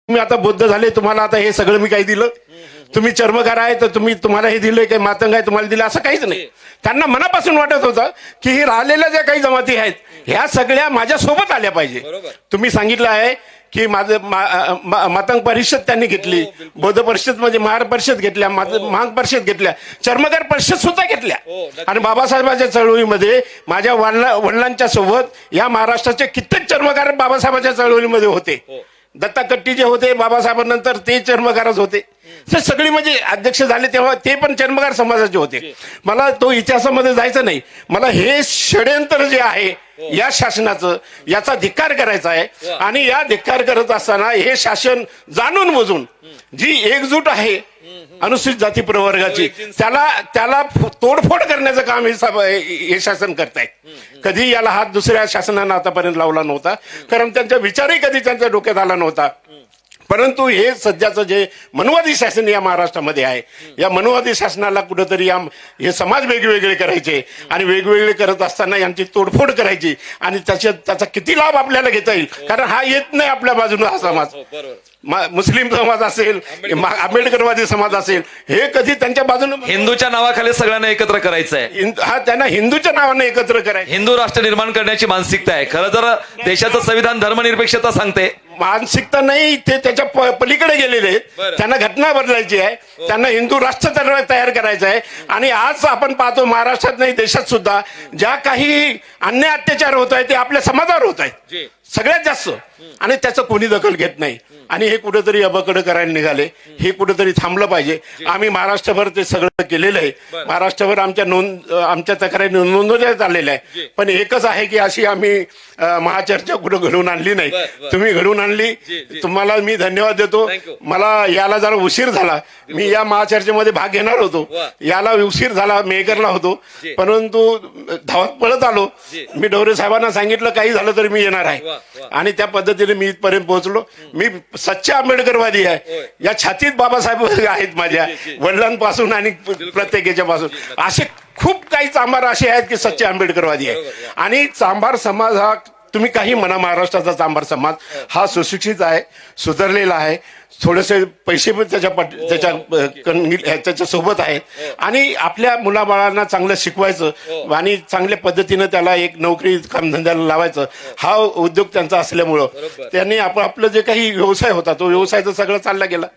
तुम्ही आता बुद्ध झाले, तुम्हाला आता हे सगळं मी काही दिलं? तुम्ही चर्मकार आहे तर तुम्हाला हे दिलंय, काही मातंग आहे तुम्हाला दिलं? असं काहीच नाही. त्यांना मनापासून वाटत होतं की ही राहिलेल्या ज्या काही जमाती आहेत ह्या सगळ्या माझ्या सोबत आल्या पाहिजे. तुम्ही सांगितलं आहे की माझं मातंग परिषद त्यांनी घेतली, बौद्ध परिषद म्हणजे महार परिषद घेतल्या, महाग परिषद घेतल्या, चर्मकार परिषद सुद्धा घेतल्या. आणि बाबासाहेबांच्या चळवळीमध्ये माझ्या वडिलांच्या सोबत या महाराष्ट्राचे कित्येक चर्मकार बाबासाहेबांच्या चळवळीमध्ये होते. दत्ता कट्टी जे होते बाबासाहेबांनंतर ते चर्मकारच होते. ते सगळी म्हणजे अध्यक्ष झाले तेव्हा ते पण चर्मकार समाजाचे होते. मला तो इतिहासामध्ये जायचं नाही. मला हे षडयंत्र जे आहे या शासनाचं याचा धिक्कार करायचा आहे. आणि या धिक्कार करत असताना हे शासन जाणून बुजून जी एकजूट आहे अनुसूचित जाती प्रवर्गाची त्याला तोडफोड करण्याचं काम हे शासन करतायत. कधी याला हात दुसऱ्या शासनानं आतापर्यंत लावला नव्हता, कारण त्यांचा विचारही कधी त्यांच्या डोक्यात आला नव्हता. परंतु हे सध्याचं जे मनवादी शासन या महाराष्ट्रामध्ये आहे, या मनवादी शासनाला कुठंतरी हे समाज वेगवेगळे करायचे आणि वेगवेगळे करत असताना यांची तोडफोड करायची आणि त्याचा किती लाभ आपल्याला घेता येईल, कारण हा येत नाही आपल्या बाजूने हा समाज. मुस्लिम समाज असेल, आंबेडकरवादी समाज असेल, हे कधी त्यांच्या बाजूने हिंदूच्या नावाखाली सगळ्यांना एकत्र करायचं आहे. हा त्यांना हिंदूच्या नावाने एकत्र करायचं, हिंदू राष्ट्र निर्माण करण्याची मानसिकता आहे. खरं तर देशाचं संविधान धर्मनिरपेक्षता सांगते. मानसिकता नाही, ते त्याच्या पलीकडे गेलेले आहेत. त्यांना घटना बदलायची आहे, त्यांना हिंदू राष्ट्र तयार करायचं आहे. आणि आज आपण पाहतो महाराष्ट्रात नाही देशात सुद्धा ज्या काही अन्याय अत्याचार होत आहेत ते आपल्या समाजावर होत आहेत सगळ्यात जास्त, आणि त्याचं कोणी दखल घेत नाही. आणि हे कुठेतरी अबकडं करायला निघाले, हे कुठेतरी थांबलं पाहिजे. आम्ही महाराष्ट्रभर ते सगळं केलेलं आहे. महाराष्ट्रभर आमच्या तक्रारी नोंदवण्यात आलेल्या आहे. पण एकच आहे की अशी आम्ही महाचर्चा कुठं घडवून आणली नाही. तुम्ही घडवून आणली, तुम्हाला मी धन्यवाद देतो. मला याला जरा उशीर झाला, मी या महाचर्चेमध्ये भाग घेणार होतो, याला उशीर झाला, मेहकरला होतो, परंतु धावत पळत आलो. मी ढवरे साहेबांना सांगितलं काही झालं तरी मी येणार आहे, आणि त्या पद्धतीने मी इथपर्यंत पोहोचलो. मी सच्चा आंबेडकरवादी आहे. या छातीत बाबासाहेब आहेत माझ्या वडिलांपासून आणि प्रत्येकाच्या पासून. असे खूप काही चांभार असे आहेत की सच्चे आंबेडकरवादी आहे. आणि चांभार समाज हा तुम्ही काही म्हणा, महाराष्ट्राचा चांभार समाज हा सुशिक्षित आहे, सुधारलेला आहे, थोडेसे पैसे पण त्याच्या सोबत आहेत. आणि आपल्या मुलाबाळांना चांगलं शिकवायचं आणि चांगल्या पद्धतीनं त्याला एक नोकरी कामधंद्याला लावायचं, हा उद्योग त्यांचा असल्यामुळं त्यांनी आपलं जे काही व्यवसाय होता तो व्यवसायाचा सगळं चालला गेला.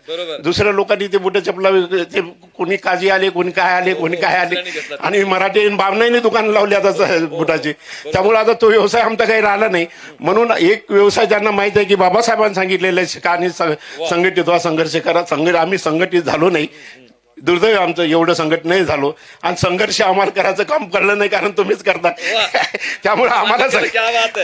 दुसऱ्या लोकांनी ते बुट चपला, ते कोणी काजी आले, कोणी काय आले, कोणी काय आले, आणि मराठी बामणाईने दुकान लावले आता बुटाची. त्यामुळे आता तो व्यवसाय आमचा काही राहिला नाही. म्हणून एक व्यवसाय ज्यांना माहित आहे की बाबासाहेबांनी सांगितलेलं आहे शिका आणि संघटित व्हा, संघर्ष करा. आम्ही संघटित झालो नाही, दुर्दैव आमचं एवढं संघट नाही झालो. आणि संघर्ष आम्हाला करायचं काम कळलं नाही, कारण तुम्हीच करता. त्यामुळे आम्हाला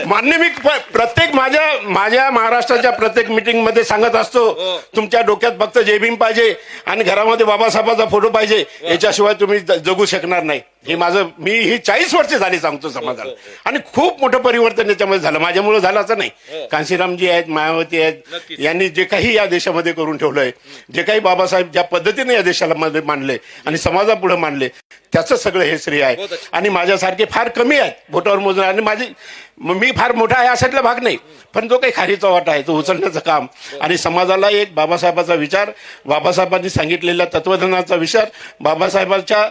मान्य, मी प्रत्येक माझ्या महाराष्ट्राच्या प्रत्येक मीटिंग मध्ये सांगत असतो, तुमच्या डोक्यात फक्त जय भीम पाहिजे आणि घरामध्ये बाबासाहेबांचा फोटो पाहिजे, याच्याशिवाय तुम्ही जगू शकणार नाही. मी ही 40 वर्ष झाली सांगतो समाजाला. आणि खूप मोठं परिवर्तन याच्यामध्ये झालं, माझ्यामुळे झालं असं नाही. कांशीरामजी आहेत, मायावती आहेत, यांनी जे काही या देशामध्ये करून ठेवलंय, जे काही बाबासाहेब ज्या पद्धतीने या देशाला मानले आणि समाजापुढे मानले, त्याचं सगळं हे श्रेय आहे. आणि माझ्यासारखे फार कमी आहेत बोटावर मोजून. आणि मी फार मोठा आहे अशातला भाग नाही, पण जो काही खारीचा वाटा आहे तो उचलण्याचं काम. आणि समाजाला एक बाबासाहेबाचा विचार, बाबासाहेबांनी सांगितलेल्या तत्वज्ञानाचा विचार, बाबासाहेबांच्या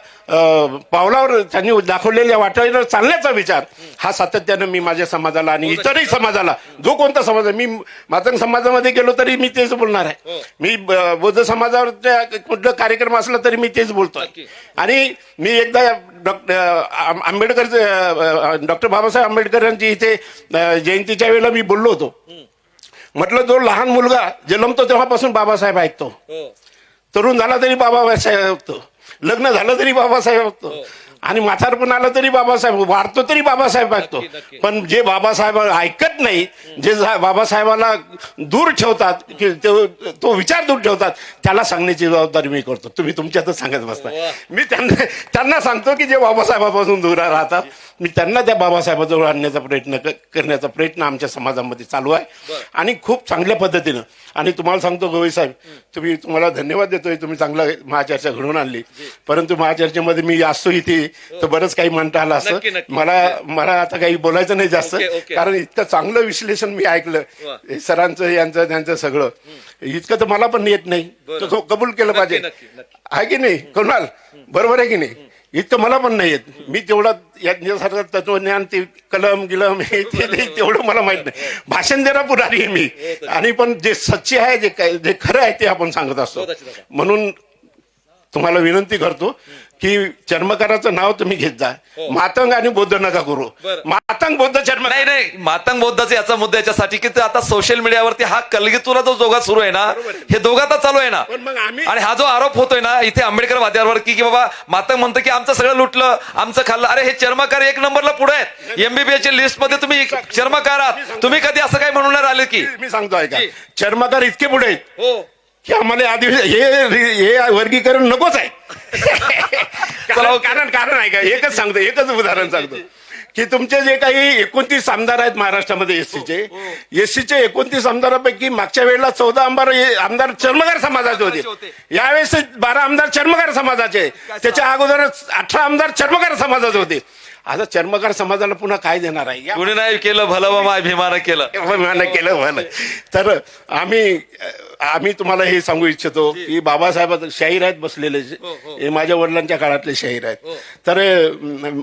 पावलावर त्यांनी दाखवलेल्या वाटेवर चालण्याचा विचार, हा सातत्यानं मी माझ्या समाजाला आणि इतरही समाजाला, जो कोणता समाज आहे, मी मातंग समाजामध्ये गेलो तरी मी तेच बोलणार आहे. मी बौद्ध समाजावरच्या कुठला कार्यक्रम असला तरी मी तेच बोलतोय. आणि मी एकदा डॉक्टर बाबासाहेब आंबेडकर यांची इथे जयंतीच्या वेळेला मी बोललो होतो. म्हटलं जो लहान मुलगा जन्मतो तेव्हापासून बाबासाहेब ऐकतो, तरुण झाला तरी बाबासाहेब ऐकतो, लग्न झालं तरी बाबासाहेब ऐकतो, आणि म्हातारपण आलं तरी बाबासाहेब, वाढतो तरी बाबासाहेब ऐकतो. पण जे बाबासाहेब ऐकत नाही, जे बाबासाहेबाला दूर ठेवतात, की तो विचार दूर ठेवतात, त्याला सांगण्याची जबाबदारी मी करतो. तुम्ही तुमच्यातच सांगत बसता. मी त्यांना सांगतो की जे बाबासाहेबापासून दूर राहतात, मी त्यांना त्या बाबासाहेबाजवळ आणण्याचा करण्याचा प्रयत्न आमच्या समाजामध्ये चालू आहे. आणि खूप चांगल्या पद्धतीनं. आणि तुम्हाला सांगतो गवई साहेब, तुम्हाला धन्यवाद देतोय, तुम्ही चांगला महाचर्चा घडवून आणली. परंतु महाचर्चेमध्ये मी असतो इथे तर बरंच काही म्हणता आलं असतं. नक्की, नक्की. मला आता काही बोलायचं नाही जास्त, ओके. कारण इतकं चांगलं विश्लेषण मी ऐकलं हे सरांचं, यांचं, त्यांचं सगळं. इतकं तर मला पण येत नाही, तो कबूल केलं पाहिजे, आहे की नाही कोणाल? बरोबर आहे की नाही? इतकं मला पण नाही येत. मी तेवढं यांच्यासारखं तत्वज्ञान, ते कलम गिलम हे तेवढं मला माहित नाही. भाषण देणं पुढारी आहे मी, आणि पण जे सच्चे आहे, जे खरं आहे ते आपण सांगत असतो. म्हणून तुम्हाला विनंती करतो की चर्मकाराचं नाव तुम्ही घेत जा. मातंग आणि बौद्ध नका करू. मातंग बौद्ध चर्मकार नाही, मातंग बौद्धाचा याचा मुद्दा याच्यासाठी की ते आता सोशल मीडियावरती हा कलगीतुरा जो दोघा सुरू आहे ना, हे दोघात चालू आहे ना. पण मग आम्ही आणि हा जो आरोप होतोय ना इथे आंबेडकर वाद्यावर की बाबा मातंग म्हणतो की आमचं सगळं लुटलं, आमचं खाल्लं. अरे हे चर्मकार एक नंबरला पुढे आहेत MBBS च्या लिस्ट मध्ये. तुम्ही चर्मकार आहात, तुम्ही कधी असं काय म्हणून आले की? मी सांगतो ऐका, चर्मकार इतके पुढे आहेत हो की आम्हाला आधी हे वर्गीकरण नकोच आहे. कारण आहे का, एकच उदाहरण सांगतो की तुमचे जे काही 29 आमदार आहेत महाराष्ट्रामध्ये एससीचे 29 आमदारापैकी मागच्या वेळेला 14 आमदार चर्मकार समाजाचे होते. यावेळेस 12 आमदार चर्मकार समाजाचे, त्याच्या अगोदरच 18 आमदार चर्मकार समाजाचे होते. आता चर्मकार समाजाला पुन्हा काय देणार आहे? कुणी नाही केलं भलं व माय भीमानं केलं. केलं भलं. तर आम्ही तुम्हाला हे सांगू इच्छितो की बाबासाहेब शाहीर आहेत बसलेले, हे माझ्या वडिलांच्या काळातले शाहीर आहेत. तर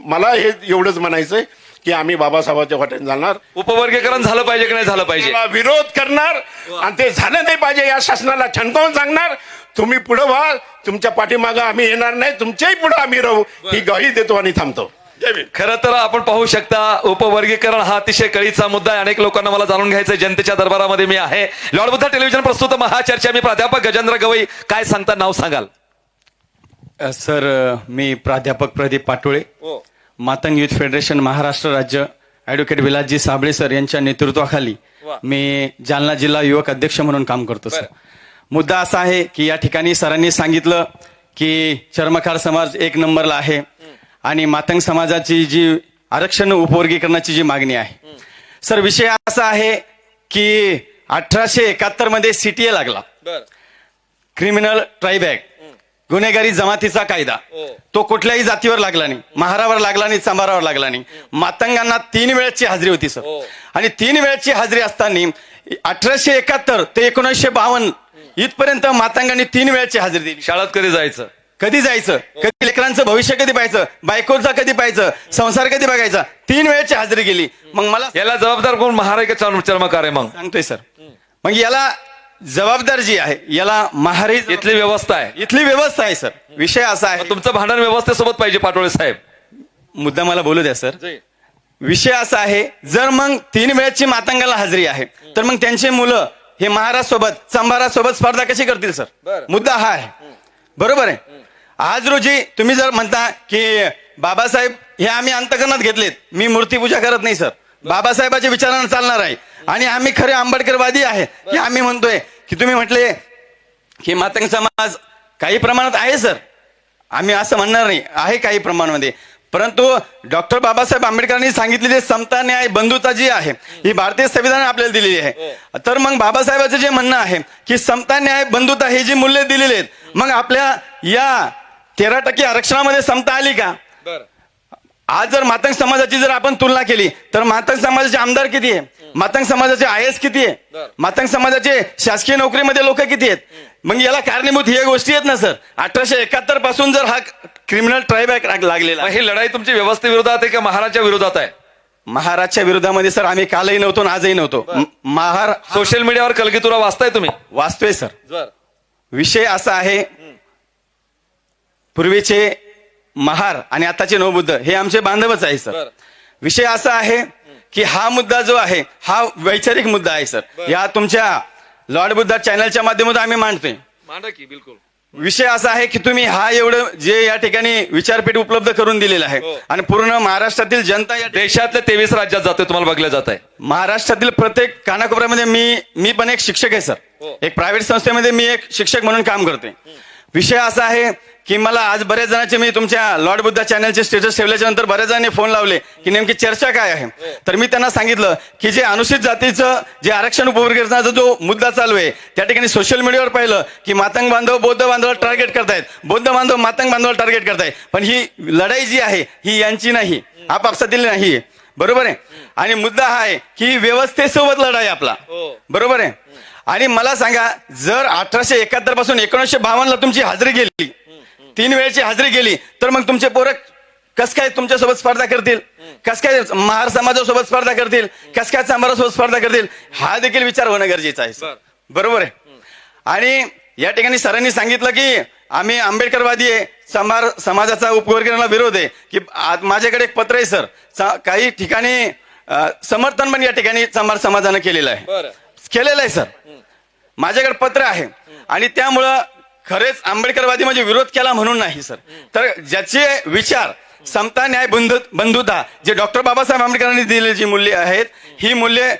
मला हे एवढंच म्हणायचंय की आम्ही बाबासाहेबांच्या वाटेने जाणार. उपवर्गीकरण झालं पाहिजे की नाही झालं पाहिजे, विरोध करणार, आणि ते झालं नाही पाहिजे या शासनाला ठणकावून सांगणार. तुम्ही पुढे व्हा, तुमच्या पाठीमागं आम्ही येणार नाही, तुमच्याही पुढे आम्ही राहू, ही ग्वाही देतो आणि थांबतो. खरं तर आपण पाहू शकता उपवर्गीकरण हा अतिशय कळीचा मुद्दा आहे. अनेक लोकांना मला जाणून घ्यायचंय. जनतेच्या दरबारामध्ये मी आहे. लॉर्ड बुद्धा टेलिव्हिजन प्रस्तुत महाचर्चा. मी प्राध्यापक गजेंद्र गवई. काय सांगता, नाव सांगाल? सर, मी प्राध्यापक प्रदीप पाटोळे, मातंग युथ फेडरेशन महाराष्ट्र राज्य, ऍडव्होकेट विलासजी साबळे सर यांच्या नेतृत्वाखाली मी जालना जिल्हा युवक अध्यक्ष म्हणून काम करतो. सर, मुद्दा असा आहे की या ठिकाणी सरांनी सांगितलं की चर्मकार समाज एक नंबरला आहे आणि मातंग समाजाची जी आरक्षण उपवर्गीकरणाची जी मागणी आहे. सर, विषय असा आहे की 1871 मध्ये CTA लागला, क्रिमिनल ट्राईब ऍक्ट, गुन्हेगारी जमातीचा कायदा. तो कुठल्याही जातीवर लागला नाही, महारावर लागला नाही, चांभारावर लागला नाही. मातंगांना 3 वेळची हाजरी होती सर, आणि 3 वेळची हाजरी असताना 1871 ते 1952 इथपर्यंत मातंगांनी 3 वेळची हाजरी दिली. शाळेत कधी जायचं, कधी जायचं, कधी लेकरांचं भविष्य कधी पाहायचं, बायकोचा कधी पाहायचं, संसार कधी बघायचा, 3 वेळची हाजरी गेली. मग मला याला जबाबदार कोण? महाराष्ट्र चर्मकार आहे. मग सांगतोय सर, मग याला जबाबदार जी आहे याला महारी इथली व्यवस्था आहे, इथली व्यवस्था आहे. सर, विषय असा आहे, तुमचं भांडण व्यवस्थेसोबत पाहिजे पाटोळे साहेब. मुद्दा मला बोलू द्या सर. विषय असा आहे, जर मग 3 वेळची मातंगाला हाजरी आहे तर मग त्यांचे मुलं हे महाराजसोबत, चांभारासोबत स्पर्धा कशी करतील सर? मुद्दा हा आहे. बरोबर आहे. आज रोजी तुम्ही जर म्हणता की बाबासाहेब हे आम्ही अंतकरणात घेतलेत, मी मूर्तीपूजा करत नाही सर, बाबासाहेबाच्या विचारांना चालणार आहे, आणि आम्ही खरे आंबेडकरवादी आहे की आम्ही म्हणतोय की तुम्ही म्हटले की मातंग समाज काही प्रमाणात आहे सर, आम्ही असं म्हणणार नाही, आहे काही प्रमाणामध्ये. परंतु डॉक्टर बाबासाहेब आंबेडकरांनी सांगितलेली समता, न्याय, बंधुता जी आहे ही भारतीय संविधानाने आपल्याला दिलेली आहे. तर मग बाबासाहेबांचं जे म्हणणं आहे की समता, न्याय, बंधुता ही जी मूल्य दिलेली आहेत, मग आपल्या या 13% आरक्षणामध्ये समता आली का? आज जर मातंग समाजाची जर आपण तुलना केली तर मातंग समाजाचे आमदार किती आहे, मातंग समाजाचे IAS किती आहे, मातंग समाजाचे शासकीय नोकरीमध्ये लोक किती आहेत? मग याला कारणीभूत हे गोष्टी आहेत ना सर. 1871 पासून जर हा क्रिमिनल ट्राईब ऍक्ट लागलेला, ही लढाई तुमची व्यवस्थेविरोधात आहे का महाराजच्या विरोधात आहे? महाराजच्या विरोधामध्ये सर आम्ही कालही नव्हतो आणि आजही नव्हतो. सोशल मीडियावर कलगीतुरा वाचताय तुम्ही? वाचतोय सर. विषय असा आहे, पूर्वीचे महार आणि आताचे नवबुद्ध हे आमचे बांधवच आहे सर. विषय असा आहे की हा मुद्दा जो आहे हा वैचारिक मुद्दा आहे सर. या तुमच्या लॉर्ड बुद्धा चॅनलच्या माध्यमातून आम्ही मांडतोय. बिलकुल. विषय असा आहे की तुम्ही हा एवढं जे या ठिकाणी विचारपीठ उपलब्ध करून दिलेलं आहे, आणि पूर्ण महाराष्ट्रातील जनता, या देशातल्या 23 राज्यात जातोय, तुम्हाला बघलं जात आहे. महाराष्ट्रातील प्रत्येक कानाकोपऱ्यामध्ये मी पण एक शिक्षक आहे सर. एक प्रायव्हेट संस्थेमध्ये मी एक शिक्षक म्हणून काम करतोय. विषय असा आहे की मला आज बऱ्याच जणांचे मी तुमच्या लॉर्ड बुद्धा चॅनलचे स्टेटस ठेवल्याच्या नंतर बऱ्याच जणांनी फोन लावले की नेमकी चर्चा काय आहे. तर मी त्यांना सांगितलं की जे अनुसूचित जातीचं जे आरक्षण उपवर्गीकरणाचा जो मुद्दा चालू आहे त्या ठिकाणी सोशल मीडियावर पाहिलं की मातंग बांधव बौद्ध बांधवाला टार्गेट करतायत, बौद्ध बांधव मातंग बांधवाला टार्गेट करतायत. पण ही लढाई जी आहे ही यांची नाही, आपापसातील नाही, बरोबर आहे. आणि मुद्दा हा आहे की व्यवस्थेसोबत लढाई आपला, बरोबर आहे. आणि मला सांगा, जर 1871 पासून 1952 तुमची हाजरी गेली, 3 वेळची हाजरी गेली, तर मग तुमचे पोरं कस काय तुमच्यासोबत स्पर्धा करतील, कस काय महार समाजासोबत स्पर्धा करतील, कस काय चांभारासोबत स्पर्धा करतील, हा देखील विचार होणं गरजेचं आहे, बरोबर आहे. आणि या ठिकाणी सरांनी सांगितलं की आम्ही आंबेडकरवादी आहे, चांभार समाजाचा उपवर्गीकरणाला विरोध आहे. की माझ्याकडे एक पत्र आहे सर, काही ठिकाणी समर्थन पण या ठिकाणी चांभार समाजानं केलेलं आहे सर, माझ्याकडे पत्र आहे. आणि त्यामुळं खरेच आंबेडकरवादी म्हणजे विरोध केला म्हणून नाही सर, तर ज्याचे विचार समता न्याय बंधुता जे डॉक्टर बाबासाहेब आंबेडकरांनी दिलेली जी मूल्य आहेत, ही मूल्य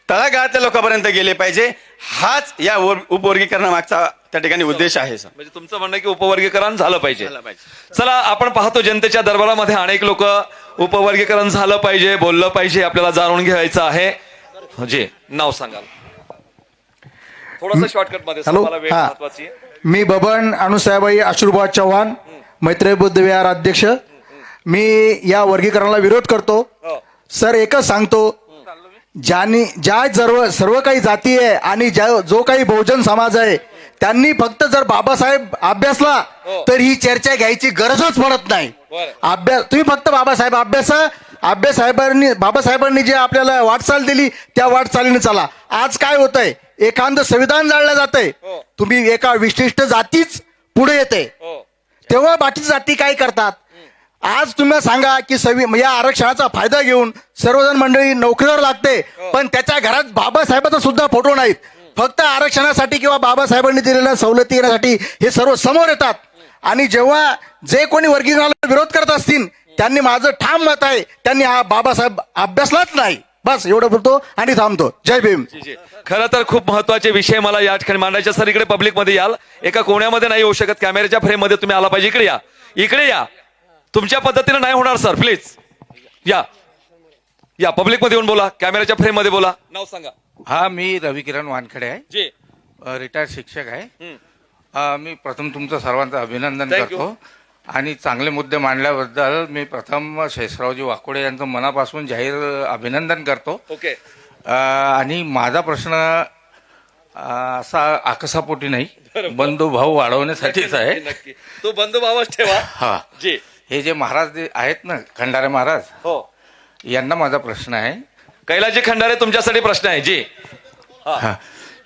तळागाळातल्या लोकांपर्यंत गेले पाहिजे, हाच या उपवर्गीकरणामागचा त्या ठिकाणी उद्देश आहे सर. म्हणजे तुमचं म्हणणं आहे की उपवर्गीकरण झालं पाहिजे. चला, आपण पाहतो जनतेच्या दरबारामध्ये अनेक लोक उपवर्गीकरण झालं पाहिजे, बोललं पाहिजे, आपल्याला जाणून घ्यायचं आहे. जे नाव सांगाल थोडंसं शॉर्टकट मध्ये. हॅलो, वेळ हा. महत्वाची आहे. मी बबन अनुसाहेबाई आशुर्भाद चव्हाण, मैत्री बुद्ध विहार अध्यक्ष. मी या वर्गीकरणाला विरोध करतो सर. एकच सांगतो, सर्व काही जाती आहे आणि जो काही बहुजन समाज आहे त्यांनी फक्त जर बाबासाहेब अभ्यासला तर ही चर्चा घ्यायची गरजच पडत नाही. तुम्ही फक्त बाबासाहेबांनी जे आपल्याला वाटचाल दिली त्या वाटचालीने चला. आज काय होतंय, एखादं संविधान जाळलं जातंय, तुम्ही एका विशिष्ट जातीच पुढे येते, तेव्हा बाकीची जाती काय करतात. आज तुम्ही सांगा की या आरक्षणाचा फायदा घेऊन सर्वजण मंडळी नोकरीवर लागते, पण त्याच्या घरात बाबासाहेबांचा सुद्धा फोटो नाहीत. फक्त आरक्षणासाठी किंवा बाबासाहेबांनी दिलेल्या सवलती येण्यासाठी हे सर्व समोर येतात. आणि जेव्हा जे कोणी वर्गीकरणाला विरोध करत असतील त्यांनी, माझं ठाम मत आहे, त्यांनी हा बाबासाहेब अभ्यासलाच नाही. बस एवढं बोलतो आणि थांबतो. जय भीम. खरं तर खूप महत्वाचे विषय मला या ठिकाणी मांडायचे. सर, इकडे पब्लिक मध्ये याल, एका कोण्यामध्ये नाही येऊ शकत, कॅमेऱ्याच्या फ्रेम मध्ये तुम्ही आला पाहिजे. इकडे या, इकडे या. तुमच्या पद्धतीने नाही होणार सर, प्लीज या पब्लिक मध्ये येऊन बोला, कॅमेऱ्याच्या फ्रेम मध्ये बोला. नाव सांगा. हा, मी रविकिरण वानखडे आहे, जी रिटायर्ड शिक्षक आहे. मी प्रथम तुमचं सर्वांचं अभिनंदन Thank you. करतो आणि चांगले मुद्दे मांडल्याबद्दल मी प्रथम शेषरावजी वाकोडे यांचं मनापासून जाहीर अभिनंदन करतो. ओके. आणि माझा प्रश्न असा आकसापोटी नाही, बंधुभाव वाढवण्यासाठीच आहे. नक्की तो बंधुभावच ठेवा. हा, जी. हे जे महाराज आहेत ना, खंडारे महाराज, हो, यांना माझा प्रश्न आहे. कैलाजी खंडारे, तुमच्यासाठी प्रश्न आहे. जी. हा,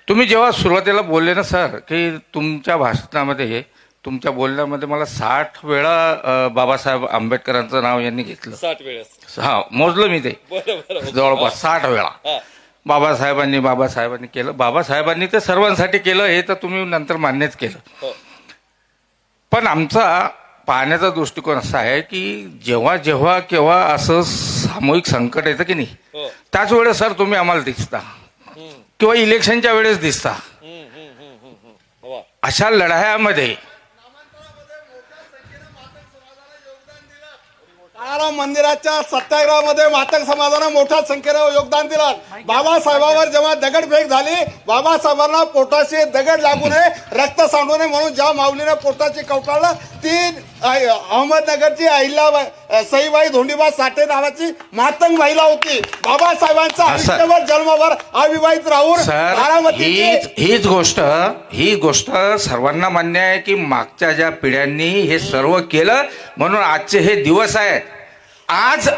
तुम्ही जेव्हा सुरुवातीला बोलले ना सर की तुमच्या भाषणामध्ये, तुमच्या बोलण्यामध्ये मला 60 वेळा बाबासाहेब आंबेडकरांचं नाव यांनी घेतलं. 60 वेळेस. हा, मोजलं मी ते, जवळपास 60 वेळा हा. बाबासाहेबांनी केलं. बाबासाहेबांनी ते सर्वांसाठी केलं, हे तर तुम्ही नंतर मान्यच केलं. हो. पण आमचा पाहण्याचा दृष्टिकोन असा आहे की जेव्हा जेव्हा केव्हा असं सामूहिक संकट येतं की नाही, हो. त्याच वेळेस सर तुम्ही आम्हाला दिसता किंवा इलेक्शनच्या वेळेस दिसता. अशा लढायामध्ये काळाराम मंदिराच्या सत्याग्रहामध्ये मातंग समाजानं मोठ्या संख्येनं योगदान दिलं. बाबासाहेबांवर जेव्हा दगडफेक झाली, बाबासाहेबांना पोटाशी दगड लागू नये, रक्त सांडू नये म्हणून ज्या माऊलीने पोटाची कवटाळलं, ती अहमदनगरची सईबाई धोंडीबा साठे नावाची मातंग महिला होती. बाबासाहेबांचा आयुष्यभर जन्मभर अविवाहित राहून ही गोष्ट सर्वांना मान्य आहे की मागच्या ज्या पिढ्यांनी हे सर्व केलं म्हणून आजचे हे दिवस आहेत. आज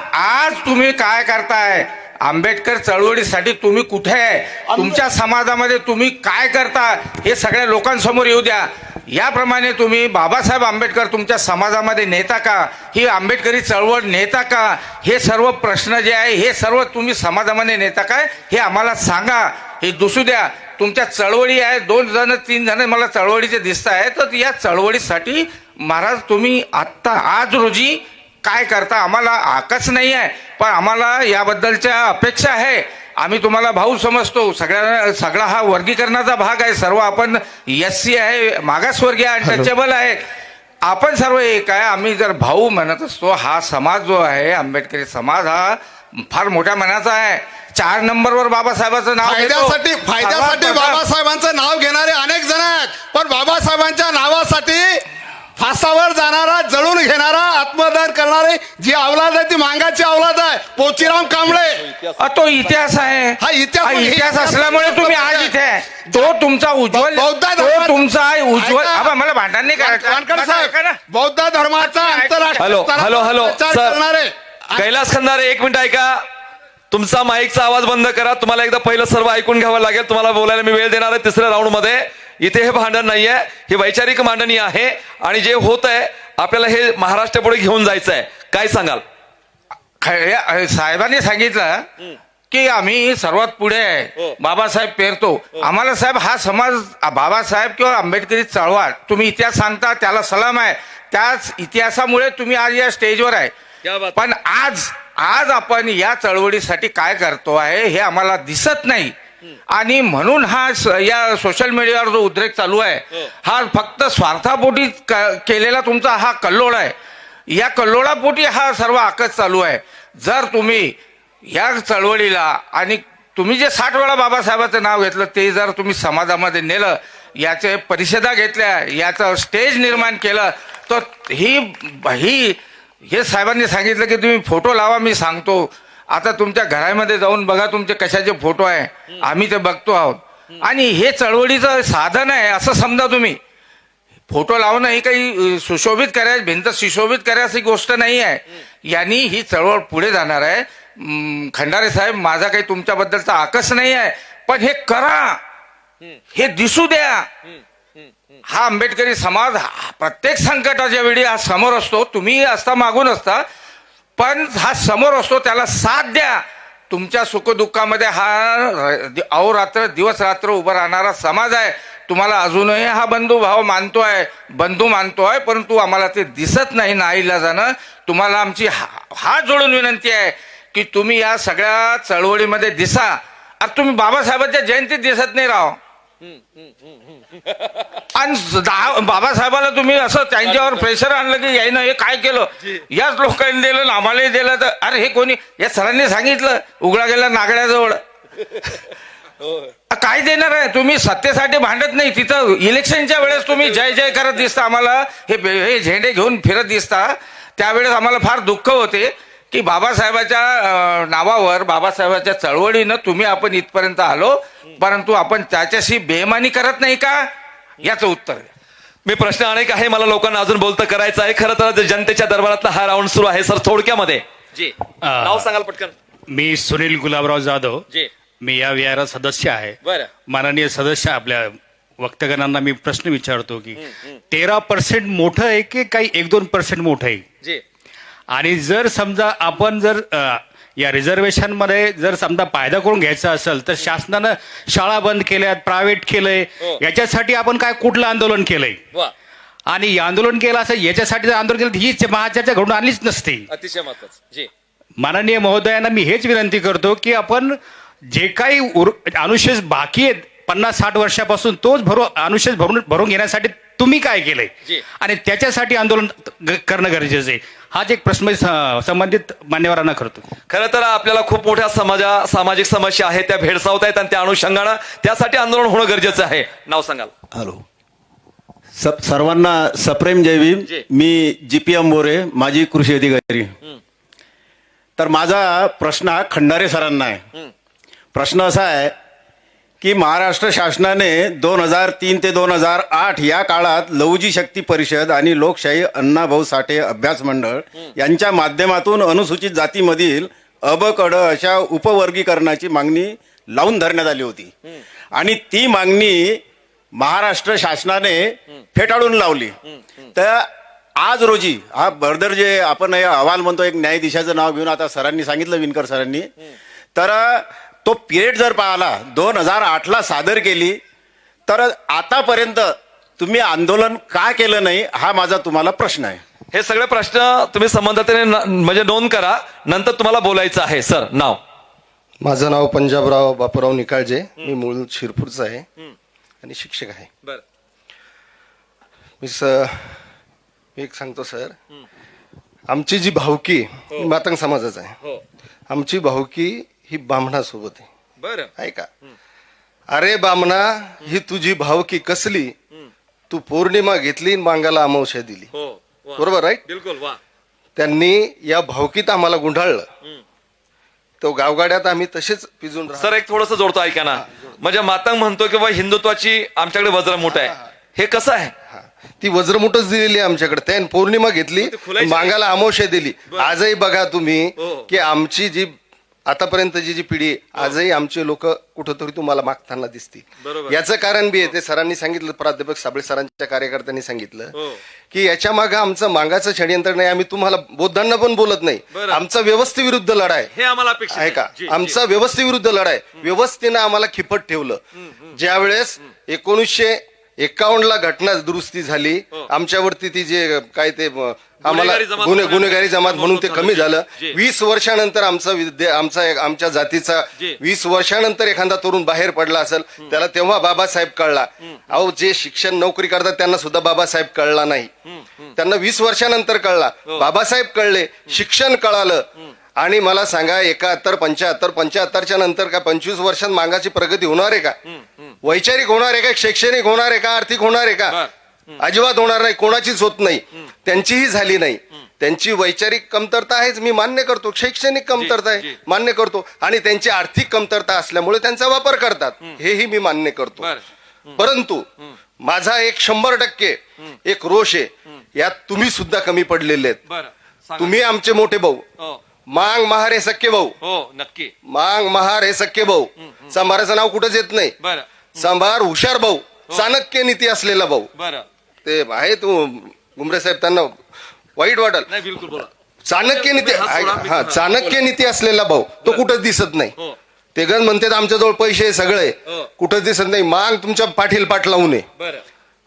तुम्ही काय करताय, आंबेडकर चळवळीसाठी तुम्ही कुठे आहे, तुमच्या समाजामध्ये तुम्ही काय करता, हे सगळ्या लोकांसमोर येऊ द्या. याप्रमाणे तुम्ही बाबासाहेब आंबेडकर तुमच्या समाजामध्ये नेता का, ही आंबेडकरी चळवळ नेता का, हे सर्व प्रश्न जे आहे हे सर्व तुम्ही समाजामध्ये नेता काय हे आम्हाला सांगा, हे दिसू द्या. तुमच्या चळवळी आहे, 2 जण 3 जण मला चळवळीचे दिसत आहे, तर या चळवळीसाठी महाराज तुम्ही आज रोजी काय करता आम्हाला आकच नाही आहे, पण आम्हाला याबद्दलच्या अपेक्षा आहे. आम्ही तुम्हाला भाऊ समजतो, सगळा हा वर्गीकरणाचा भाग आहे. सर्व आपण SC आहे, मागासवर्गीय अनटचेबल आहे. आपण सर्व एक आहे. आम्ही जर भाऊ म्हणत असतो, हा समाज जो आहे आंबेडकरी समाज हा फार मोठ्या मनाचा आहे. 4 नंबरवर बाबासाहेबांचं नाव घेतो. फायद्यासाठी सर्वात मोठा- बाबासाहेबांचं नाव घेणारे अनेक जण आहेत, पण बाबासाहेबांच्या नावासाठी फासावर जाणारा, जळून घेणारा, आत्मदान करणारे जी अवलाद आहे ती मांगाची अवलाद आहे. पोचीराम कांबळे तो इतिहास आहे. हा इतिहास असल्यामुळे तुम्ही आज इथे आहे. तो तुमचा उज्ज्वल, बौद्ध तो धर्मात- तुमचा उज्ज्वल. ऐका. आबा, मला भांडण नाही करायचं. वानखडे माझं ऐका ना. साहेब, बौद्ध धर्माचा आंतरराष्ट्रीय हॅलो स्तरावर हॅलो हॅलो प्रचार सर, करणारे कैलास खंदारे, 1 मिनिट ऐका. तुमचा माईकचा आवाज बंद करा. तुम्हाला एकदा पहिलं सर्व ऐकून घ्यावं लागेल. तुम्हाला बोलायला मी वेळ देणार आहे 3ऱ्या राऊंड मध्ये. इथे हे भांडण नाहीये, ही वैचारिक मांडणी आहे आणि जे होत आहे आपल्याला हे महाराष्ट्र पुढे घेऊन जायचं आहे. काय सांगाल? साहेबांनी सांगितलं की आम्ही सर्वात पुढे आहे, बाबासाहेब पेरतो. आम्हाला साहेब हा समाज, बाबासाहेब किंवा आंबेडकरी चळवळ, तुम्ही इतिहास सांगता त्याला सलाम आहे. त्याच इतिहासामुळे तुम्ही आज या स्टेजवर आहे. पण आज आपण या चळवळीसाठी काय करतो आहे हे आम्हाला दिसत नाही. आणि म्हणून या सोशल मीडियावर जो उद्रेक चालू आहे हा फक्त स्वार्थापोटी केलेला तुमचा हा कल्लोळ आहे. या कल्लोळापोटी हा सर्व आकच चालू आहे. जर तुम्ही या चळवळीला, आणि तुम्ही जे 60 वेळा बाबासाहेबांचं नाव घेतलं ते जर तुम्ही समाजामध्ये नेलं, याचे परिषदा घेतल्या, याचं स्टेज निर्माण केलं, तर हे साहेबांनी सांगितलं की तुम्ही फोटो लावा. मी सांगतो, आता तुमच्या घरामध्ये जाऊन बघा तुमचे कशाचे फोटो आहे, आम्ही ते बघतो आहोत. आणि हे चळवळीचं साधन आहे असं समजा तुम्ही. फोटो लावणं ही काही सुशोभित करायची, भिंत सुशोभित करायची गोष्ट नाही आहे. यांनी ही चळवळ पुढे जाणार आहे. खंडारे साहेब, माझा काही तुमच्याबद्दलचा आकस नाही आहे, पण हे करा, हे दिसू द्या. हा आंबेडकरी समाज प्रत्येक संकटाच्या वेळी हा समोर असतो. तुम्ही असता, मागून असता, पण हा समोर असतो. त्याला साथ द्या. तुमच्या सुखदुःखामध्ये हा अहोरात्र दिवस रात्र उभा राहणारा समाज आहे. तुम्हाला अजूनही हा बंधू मानतोय, परंतु आम्हाला ते दिसत नाही. नाईलाजानं तुम्हाला आमची हात जोडून विनंती आहे की तुम्ही या सगळ्या चळवळीमध्ये दिसा. आता तुम्ही बाबासाहेबांच्या जयंतीत दिसत नाही राव. आणि बाबासाहेबाला तुम्ही असं त्यांच्यावर प्रेशर आणलं की यानं हे काय केलं, याच लोकांनी दिलं, आम्हालाही दिलं. तर अरे हे कोणी, या सरांनी सांगितलं उघडा गेला नागड्याजवळ. काय देणार आहे तुम्ही? सत्तेसाठी भांडत नाही. तिथं इलेक्शनच्या वेळेस तुम्ही जय जय करत दिसता आम्हाला, हे झेंडे घेऊन फिरत दिसता. त्यावेळेस आम्हाला फार दुःख होते की बाबासाहेबाच्या नावावर, बाबासाहेबाच्या चळवळीनं आपण इथपर्यंत आलो, परंतु आपण त्याच्याशी बेईमानी करत नाही का, याचं उत्तर द्या. मी प्रश्न अनेक आहे, मला लोकांना अजून बोलतं करायचं आहे. खरं तर जनतेच्या दरबारातला हा राऊंड सुरू आहे. सर, थोडक्यामध्ये नाव सांगाल पटकन. मी सुनील गुलाबराव जाधव, जी, मी या विहारात सदस्य आहे. बरं. माननीय सदस्य आपल्या वक्तगणांना मी प्रश्न विचारतो की 13% मोठं आहे की काही 1-2% मोठं आहे? जी. आणि जर समजा आपण जर या रिझर्वेशन मध्ये जर समजा फायदा करून घ्यायचा असेल तर शासनानं शाळा बंद केल्यात, प्रायव्हेट केलंय, याच्यासाठी आपण काय कुठलं आंदोलन केलंय? वा, आणि आंदोलन केलं असं याच्यासाठी जर आंदोलन केलं ही महाचर्चा घडून आणलीच नसते. अतिशय महत्वाचं. जी, माननीय महोदयांना मी हेच विनंती करतो की आपण जे काही अनुशेष बाकी आहेत 50-60 वर्षापासून तोच अनुशेष भरून घेण्यासाठी तुम्ही काय केलंय जी. आणि त्याच्यासाठी आंदोलन करणं गरजेचं आहे. हाच एक प्रश्न संबंधित मान्यवरांना करतो. खरं तर आपल्याला खूप मोठ्या सामाजिक समस्या आहेत, त्या भेडसावत आहेत आणि त्या अनुषंगानं त्यासाठी आंदोलन होणं गरजेचं आहे. नाव सांगाल. हॅलो, सर्वांना सप्रेम जय भीम. मी GPM मोरे, माजी कृषी अधिकारी. तर माझा प्रश्न हा खंडारे सरांना आहे. प्रश्न असा आहे की महाराष्ट्र शासनाने 2003 ते 2008 या काळात लहुजी शक्ती परिषद आणि लोकशाही अण्णाभाऊ साठे अभ्यास मंडळ यांच्या माध्यमातून अनुसूचित जातीमधील अ ब क ड अशा उपवर्गीकरणाची मागणी लावून धरण्यात आली होती. आणि ती मागणी महाराष्ट्र शासनाने फेटाळून लावली. तर आज रोजी हा बर्दर जे आपण अहवाल म्हणतो, एक न्यायाधीशाचं नाव घेऊन आता सरांनी सांगितलं, विनकर सरांनी, तर तो पिरियड जर पाहिला 2008ला सादर केली, तर आतापर्यंत तुम्ही आंदोलन का केलं नाही, हा माझा तुम्हाला प्रश्न आहे. हे सगळे प्रश्न तुम्ही संबंधाने म्हणजे नोंद करा, नंतर तुम्हाला बोलायचं आहे. सर, नाव. माझं नाव पंजाबराव बापूराव निकाळजे, मी मूळ शिरपूरचा आहे आणि शिक्षक आहे. मी एक सांगतो सर, आमची जी भावकी मातंग समाजाचा आहे, आमची भावकी ही बामणासोबत आहे. बरं. आहे का? अरे बामणा, ही तुझी भावकी कसली, तू पौर्णिमा घेतली आणि मांगाला अमावस्या दिली. बरोबर, राईट? बिलकुल. वा. त्यांनी या भावकीत आम्हाला गुंढाळलं. तो गावगाड्यात आम्ही तसेच पिजून राहतो. सर एक थोडस जोडतो, ऐका ना. म्हणजे मातंग म्हणतो की बा हिंदुत्वाची आमच्याकडे वज्रमूठ आहे. हे कसं आहे? हा. ती वज्रमुठच दिलेली आहे आमच्याकडे. त्याने पौर्णिमा घेतली, खुलायची मांगाला अमावस्या दिली. आजही बघा तुम्ही हो. की आमची जी आतापर्यंतची जी पिढी आहे, आजही आमचे लोक कुठंतरी तुम्हाला मागताना दिसतील. बरोबर. याचं कारण बी आहे, ते सरांनी सांगितलं, प्राध्यापक साबळे सरांच्या कार्यकर्त्यांनी सांगितलं हो. की याच्या मागे आमचं मागाचं षडयंत्र नाही. आम्ही तुम्हाला बौद्धांना पण बोलत नाही. बरं. आमचा व्यवस्थेविरुद्ध लढा आहे. हे आम्हाला अपेक्षित आहे का? जी, आमचा व्यवस्थेविरुद्ध लढा आहे. व्यवस्थेनं आम्हाला खिपट ठेवलं. ज्यावेळेस 1951ला घटना दुरुस्ती झाली, आमच्यावरती ती जे काय ते आम्हाला गुन्हेगारी जमात गुन्हेगारी जमात म्हणून ते कमी झालं. जी. 20 वर्षानंतर आमच्या जातीचा जी. 20 वर्षानंतर एखादा तरुण बाहेर पडला असेल, त्याला तेव्हा बाबासाहेब कळला. अहो, जे शिक्षण नोकरी करतात त्यांना सुद्धा बाबासाहेब कळला नाही. त्यांना 20 वर्षानंतर कळला. बाबासाहेब कळले, शिक्षण कळालं. आणि मला सांगा, 71, 75च्या नंतर का 25 वर्षात मागाची प्रगती होणार आहे का? वैचारिक होणार आहे का? शैक्षणिक होणार आहे का? आर्थिक होणार आहे का? अजिबात होणार नाही. कोणाचीच होत नाही. त्यांचीही झाली नाही. त्यांची वैचारिक कमतरता आहेच, मी मान्य करतो. शैक्षणिक कमतरता आहे, मान्य करतो. आणि त्यांची आर्थिक कमतरता असल्यामुळे त्यांचा वापर करतात, हेही मी मान्य करतो. परंतु माझा एक 100% एक रोष आहे, यात तुम्ही सुद्धा कमी पडलेले आहेत. बरं. तुम्ही आमचे मोठे भाऊ, मांग महार हे सख्खे भाऊ. हो, नक्की. मांग महार हे सख्खे भाऊ. सांभाराचं नाव कुठंच येत नाही. बरं. सांभार हुशार भाऊ, चाणक्य नीती असलेला भाऊ. बरं. ते आहे, तू गुमरे साहेब त्यांना वाईट वाटल. नाही, बिलकुल बोला. चाणक्य नीती, हा, चाणक्य नीती असलेला भाऊ तो कुठंच दिसत नाही. हो. ते गण म्हणतात आमच्याजवळ पैसे आहे सगळे, कुठंच दिसत नाही. मांग तुमच्या पाठील पाठ लावू नये. बरं.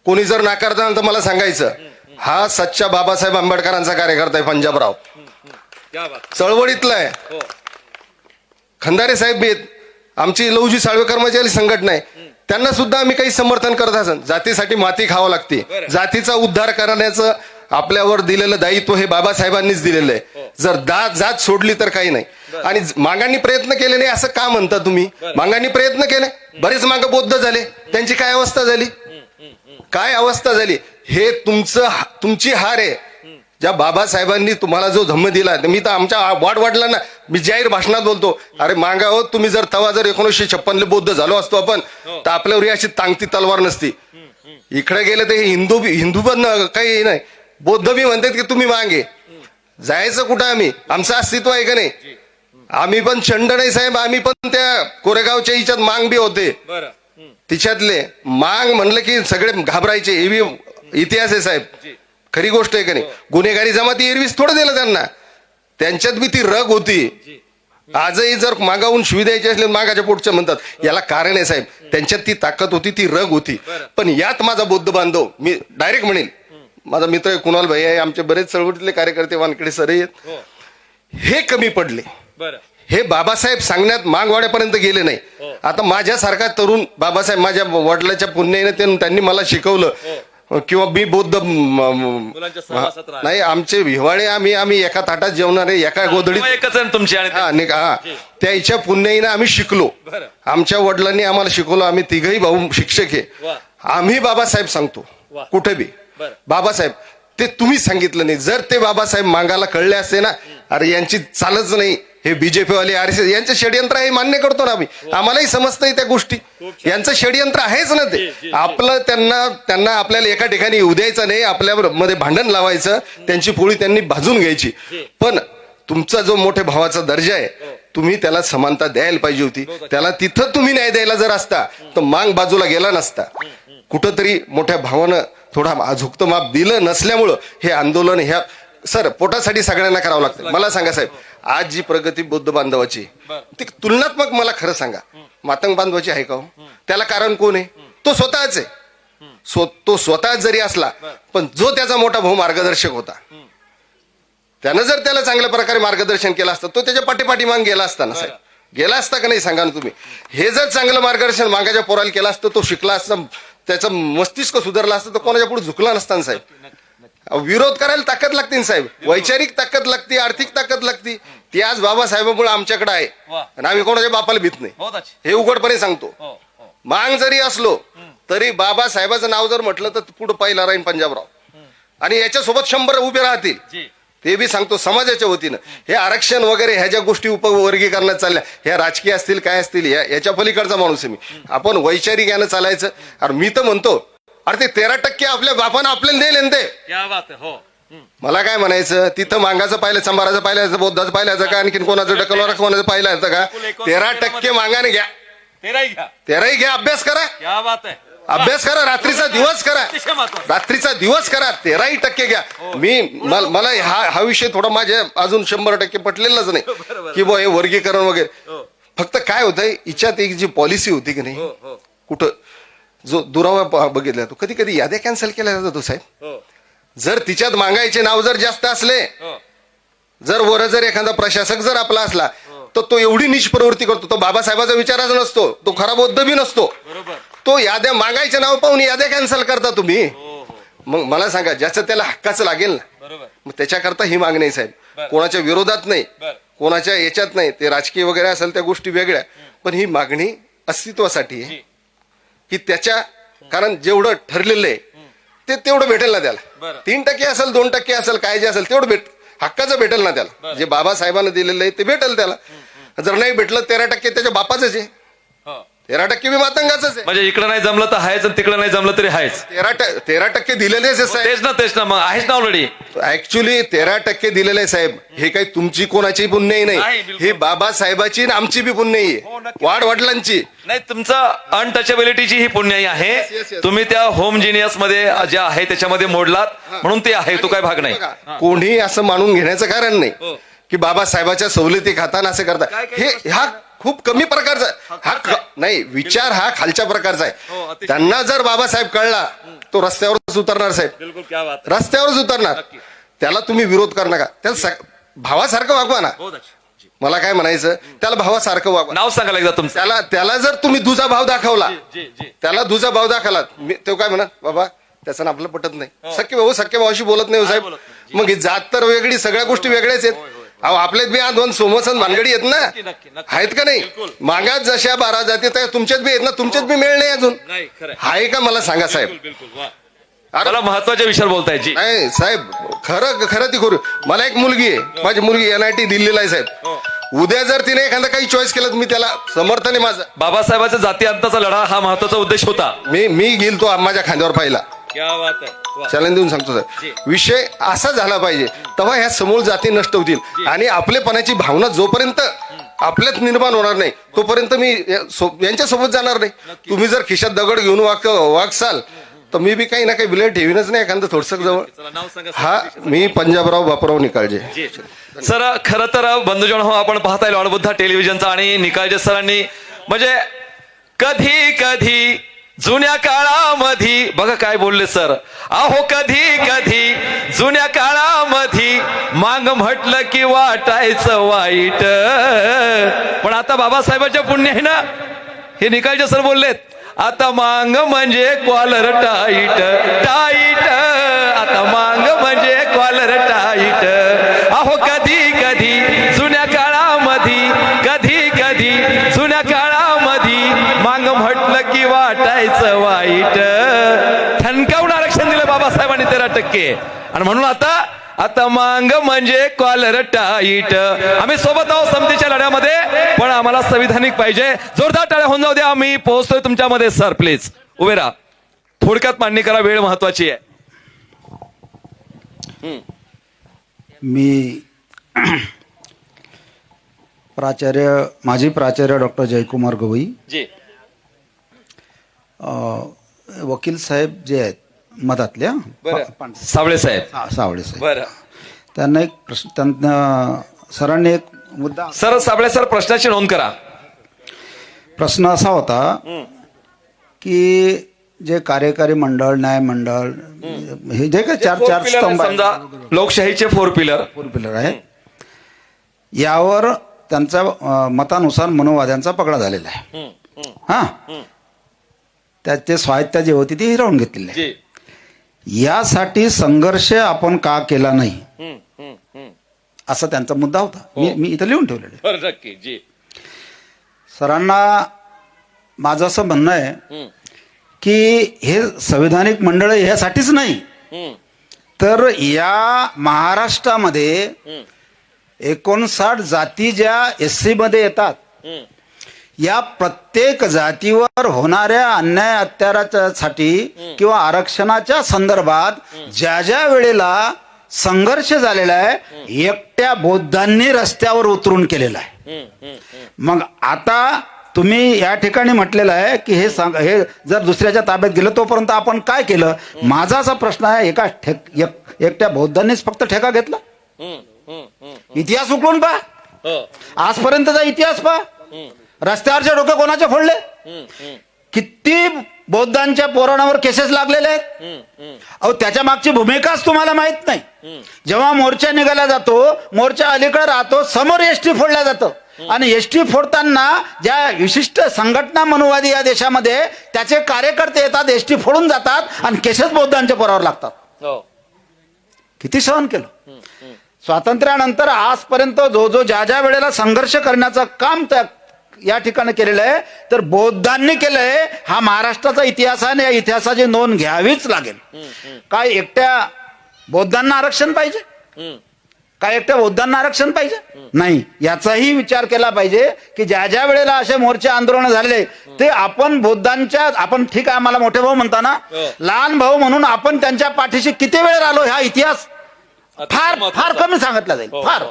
कोणी जर नाकारता तर मला सांगायचं, हा सच्चा बाबासाहेब आंबेडकरांचा कार्यकर्ता आहे, पंजाबराव. क्या बात. चळवळीतला आहे. हो. खंदारे साहेब आहेत, आमची लवजी साळवे कर्मचारी संघटना आहे, त्यांना सुद्धा आम्ही काही समर्थन करत असं. जातीसाठी माती खावं लागते. जातीचा उद्धार करण्याचं आपल्यावर दिलेलं दायित्व हे बाबासाहेबांनीच दिलेलं आहे. जर जात सोडली तर काही नाही. आणि मागांनी प्रयत्न केले नाही असं का म्हणता तुम्ही? मागांनी प्रयत्न केले, बरेच माग बौद्ध झाले, त्यांची काय अवस्था झाली? काय अवस्था झाली? हे तुमची हार आहे. ज्या बाबासाहेबांनी तुम्हाला जो धम्म दिला, मी तर आमच्या वाढवाडलांना मी जाहीर भाषणात बोलतो, अरे मागा हो, तुम्ही जर 1956 बौद्ध झालो असतो आपण, तर आपल्यावर अशी तांगती तलवार नसती. इकडे गेले तर हिंदू पण काही नाही, बौद्ध बी म्हणतात की तुम्ही मागे जायचं कुठं? आम्ही आमचं अस्तित्व आहे का नाही? आम्ही पण चंड नाही साहेब, आम्ही पण त्या कोरेगावच्या हिच्यात मांग बी होते. तिच्यातले मांग म्हणलं की सगळे घाबरायचे, हे बी इतिहास आहे साहेब. खरी गोष्ट आहे का नाही? गुन्हेगारी जमाती एरवीस थोडं दिलं त्यांना, त्यांच्यात बी ती रग होती. आजही जर मागाहून शिवी द्यायची असले मागाच्या पोटचं म्हणतात, याला कारण आहे साहेब, त्यांच्यात ती ताकद होती, ती रग होती. पण यात माझा बौद्ध बांधव, मी डायरेक्ट म्हणेल, माझा मित्र कुणाल भाई आहे, आमचे बरेच चळवळीतले कार्यकर्ते वानकडे सर आहेत, हे कमी पडले. हे बाबासाहेब सांगण्यात मागवाड्यापर्यंत गेले नाही. आता माझ्यासारखा तरुण, बाबासाहेब माझ्या वडिलाच्या पुण्याने त्यांनी मला शिकवलं, किंवा मी बौद्ध नाही, आमचे हिवाळे आम्ही एका ताटात जेवणारे, एका गोधडीत एकच आहे तुमची. आणि त्या इच्छा पुण्याईनं आम्ही शिकलो. आमच्या वडिलांनी आम्हाला शिकवलं, आम्ही तिघही भाऊ शिक्षक आहे. आम्ही बाबासाहेब सांगतो कुठे बी बाबासाहेब. ते तुम्ही सांगितलं नाही. जर ते बाबासाहेब मागायला कळले असते ना, अरे यांची चालच नाही, हे बीजेपी वाले RSS यांचं षडयंत्र आहे, मान्य करतो ना आम्ही, आम्हालाही समजतंय त्या गोष्टी. यांचं षडयंत्र आहेच ना ते. आपलं त्यांना आपल्याला एका ठिकाणी येऊ द्यायचं नाही, आपल्या मध्ये भांडण लावायचं, त्यांची पोळी त्यांनी भाजून घ्यायची. पण तुमचा जो मोठ्या भावाचा दर्जा आहे, तुम्ही त्याला समानता द्यायला पाहिजे होती. त्याला तिथं तुम्ही न्याय द्यायला जर असता तर मांग बाजूला गेला नसता. कुठंतरी मोठ्या भावानं थोडा झुकतं माप दिलं नसल्यामुळं हे आंदोलन, ह्या सर पोटासाठी सगळ्यांना करावं लागतं. मला सांगा साहेब, आज जी प्रगती बौद्ध बांधवाची, ती तुलनात्मक मला खरं सांगा मातंग बांधवाची आहे का हो? त्याला कारण कोण आहे? तो स्वतःच आहे. तो स्वतः जरी असला, पण जो त्याचा मोठा भाऊ मार्गदर्शक होता, त्यानं जर त्याला चांगल्या प्रकारे मार्गदर्शन केलं असतं, तो त्याच्या पाठीमाग गेला असता ना साहेब, गेला असता का नाही सांगा ना तुम्ही? हे जर चांगलं मार्गदर्शन मागाच्या पोराला केलं असतं, तो शिकला असता, त्याचं मस्तिष्क सुधारला असतं, तर कोणाच्या पुढे झुकला नसता साहेब. विरोध करायला ताकद लागते ना साहेब, वैचारिक ताकद लागते, आर्थिक ताकद लागते. ती आज बाबासाहेबांमुळे आमच्याकडे आहे आणि आम्ही कोणाच्या बापाला भीत नाही, हे उघडपणे सांगतो. मांग जरी असलो तरी बाबासाहेबाचं नाव जर म्हटलं तर पुढे पहिला राहीन पंजाबराव, आणि याच्यासोबत 100 उभे राहतील. ते बी सांगतो समाजाच्या वतीनं. हे आरक्षण वगैरे ह्या ज्या गोष्टी उपवर्गीकरणात चालल्या, ह्या राजकीय असतील काय असतील, याच्या पलीकडचा माणूस आहे मी. आपण वैचारिक यानं चालायचं. अरे मी तर म्हणतो, अरे ते 13% आपल्या बापानं आपल्याला दिले ते. मला काय म्हणायचं, तिथं मांगाचं पाहिलं, संभाराचं पाहिलं, बौद्धाचं पाहिलं का, आणखीन कोणाचं डकलवार कोणाचं पाहिलं होतं का? 13% मांगाने घ्या, 13ही घ्या. अभ्यास करा, अभ्यास करा, रात्रीचा दिवस करा, रात्रीचा दिवस करा. 13% घ्या. मला हा विषय थोडा माझ्या अजून 100% पटलेलाच नाही की हे वर्गीकरण वगैरे. फक्त काय होतंय, हिच्यात एक जी पॉलिसी होती की नाही, कुठं जो दुरावा बघितला तो, कधी कधी याद्या कॅन्सल केल्या जातो साहेब. जर तिच्यात मागायचे नाव जर जास्त असले, जर वर जर एखादा प्रशासक जर आपला असला, तर तो एवढी नीच प्रवृत्ती करतो. तो बाबासाहेबाचा विचाराचा नसतो, तो खरा बौद्ध बी नसतो. तो याद्या मागायचे नाव पाहून याद्या कॅन्सल करता तुम्ही. मग मला सांगा, ज्याचं त्याला हक्काचं लागेल ना, मग त्याच्याकरता ही मागणी आहे साहेब. कोणाच्या विरोधात नाही, कोणाच्या याच्यात नाही. ते राजकीय वगैरे असेल त्या गोष्टी वेगळ्या, पण ही मागणी अस्तित्वासाठी आहे की त्याच्या, कारण जेवढं ठरलेलं आहे ते तेवढं भेटेल ना त्याला. 3% असेल, 2% असेल, काय जे असेल तेवढं हक्काचं भेटेल ना त्याला. जे बाबासाहेबांना दिलेलं आहे ते भेटेल त्याला. जर नाही भेटलं 13% त्याच्या बापाचंच आहे, 13% बी मातंगाच आहे. म्हणजे इकडं नाही जमलं तर आहेच, तिकडं नाही जमलं तरी आहेच. 13% दिलेलेच आहे साहेब. तेच ना, मग आहेच ना ऑलरेडी. ऍक्च्युली 13% दिलेले आहे साहेब. हे काही तुमची कोणाची पुण्याई नाही, ही बाबासाहेबाची आणि आमची बी पुण्याई आहे, वाडवडिलांची नाही. तुमचं अनटचेबिलिटीची ही पुण्याई आहे. तुम्ही त्या होम जिनियस मध्ये ज्या आहे त्याच्यामध्ये मोडलात, म्हणून ते आहे, तो काय भाग नाही. कोणी असं मानून घेण्याचं कारण नाही की बाबासाहेबाच्या सवलती खाताना असं करता. हा खूप कमी प्रकारचा नाही विचार, हा खालच्या प्रकारचा आहे. त्यांना जर बाबासाहेब कळला, तो रस्त्यावरच उतरणार साहेब, रस्त्यावरच उतरणार. त्याला तुम्ही विरोध कर नका, त्याला भावासारखं वागवा ना. मला काय म्हणायचं, त्याला भावासारखं वागवा. नाव सांगायला एकदा तुमचं. त्याला जर तुम्ही दुजा भाव दाखवला, त्याला दुजा भाव दाखवला, तो काय म्हणा, बाबा त्याचं आपलं पटत नाही, सख्य भाऊ सख्य भावाशी बोलत नाही साहेब. मग ही जात तर वेगळी, सगळ्या गोष्टी वेगळ्याच आहेत. अहो आपल्यात बी 2 सोमसन भानगडी आहेत ना, आहेत का नाही? मागात जशा 12 जाती त्या तुमच्यात बी आहेत ना, तुमच्यात बी मिळ नाही अजून आहे का? मला सांगा साहेब. मला महत्वाच्या विषयावर बोलतायची नाही साहेब, खरं ती करू. मला एक मुलगी आहे, माझी मुलगी NIT दिल्लीला आहे साहेब. उद्या जर तिने एखादा काही चॉईस केलं, मी त्याला समर्थन आहे माझं. बाबासाहेबांचा जाती अंताचा लढा हा महत्वाचा उद्देश होता. मी गेल तो माझ्या खांद्यावर पाहिला, चॅलेंज देऊन सांगतो साहेब. विषय असा झाला पाहिजे, तेव्हा ह्या समूळ जाती नष्ट होतील. आणि आपलेपणाची भावना जोपर्यंत आपल्यात निर्माण होणार नाही, तोपर्यंत मी यांच्यासोबत जाणार नाही. तुम्ही जर खिशात दगड घेऊन वागसाल, तर मी बी काही ना काही बिलेट ठेवीनच नाही एखादं थोडस जवळ. हा, मी पंजाबराव बापराव निकाळजे. सर, खरं तर बंधुजन हो, आपण पाहताय लॉर्डबुद्धा टेलिव्हिजनचा आणि निकाळजे सरांनी म्हणजे कधी कधी जुन्या काळामध्ये बघा काय बोलले सर. अहो कधी कधी जुन्या काळामध्ये मांग म्हटलं की वाटायचं वाईट, पण आता बाबासाहेबांच्या पुण्य आहे ना, हे निकाळजे सर बोललेत, आता मांग म्हणजे कॉलर टाईट टाईट, आता मांग म्हणजे कॉलर टाईट. अहो कधी कधी जुन्या काळामध्ये, कधी कधी जुन्या काळामध्ये मांग म्हटलं की वाटायचं वाईट. ठणकावून आरक्षण दिलं बाबासाहेबांनी 13%, आणि म्हणून आता मांग म्हणजे कॉलर टाईट. आम्ही सोबत आहोत समतेच्या लढ्यामध्ये, पण आम्हाला संविधानिक पाहिजे. जोरदार टाळ्या होऊन जाऊ द्या, आम्ही पोहोचतोय तुमच्यामध्ये. सर प्लीज उभे राहा, थोडक्यात मांडणी करा, वेळ महत्वाची आहे. मी माजी प्राचार्य डॉक्टर जयकुमार गवई, वकील साहेब जे आहेत मधातल्या, सावळे साहेब, सावळे साहेब, त्यांना एक प्रश्न, त्यांना सरांनी एक मुद्दा. सर साबळे सर, प्रश्नाची नोंद करा. प्रश्न असा होता की जे कार्यकारी मंडळ, न्याय मंडळ, हे जे काही चार स्तंभ समजा लोकशाहीचे 4 पिलर आहे, यावर त्यांचा मतानुसार मनोवाद्यांचा पगडा झालेला आहे. हा, त्याचे स्वायत्ता जी होती ती हिरावून घेतलेली आहे. यासाठी संघर्ष आपण का केला नाही असा त्यांचा मुद्दा होता. मी इथं लिहून ठेवलेलं आहे. बरं, नक्की जी. सरांना माझं असं म्हणणं आहे की हे संविधानिक मंडळ ह्यासाठीच नाही, तर या महाराष्ट्रामध्ये 59 जाती ज्या SC मध्ये येतात, या प्रत्येक जातीवर होणाऱ्या अन्याय अत्याचारासाठी किंवा आरक्षणाच्या संदर्भात ज्या ज्या वेळेला संघर्ष झालेला आहे, एकट्या बौद्धांनी रस्त्यावर उतरून केलेला आहे. मग आता तुम्ही या ठिकाणी म्हटलेलं आहे की हे जर दुसऱ्याच्या ताब्यात गेलं तोपर्यंत आपण काय केलं. माझा असा प्रश्न आहे, एकट्या बौद्धांनीच फक्त ठेका घेतला? इतिहास उकळून पहा, आजपर्यंतचा इतिहास पहा. रस्त्यावरचे डोके कोणाचे फोडले? किती बौद्धांच्या पोराणावर केसेस लागलेले आहेत. अहो, त्याच्या मागची भूमिकाच तुम्हाला माहित नाही. जेव्हा मोर्चा निघाला जातो, मोर्चा अलीकडे राहतो, समोर एसटी फोडल्या जातं, आणि एसटी फोडताना ज्या विशिष्ट संघटना मनुवादी या देशामध्ये त्याचे कार्यकर्ते येतात, एसटी फोडून जातात आणि केसेस बौद्धांच्या पोरावर लागतात. किती सहन केलं. स्वातंत्र्यानंतर आजपर्यंत जो ज्या ज्या वेळेला संघर्ष करण्याचं काम या ठिकाणी केलेलं आहे, तर बौद्धांनी केलंय. हा महाराष्ट्राचा इतिहास आहे आणि या इतिहासाची नोंद घ्यावीच लागेल. काय एकट्या बौद्धांना आरक्षण पाहिजे? काय एकट्या बौद्धांना आरक्षण पाहिजे? नाही. याचाही विचार केला पाहिजे की ज्या ज्या वेळेला असे मोर्चे आंदोलन झालेले, ते आपण बौद्धांच्या, आपण ठीक आहे आम्हाला मोठे भाऊ म्हणताना, लहान भाऊ म्हणून आपण त्यांच्या पाठीशी किती वेळ आलो, हा इतिहास फार फार कमी सांगितला जाईल. फार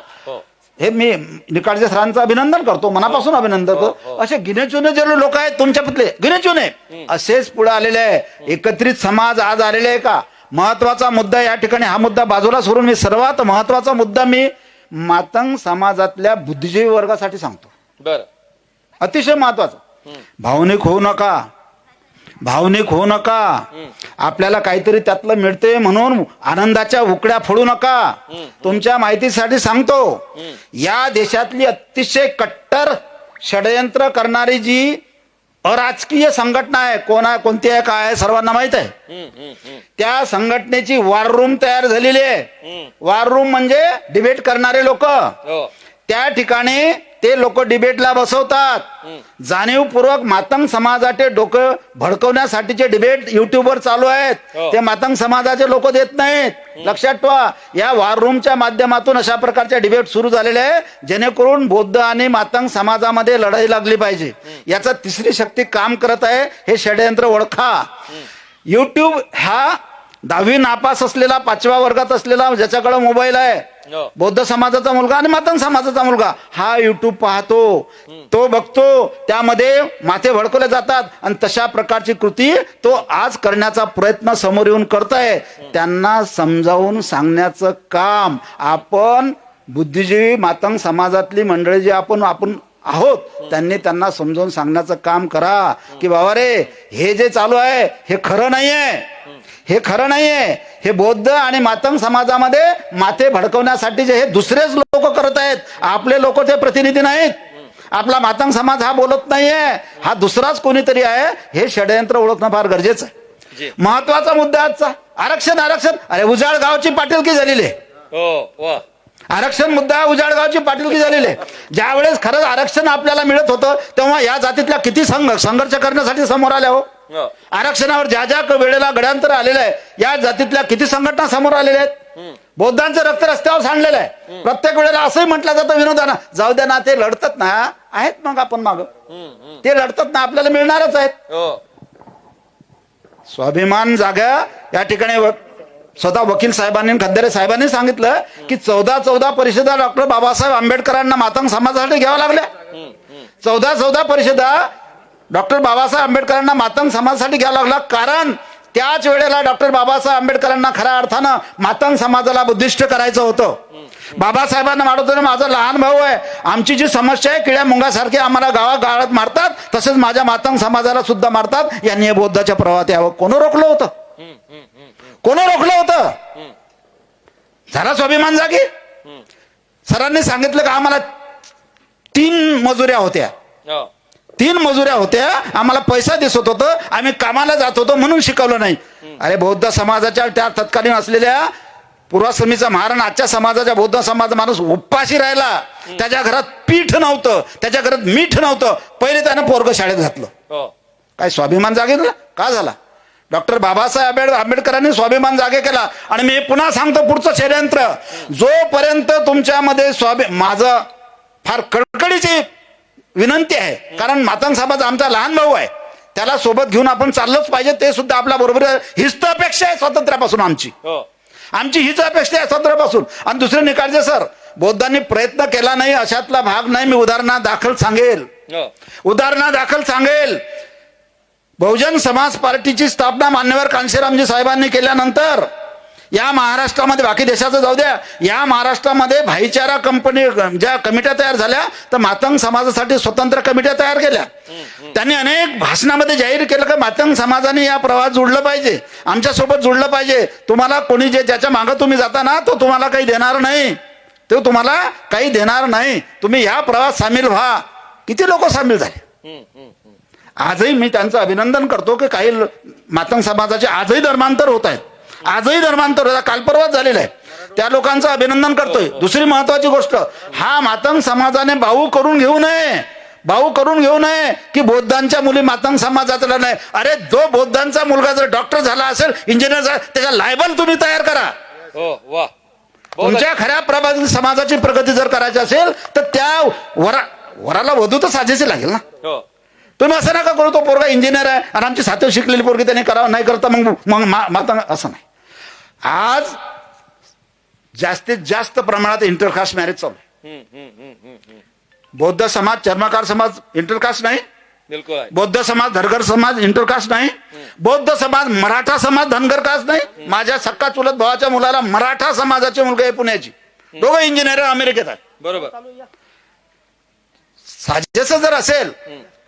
हे मी निकाळजे सरांचं अभिनंदन करतो, मनापासून अभिनंदन करतो. असे गिनेचुने जे लोक आहेत तुमच्यातले, गिनेचुने असेच पुढे आलेले आहे. एकत्रित समाज आज आलेले आहे का? महत्वाचा मुद्दा या ठिकाणी, हा मुद्दा बाजूला सोडून मी सर्वात महत्वाचा मुद्दा मी मातंग समाजातल्या बुद्धिजीवी वर्गासाठी सांगतो. बरं, अतिशय महत्वाचं. भावनिक होऊ नका, भावनिक होऊ नका. आपल्याला काहीतरी त्यातलं मिळते म्हणून आनंदाच्या उकड्या फोडू नका. तुमच्या माहितीसाठी सांगतो, या देशातली अतिशय कट्टर षडयंत्र करणारी जी अराजकीय संघटना आहे, कोणती आहे, काय आहे, सर्वांना माहित आहे. त्या संघटनेची वॉर रूम तयार झालेली आहे. वॉर रूम म्हणजे डिबेट करणारे लोक. त्या ठिकाणी ते लोक डिबेटला बसवतात. जाणीवपूर्वक मातंग समाजाचे डोकं भडकवण्यासाठीचे डिबेट युट्यूबवर चालू आहेत. ते मातंग समाजाचे लोक देत नाहीत. लक्षात ठेवा, या वॉर रूमच्या माध्यमातून अशा प्रकारचे डिबेट सुरू झालेले आहे, जेणेकरून बौद्ध आणि मातंग समाजामध्ये लढाई लागली पाहिजे. याचा तिसरी शक्ती काम करत आहे. हे षडयंत्र ओळखा. युट्यूब हा 10वी नापास असलेला, 5व्या वर्गात असलेला, ज्याच्याकडे मोबाईल आहे, बौद्ध समाजाचा मुलगा आणि मातंग समाजाचा मुलगा, हा युट्यूब पाहतो, तो बघतो, त्यामध्ये माथे भडकवले जातात आणि तशा प्रकारची कृती तो आज करण्याचा प्रयत्न समोर येऊन करताय. त्यांना समजावून सांगण्याचं काम आपण बुद्धिजीवी मातंग समाजातली मंडळी जी आपण आहोत, त्यांना समजावून सांगण्याचं काम करा की बाबा रे, हे जे चालू आहे हे खरं नाहीये, हे खरं नाहीये. हे बौद्ध आणि मातंग समाजामध्ये माथे भडकवण्यासाठी जे हे दुसरेच लोक करत आहेत, आपले लोक ते प्रतिनिधी नाहीत. आपला मातंग समाज हा बोलत नाहीये, हा दुसराच कोणीतरी आहे. हे षडयंत्र ओळखणं फार गरजेचं आहे. महत्वाचा मुद्दा आजचा आरक्षण. अरे उजाड गावची पाटीलकी झालेली आहे. आरक्षण मुद्दा उजाडगावची पाटीलकी झालेली आहे. ज्या वेळेस खरंच आरक्षण आपल्याला मिळत होतं, तेव्हा या जातीतल्या किती संघर्ष करण्यासाठी समोर आल्या हो. आरक्षणावर ज्या ज्या वेळेला गड्यांतर आलेलं आहे, या जातीतल्या किती संघटना समोर आलेल्या आहेत. बौद्धांचं रक्त रस्त्यावर सांडलेलं आहे. प्रत्येक वेळेला असंही म्हटलं जातं विनोदाना, जाऊ द्या ना, ते लढतात ना, आहेत मग आपण माग, ते लढतात ना, आपल्याला मिळणारच आहेत. स्वाभिमान जागा या ठिकाणी स्वतः वकील साहेबांनी, खंदारे साहेबांनी सांगितलं की 14 परिषदा डॉक्टर बाबासाहेब आंबेडकरांना मातंग समाजासाठी घ्याव्या लागल्या. 14 परिषदा डॉक्टर बाबासाहेब आंबेडकरांना मातंग समाजासाठी घ्यावा लागला, कारण त्याच वेळेला डॉक्टर बाबासाहेब आंबेडकरांना खऱ्या अर्थानं मातंग समाजाला बुद्धिष्ट करायचं होतं. बाबासाहेबांना वाटत होतं माझा लहान भाऊ आहे, आमची जी समस्या आहे, किड्या मुंगासारखे आम्हाला गावागावात मारतात, तसेच माझ्या मातंग समाजाला सुद्धा मारतात. यांनी हे बौद्धाच्या प्रवाहात यावं. कोणी रोखलं होतं? कोणी रोखलं होतं? जरा स्वाभिमान जागी. सरांनी सांगितलं का आम्हाला 3 मजुऱ्या होत्या. 3 मजुऱ्या होत्या, आम्हाला पैसा दिसत होतं, आम्ही कामाला जात होतो म्हणून शिकवलं नाही. अरे बौद्ध समाजाच्या त्या तत्कालीन असलेल्या पूर्वाश्रमीचा महाराण आजच्या समाजाच्या बौद्ध समाज माणूस उपाशी राहिला. त्याच्या घरात पीठ नव्हतं, त्याच्या घरात मीठ नव्हतं. पहिले त्यानं पोरग शाळेत घातलं. काय स्वाभिमान जागे झाला का झाला? डॉक्टर बाबासाहेब आंबेडकरांनी स्वाभिमान जागे केला. आणि मी पुन्हा सांगतो पुढचं षडयंत्र, जोपर्यंत तुमच्यामध्ये माझं फार कळकळीची विनंती आहे, कारण मातंग समाज आमचा लहान भाऊ आहे, त्याला सोबत घेऊन आपण चाललंच पाहिजे. ते सुद्धा आपल्या बरोबर हीच तर अपेक्षा आहे स्वातंत्र्यापासून. आमची हीच अपेक्षा आहे स्वातंत्र्यापासून. आणि दुसरे निकालचे सर, बौद्धांनी प्रयत्न केला नाही अशातला भाग नाही. मी उदाहरणादाखल सांगेल. बहुजन समाज पार्टीची स्थापना मान्यवर कांशीरामजी साहेबांनी केल्यानंतर या महाराष्ट्रामध्ये, बाकी देशाचं जाऊ द्या, या महाराष्ट्रामध्ये भाईचारा कंपनी ज्या कमिट्या तयार झाल्या, तर मातंग समाजासाठी स्वतंत्र कमिट्या तयार केल्या. त्यांनी अनेक भाषणामध्ये जाहीर केलं की मातंग समाजाने या प्रवाहात जुळलं पाहिजे, आमच्यासोबत जुळलं पाहिजे. तुम्हाला कोणी ज्याच्या मागं तुम्ही जाता ना, तो तुम्हाला काही देणार नाही. तुम्ही या प्रवाहात सामील व्हा. किती लोक सामील झाले. आजही मी त्यांचं अभिनंदन करतो की काही मातंग समाजाचे आजही धर्मांतर होत आहेत. काल परवाच झालेलं आहे. त्या लोकांचं अभिनंदन करतोय. दुसरी महत्वाची गोष्ट, हा मातंग समाजाने भाऊ करून घेऊ नये की बौद्धांच्या मुली मातंग समाजातला नाही. अरे जो बौद्धांचा मुलगा जर डॉक्टर झाला असेल, इंजिनियर झाला, त्याचा लायबल तुम्ही तयार करा. तुमच्या खऱ्या प्रभावी समाजाची प्रगती जर करायची असेल तर त्या वराला वधू तर साजेशी लागेल ना. तुम्ही असं नका करू तो पोरगा इंजिनियर आहे आणि आमची सातवी शिकलेली पोरगी त्याने करावं, नाही करता मग मातंग, असं नाही. आज जास्तीत जास्त प्रमाणात इंटरकास्ट मॅरेज चालू आहे. बौद्ध समाज, चर्मकार समाज इंटरकास्ट नाही. बिलकुल. बौद्ध समाज, धनगर समाज इंटरकास्ट नाही. बौद्ध समाज, मराठा समाज धनगर कास्ट नाही. माझ्या सक्का चुलत भावाच्या मुलाला मराठा समाजाचे मुलगा आहे पुण्याची, दोघं इंजिनियर अमेरिकेत आहेत. बरोबर. साजेस जर असेल,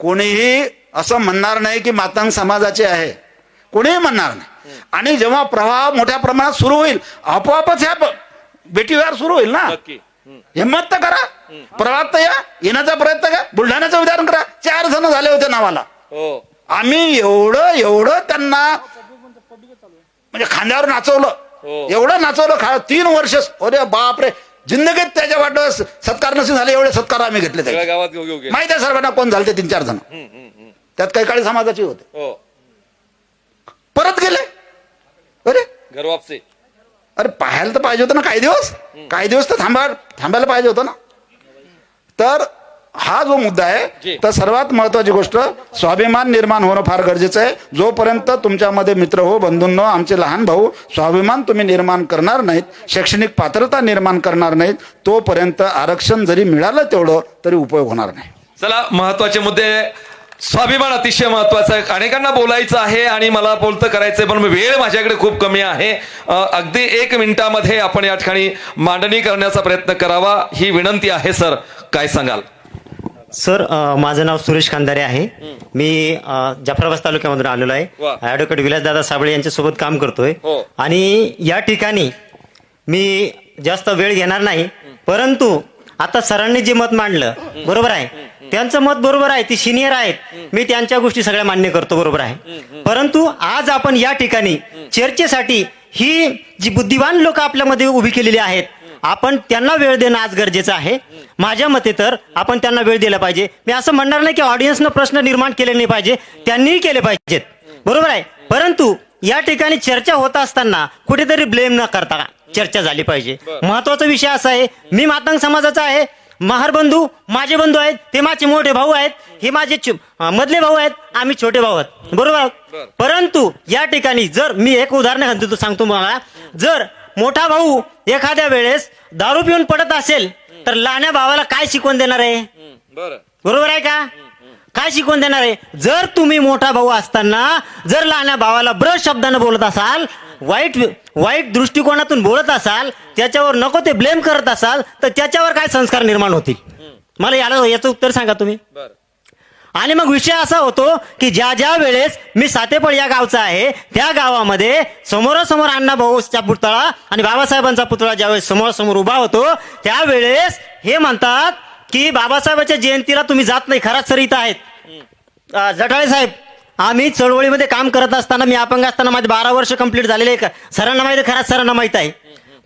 कोणीही असं म्हणणार नाही की मातंग समाजाचे आहे, कोणीही म्हणणार नाही. आणि जेव्हा प्रवाह मोठ्या प्रमाणात सुरू होईल, आपोआपच ह्या बेटीवार सुरू होईल ना. हिंमत तर करा, प्रवाहात तर येण्याचा प्रयत्न करा. बुलढाण्याचं उदाहरण करा, 4 जण झाले होते नावाला. आम्ही एवढं त्यांना म्हणजे खांद्यावर नाचवलं, एवढं नाचवलं 3 वर्ष. अरे बापरे, जिंदगीत त्याच्या वाटत सत्कार नसे झाले, एवढे सत्कार आम्ही घेतले. गावात माहिती आहे सर्वांना कोण झाले ते 3-4 जण. त्यात काही काळी समाजाचे होते, परत गेले. अरे घर वापसी. अरे पाहायला तर पाहिजे होतं ना काही दिवस तर थांबायला पाहिजे होतं ना. तर हा जो मुद्दा आहे, तर सर्वात महत्वाची गोष्ट, स्वाभिमान निर्माण होणं फार गरजेचं आहे. जोपर्यंत तुमच्यामध्ये मित्र हो, बंधूंनो, आमचे लहान भाऊ, स्वाभिमान तुम्ही निर्माण करणार नाहीत, शैक्षणिक पात्रता निर्माण करणार नाहीत, तोपर्यंत आरक्षण जरी मिळालं तेवढं तरी उपयोग होणार नाही. चला, महत्वाचे मुद्दे. स्वाभिमान अतिशय महत्वाचा आहे. अनेकांना बोलायचं आहे आणि मला बोलतं करायचंय, पण वेळ माझ्याकडे खूप कमी आहे. अगदी 1 मिनिटामध्ये आपण या ठिकाणी मांडणी करण्याचा प्रयत्न करावा ही विनंती आहे. सर, काय सांगाल? सर, माझं नाव सुरेश खांदारे आहे. मी जाफराबाद तालुक्यामधून आलेलो आहे. ऍडव्होकेट विलासदादा साबळे यांच्यासोबत काम करतोय. आणि या ठिकाणी मी जास्त वेळ घेणार नाही, परंतु आता सरांनी जे मत मांडलं बरोबर आहे, त्यांचं मत बरोबर आहे, ती सिनियर आहेत, मी त्यांच्या गोष्टी सगळ्या मान्य करतो, बरोबर आहे. परंतु आज आपण या ठिकाणी चर्चेसाठी ही जी बुद्धिवान लोक आपल्यामध्ये उभी केलेली आहेत, आपण त्यांना वेळ देणं आज गरजेचं आहे. माझ्या मते तर आपण त्यांना वेळ दिला पाहिजे. मी असं म्हणणार नाही की ऑडियन्सनं प्रश्न निर्माण केले नाही पाहिजे, त्यांनीही केले पाहिजेत, बरोबर आहे. परंतु या ठिकाणी चर्चा होत असताना कुठेतरी ब्लेम न करता चर्चा झाली पाहिजे. महत्वाचा विषय असा आहे, मी मातंग समाजाचा आहे, महार बंधू माझे बंधू आहेत, ते माझे मोठे भाऊ आहेत, हे माझे मधले भाऊ आहेत, आम्ही छोटे भाऊ आहेत, बरोबर. परंतु या ठिकाणी जर मी एक उदाहरण सांगतो मला, जर मोठा भाऊ एखाद्या वेळेस दारू पिऊन पडत असेल तर लहान्या भावाला काय शिकवण देणार आहे? बरोबर आहे का? काय शिकवण देणार आहे? जर तुम्ही मोठा भाऊ असताना जर लहान्या भावाला ब्रश शब्दानं बोलत असाल, वाईट दृष्टिकोनातून बोलत असाल, त्याच्यावर नको ते ब्लेम करत असाल, तर त्याच्यावर काय संस्कार निर्माण होतील? मला याचं उत्तर सांगा तुम्ही. आणि मग विषय असा होतो की ज्या वेळेस मी सातेपळ या गावचा आहे, त्या गावामध्ये समोरासमोर अण्णाभाऊचा पुतळा आणि बाबासाहेबांचा पुतळा ज्यावेळेस समोरासमोर उभा होतो, त्यावेळेस हे म्हणतात की बाबासाहेबांच्या जयंतीला तुम्ही जात नाही, खराच सर इथं आहेत, जठाळे साहेब, आम्ही चळवळीमध्ये काम करत असताना, मी अपंग असताना माझे 12 वर्ष कंप्लीट झालेले सरांना माहिती, खराच सरांना माहित आहे.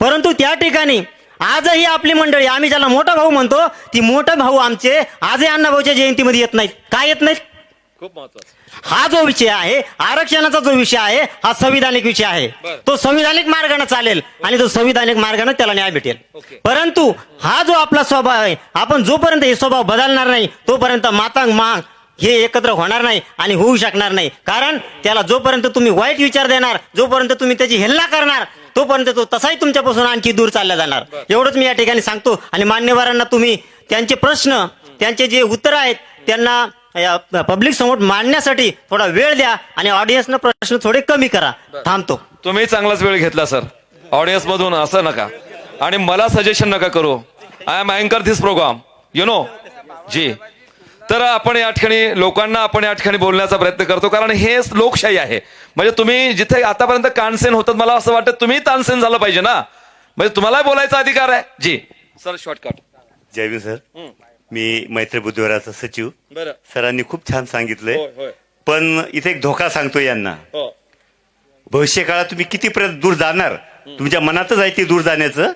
परंतु त्या ठिकाणी आजही आपली मंडळी, आम्ही ज्याला मोठा भाऊ म्हणतो, ती मोठा भाऊ आमचे आजही अण्णाभाऊच्या जयंतीमध्ये येत नाहीत. काय येत नाहीत? खूप महत्वाचं. हा जो विषय आहे, आरक्षणाचा जो विषय आहे, हा संविधानिक विषय आहे. तो संविधानिक मार्गाने चालेल आणि तो संविधानिक मार्गाने त्याला न्याय भेटेल. परंतु हा जो आपला स्वभाव आहे, आपण जोपर्यंत हे स्वभाव बदलणार नाही तोपर्यंत मातांग मांग हे एकत्र होणार नाही आणि होऊ शकणार नाही. कारण त्याला जोपर्यंत तुम्ही वाईट विचार देणार, जोपर्यंत तुम्ही त्याची हेलना करणार, तोपर्यंत तो तसाही तुमच्यापासून आणखी दूर चालला जाणार. एवढंच मी या ठिकाणी सांगतो. आणि मान्यवरांना तुम्ही त्यांचे प्रश्न, त्यांचे जे उत्तर आहेत त्यांना पब्लिक समोर मांडण्यासाठी थोडा वेळ द्या आणि ऑडियन्सनं प्रश्न थोडे कमी करा. थांबतो. तुम्ही चांगलाच वेळ घेतला सर. ऑडियन्स मधून असं नका आणि मला सजेशन नका करू. आय एम अँकर दिस प्रोग्राम, यु नो जी. तर आपण या ठिकाणी लोकांना आपण या ठिकाणी बोलण्याचा प्रयत्न करतो, कारण हे लोकशाही आहे. म्हणजे तुम्ही जिथे आतापर्यंत कानसेन होतात, मला असं वाटतं तुम्ही तानसेन झालं पाहिजे ना. म्हणजे तुम्हाला बोलायचा अधिकार आहे. जी सर, शॉर्टकट. जय भीम सर. मी मैत्री बुद्धविहाराचा सचिव. बरं. सरांनी खूप छान सांगितलंय, पण इथे एक धोका सांगतो यांना. भविष्य काळात तुम्ही कितीपर्यंत दूर जाणार, तुमच्या मनातच आहे ते दूर जाण्याचं.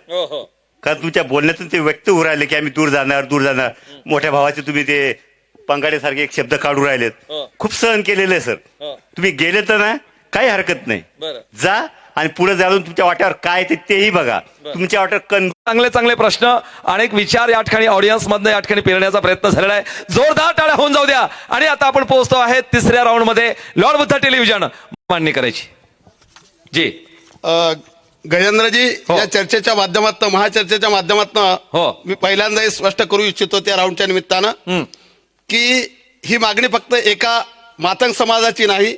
कारण तुमच्या बोलण्यातून ते व्यक्त होऊ राहिले की आम्ही दूर जाणार, दूर जाणार. मोठ्या भावाचे तुम्ही ते पंगाडे एक शब्द काढू राहिलेत. खूप सहन केलेलं आहे सर. तुम्ही गेले तर ना काही हरकत नाही, जा आणि पुढे जाऊन तुमच्या वाट्यावर काय तेही बघा. तुमच्या वाट्यावर चांगले चांगले प्रश्न अनेक विचार या ठिकाणी ऑडियन्स मधनं या ठिकाणी पेरण्याचा प्रयत्न झालेला आहे. जोरदार टाळ्या होऊन जाऊ द्या. आणि आता आपण पोहोचतो आहे तिसऱ्या राऊंड मध्ये. लॉर्ड बुद्धा टेलिव्हिजन मांडणी करायची. जी गजेंद्रजी, या चर्चेच्या माध्यमातून, महाचर्चेच्या माध्यमातून मी पहिल्यांदा हे स्पष्ट करू इच्छितो त्या राऊंडच्या निमित्तानं की ही मागणी फक्त एका मातंग समाजाची नाही,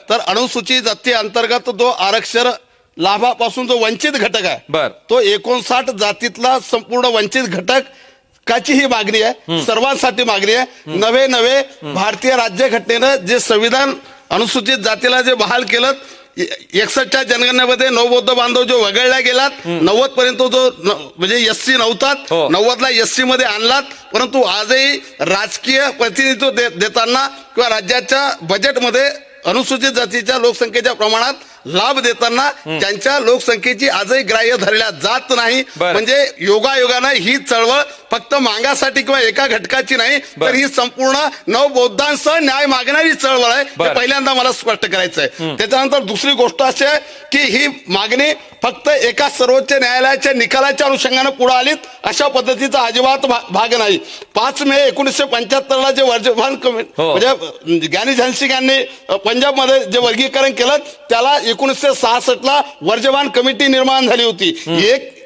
तर अनुसूचित जाती अंतर्गत जो आरक्षण लाभापासून जो वंचित घटक आहे, तो 59 जातीतला संपूर्ण वंचित घटकाची ही मागणी आहे. सर्वांसाठी मागणी आहे. नवे भारतीय राज्यघटनेनं जे संविधान अनुसूचित जातीला जे बहाल केलं, 61च्या जनगणनेमध्ये नवबौद्ध बांधव जो वगळला गेलात, 90 पर्यंत जो म्हणजे एससी नव्हतात, 90ला एससी मध्ये आणलात. परंतु आजही राजकीय प्रतिनिधित्व देताना किंवा राज्याच्या बजेटमध्ये अनुसूचित जातीच्या लोकसंख्येच्या प्रमाणात लाभ देताना त्यांच्या लोकसंख्येची आजही ग्राह्य धरल्या जात नाही. म्हणजे योगायोगानं ही चळवळ फक्त मागासाठी किंवा एका घटकाची नाही, तर ही संपूर्ण नवबौद्धांसह न्याय मागणारी चळवळ आहे. हे पहिल्यांदा मला स्पष्ट करायचं आहे. त्याच्यानंतर दुसरी गोष्ट अशी आहे की ही मागणी फक्त एका सर्वोच्च न्यायालयाच्या निकालाच्या अनुषंगाने पुढे आलीत अशा पद्धतीचा अजिबात भाग नाही. 5 मे 1975ला जे वर्गीकरण म्हणजे ज्ञानी झांसी यांनी पंजाबमध्ये जे वर्गीकरण केलं, त्याला 1966ला वर्जवान कमिटी निर्माण झाली होती.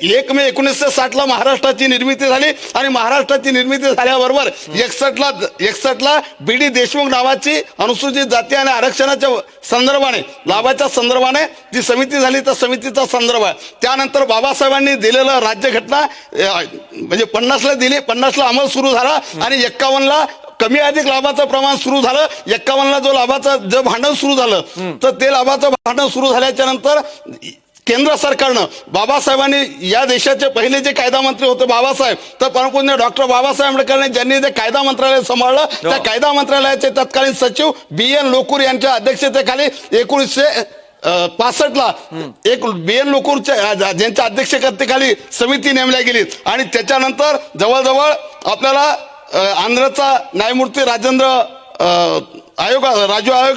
1 मे 1960ला महाराष्ट्राची निर्मिती झाली आणि महाराष्ट्राची निर्मिती झाल्याबरोबर 61ला बी.डी. देशमुख नावाची अनुसूचित जाती आणि आरक्षणाच्या संदर्भाने, लाभाच्या संदर्भाने जी समिती झाली, त्या समितीचा संदर्भ आहे. त्यानंतर बाबासाहेबांनी दिलेलं राज्यघटना म्हणजे 50ला दिली, 50ला अंमल सुरू झाला आणि 51ला कमी अधिक लाभाचं प्रमाण सुरू झालं. 51ला जो लाभाचं जे भांडण सुरू झालं, तर ते लाभाचं भांडण सुरू झाल्याच्या नंतर केंद्र सरकारनं, बाबासाहेबांनी, या देशाचे पहिले जे कायदा मंत्री होते बाबासाहेब, तर परमपूज्य डॉक्टर बाबासाहेब आंबेडकरांनी ज्यांनी जे कायदा मंत्रालय सांभाळलं, त्या कायदा मंत्रालयाचे तत्कालीन सचिव B.N. लोकूर यांच्या अध्यक्षतेखाली 1965ला एक B.N. लोकूरच्या ज्यांच्या अध्यक्षतेखाली समिती नेमल्या गेली. आणि त्याच्यानंतर जवळजवळ आपल्याला आंध्रचा न्यायमूर्ती राजू आयोग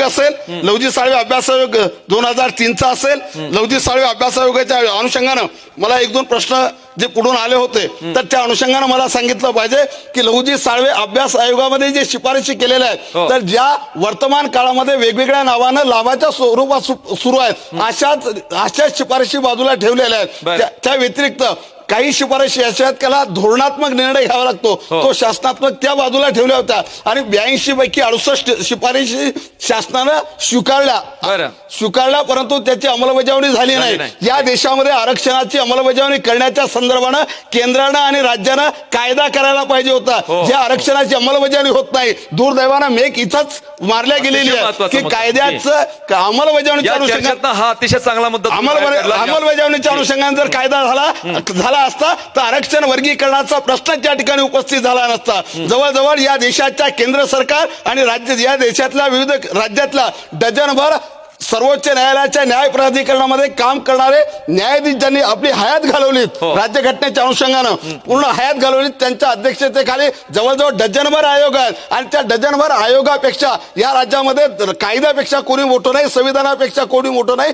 असेल, लवजी साळवे अभ्यास आयोग 2003चा असेल. लवजी साळवे अभ्यास आयोगाच्या अनुषंगानं मला 1-2 प्रश्न जे पुढून आले होते, तर त्या अनुषंगानं मला सांगितलं पाहिजे की लवजी साळवे अभ्यास आयोगामध्ये जे शिफारशी केलेल्या आहेत, तर ज्या वर्तमान काळामध्ये वेगवेगळ्या नावानं लाभाच्या स्वरूपात सुरू आहेत, अशाच शिफारशी बाजूला ठेवलेल्या आहेत. त्या व्यतिरिक्त काही शिफारशी अशा आहेत त्याला धोरणात्मक निर्णय घ्यावा लागतो, तो शासनात्मक त्या बाजूला ठेवल्या होत्या. आणि 82 पैकी 68 शिफारशी शासनानं स्वीकारल्या, परंतु त्याची अंमलबजावणी झाली नाही. या देशामध्ये आरक्षणाची अंमलबजावणी करण्याच्या संदर्भानं केंद्रानं आणि राज्यानं कायदा करायला पाहिजे होता. ज्या आरक्षणाची अंमलबजावणी होत नाही, दुर्दैवानं मेक इथंच मारल्या गेलेली आहे की कायद्याचं अंमलबजावणीच्या अनुषंगाने, हा अतिशय चांगला मुद्दा. अंमलबजावणीच्या अनुषंगाने जर कायदा झाला असता तर आरक्षण वर्गीकरणाचा प्रश्नच या ठिकाणी उपस्थित झाला नसता. जवळजवळ या देशाच्या केंद्र सरकार आणि या देशातल्या विविध राज्यातल्या डझनभर सर्वोच्च न्यायालयाच्या न्याय प्राधिकरणामध्ये काम करणारे न्यायाधीश ज्यांनी आपली हयात घालवली राज्यघटनेच्या अनुषंगानं पूर्ण हयात घालवली, त्यांच्या अध्यक्षतेखाली जवळजवळ डझनभर आयोग आहेत आणि त्या डझनभर आयोगापेक्षा या राज्यामध्ये कायद्यापेक्षा कोणी मोठं नाही, संविधानापेक्षा कोणी मोठं नाही,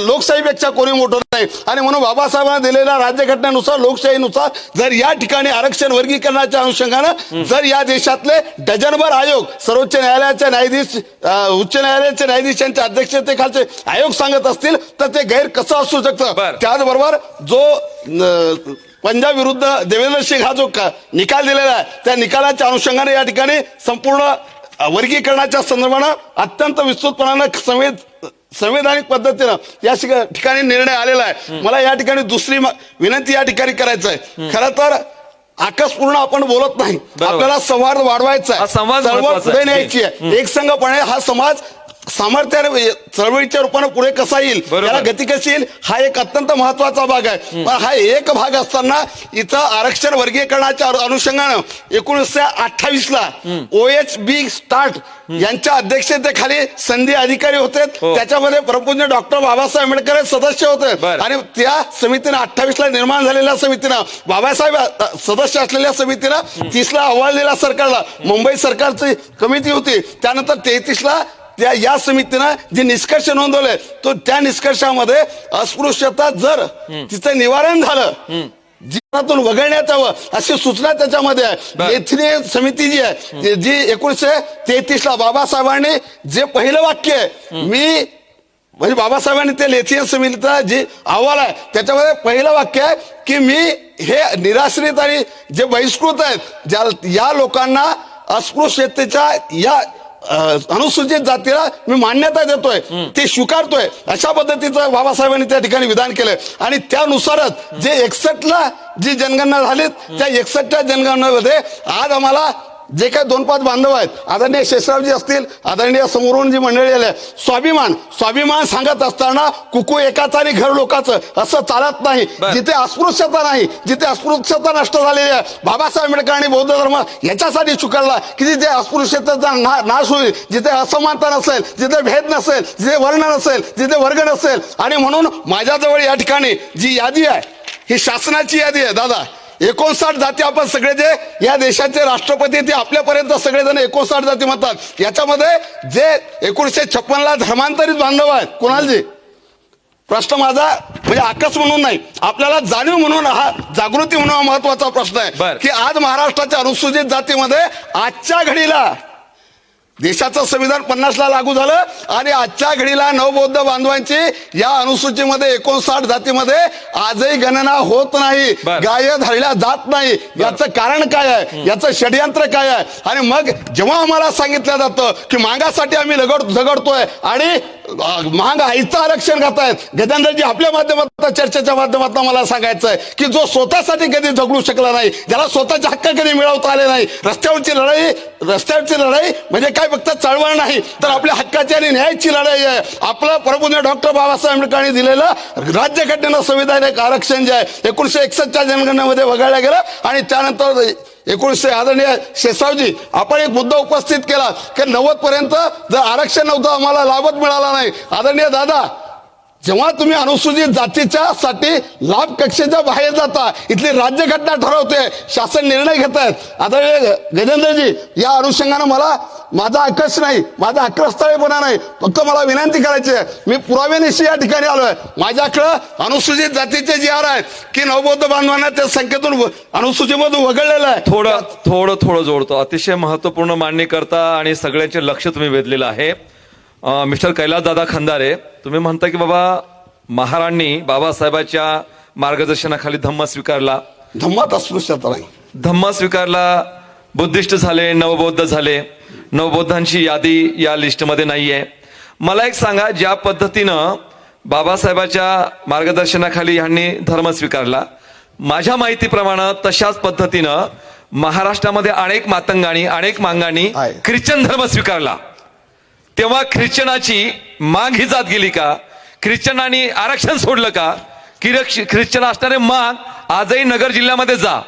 लोकशाहीपेक्षा कोणी मोठं नाही. आणि म्हणून बाबासाहेबांना दिलेल्या राज्यघटनेनुसार लोकशाहीनुसार जर या ठिकाणी आरक्षण वर्गीकरणाच्या अनुषंगानं जर या देशातले डझनभर आयोग सर्वोच्च न्यायालयाचे न्यायाधीश उच्च न्यायालयाचे न्यायाधीशांच्या अध्यक्षतेखालचे आयोग सांगत असतील तर ते गैर कसं असू शकतं. त्याचबरोबर जो पंजाब विरुद्ध देवेंद्र सिंग हा जो निकाल दिलेला आहे त्या निकालाच्या अनुषंगाने या ठिकाणी संपूर्ण वर्गीकरणाच्या संदर्भानं अत्यंत विस्तृतपणानं संवैधानिक पद्धतीनं या ठिकाणी निर्णय आलेला आहे. मला या ठिकाणी दुसरी विनंती या ठिकाणी करायचं आहे. खरं तर आकसपूर्ण आपण बोलत नाही, आपल्याला संवाद वाढवायचा आहे, चळवळ पुढे न्यायची आहे. एकसंघपणे हा समाज सामर्थ्याने चळवळीच्या रूपाने पुढे कसा येईल, त्याला गती कशी येईल, हा एक अत्यंत महत्वाचा भाग आहे. पण हा एक भाग असताना इथं आरक्षण वर्गीकरणाच्या अनुषंगानं 1928ला OHB स्टार्ट यांच्या अध्यक्षतेखाली संधी अधिकारी होते. त्याच्यामध्ये प्रपूज्य डॉक्टर बाबासाहेब आंबेडकर हे सदस्य होते आणि त्या समितीनं 28ला निर्माण झालेल्या समितीनं बाबासाहेब सदस्य असलेल्या समितीनं 30ला अहवाल दिला सरकारला. मुंबई सरकारची कमिटी होती. त्यानंतर 33ला या समितीनं जे निष्कर्ष नोंदवले तो त्या निष्कर्षामध्ये अस्पृश्यता जर तिचं निवारण झालं, जीवनातून वगळण्यात यावं अशी सूचना त्याच्यामध्ये आहे. लेथियन समिती जी आहे जी 1933ला बाबासाहेबांनी जे पहिलं वाक्य आहे म्हणजे बाबासाहेबांनी ते लेथियन समितीचा जे अहवाल आहे त्याच्यामध्ये पहिलं वाक्य आहे की मी हे निराश्रित आणि जे बहिष्कृत आहेत या लोकांना अस्पृश्यतेच्या या अनुसूचित जातीला मी मान्यता देतोय, ते स्वीकारतोय, अशा पद्धतीचं बाबासाहेबांनी त्या ठिकाणी विधान केलंय. आणि त्यानुसारच जे 61ला जी जनगणना झाली त्या 61च्या जनगणनेमध्ये आज आम्हाला जे काही 2-5 बांधव आहेत, आदरणीय शेषरावजी असतील, आदरणीय समोरून जी मंडळी आली, स्वाभिमान सांगत असताना कुकू एकाचं आणि घर लोकांचं असं चालत नाही. जिथे अस्पृश्यता नाही, जिथे अस्पृश्यता नष्ट झालेली आहे, बाबासाहेब आंबेडकरांनी बौद्ध धर्म याच्यासाठी स्वीकारला की जिथे अस्पृश्यतेचा नाश होईल, जिथे असमानता नसेल, जिथे भेद नसेल, जिथे वर्ण नसेल, जिथे वर्ग नसेल. आणि म्हणून माझ्याजवळ या ठिकाणी जी यादी आहे ही शासनाची यादी आहे दादा. 59 जाती आपण सगळे जे या देशाचे राष्ट्रपती ते आपल्यापर्यंत सगळेजण 59 जाती म्हणतात. याच्यामध्ये जे 1956ला धर्मांतरित बांधव आहेत कुणालजी, प्रश्न माझा म्हणजे आकस म्हणून नाही, आपल्याला जाणीव म्हणून हा जागृती म्हणून हा महत्वाचा प्रश्न आहे की आज महाराष्ट्राच्या अनुसूचित जातीमध्ये आजच्या घडीला देशाचं संविधान 50ला लागू झालं आणि आजच्या घडीला नवबौद्ध बांधवांची या अनुसूचीमध्ये 59 जातीमध्ये आजही गणना होत नाही, ग्राह्य धरल्या जात नाही. याचं कारण काय आहे, याचं षडयंत्र काय आहे. आणि मग जेव्हा आम्हाला सांगितलं जातं की मागासाठी आम्ही झगडतोय आणि महागाईचं आरक्षण घेतायत, गजेंद्रजी आपल्या माध्यमातून चर्चेच्या माध्यमातून मला सांगायचं आहे की जो स्वतःसाठी कधी झगडू शकला नाही, ज्याला स्वतःचे हक्क कधी मिळवता आले नाही, रस्त्यावरची लढाई म्हणजे काय फक्त चळवळ नाही तर आपल्या हक्काची आणि न्यायाची लढाई आहे. आपलं प्रभूने डॉक्टर बाबासाहेब आंबेडकरांनी दिलेलं राज्यघटनेनं संविधानिक आरक्षण जे आहे 1961च्या जनगणनेमध्ये वगळलं गेलं. आणि त्यानंतर 1900 आदरणीय शेषरावजी आपण एक मुद्दा उपस्थित केला की 90 पर्यंत जर आरक्षण नव्हतं आम्हाला लाभच मिळाला नाही. आदरणीय दादा, जेव्हा तुम्ही अनुसूचित जातीच्या साठी लाभ कक्षेच्या बाहेर जाता, इथली राज्यघटना ठरवते, शासन निर्णय घेत आहेत. आता गजेंद्रजी या अनुषंगानं मला माझा आकर्ष नाही, माझा आक्रस्थळेपणा नाही, फक्त मला विनंती करायची आहे. मी पुराव्यानिशी या ठिकाणी आलोय. माझ्याकडं अनुसूचित जातीचे जे आर आहेत की नवबौद्ध बांधवांना त्या संख्येतून अनुसूचीमधून वगळलेलं आहे. थोडं जोडतो. अतिशय महत्वपूर्ण मांडणी करता आणि सगळ्यांचे लक्ष तुम्ही वेधलेलं आहे. मिस्टर कैलासदादा खंदारे, तुम्ही म्हणता की बाबा महाराणी बाबासाहेबांच्या मार्गदर्शनाखाली धम्म स्वीकारला, धम्मात अस्पृश्यता नाही, धम्म स्वीकारला, बुद्धिस्ट झाले, नवबौद्ध झाले, नवबौद्धांची यादी या लिस्टमध्ये नाहीये. मला एक सांगा, ज्या पद्धतीनं बाबासाहेबाच्या मार्गदर्शनाखाली ह्यांनी धर्म स्वीकारला, माझ्या माहितीप्रमाणे तशाच पद्धतीनं महाराष्ट्रामध्ये अनेक मातंगाणी अनेक मांगाणी ख्रिश्चन धर्म स्वीकारला. तेव्हा ख्रिश्चनाची माग ही जात गेली का? ख्रिश्चनांनी आरक्षण सोडलं का? ख्रिश्चन असणारे माग आजही नगर जिल्ह्यामध्ये जा,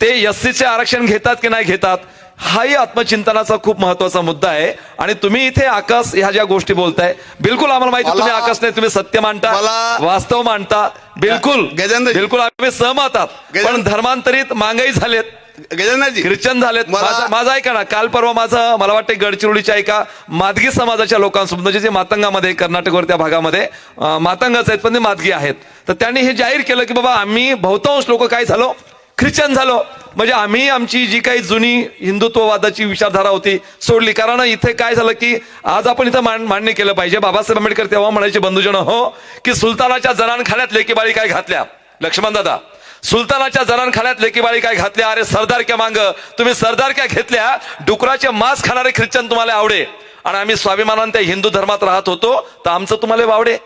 ते एससीचे आरक्षण घेतात की नाही घेतात, हाही आत्मचिंतनाचा खूप महत्वाचा मुद्दा आहे. आणि तुम्ही इथे आकाश ह्या ज्या गोष्टी बोलताय, बिलकुल आम्हाला माहिती तुम्ही आकाश नाही, तुम्ही सत्य मांडता, वास्तव मांडता, बिलकुल बिलकुल आम्ही सहमत आहात. पण धर्मांतरित मांगाई झालेत, गजेंद्रजी ख्रिश्चन झालेत. माझं ऐका ना, काल परवा माझं मला वाटतं गडचिरोलीच्या एका मादगी समाजाच्या लोकांसोबत, म्हणजे जे मातंगामध्ये कर्नाटकवर त्या भागामध्ये मातंगच आहेत पण ते मादगी आहेत, तर त्यांनी हे जाहीर केलं की बाबा आम्ही बहुतांश लोक काय झालो, ख्रिश्चन झालो. म्हणजे आम्ही आमची जी काही जुनी हिंदुत्ववादाची विचारधारा होती सोडली. कारण इथे काय झालं की आज आपण इथं मान्य केलं पाहिजे, बाबासाहेब आंबेडकर तेव्हा म्हणायचे बंधुजन हो, की सुलतानाच्या जनानखान्यात लेकीबाळी काय घातल्या, लक्ष्मण दादा, सुलतानाच्या जनानखान्यात लेकीबाळी काय घातल्या, अरे सरदारक्या मांग तुम्ही सरदारक्या घेतल्या, डुकराचे मांस खाणारे ख्रिश्चन तुम्हाला आवडे, आणि आम्ही स्वाभिमानाने त्या हिंदू धर्मात राहत होतो तर आमचं तुम्हाला वावडे.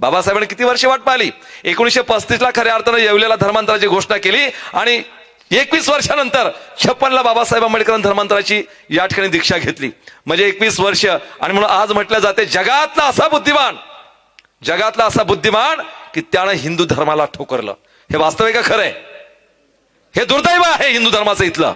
बाबासाहेबांनी किती वर्षे वाट पाहिली, 1935 खऱ्या अर्थानं येवलेला धर्मांतराची घोषणा केली, आणि 21 वर्षानंतर 56 बाबासाहेब आंबेडकरांनी धर्मांतराची या ठिकाणी दीक्षा घेतली. म्हणजे 21 वर्ष. आणि म्हणून आज म्हटलं जाते जगातला असा बुद्धिमान की त्यानं हिंदू धर्माला ठोकरलं. हे वास्तव आहे का खरंय? हे दुर्दैव आहे हिंदू धर्माचं इथलं,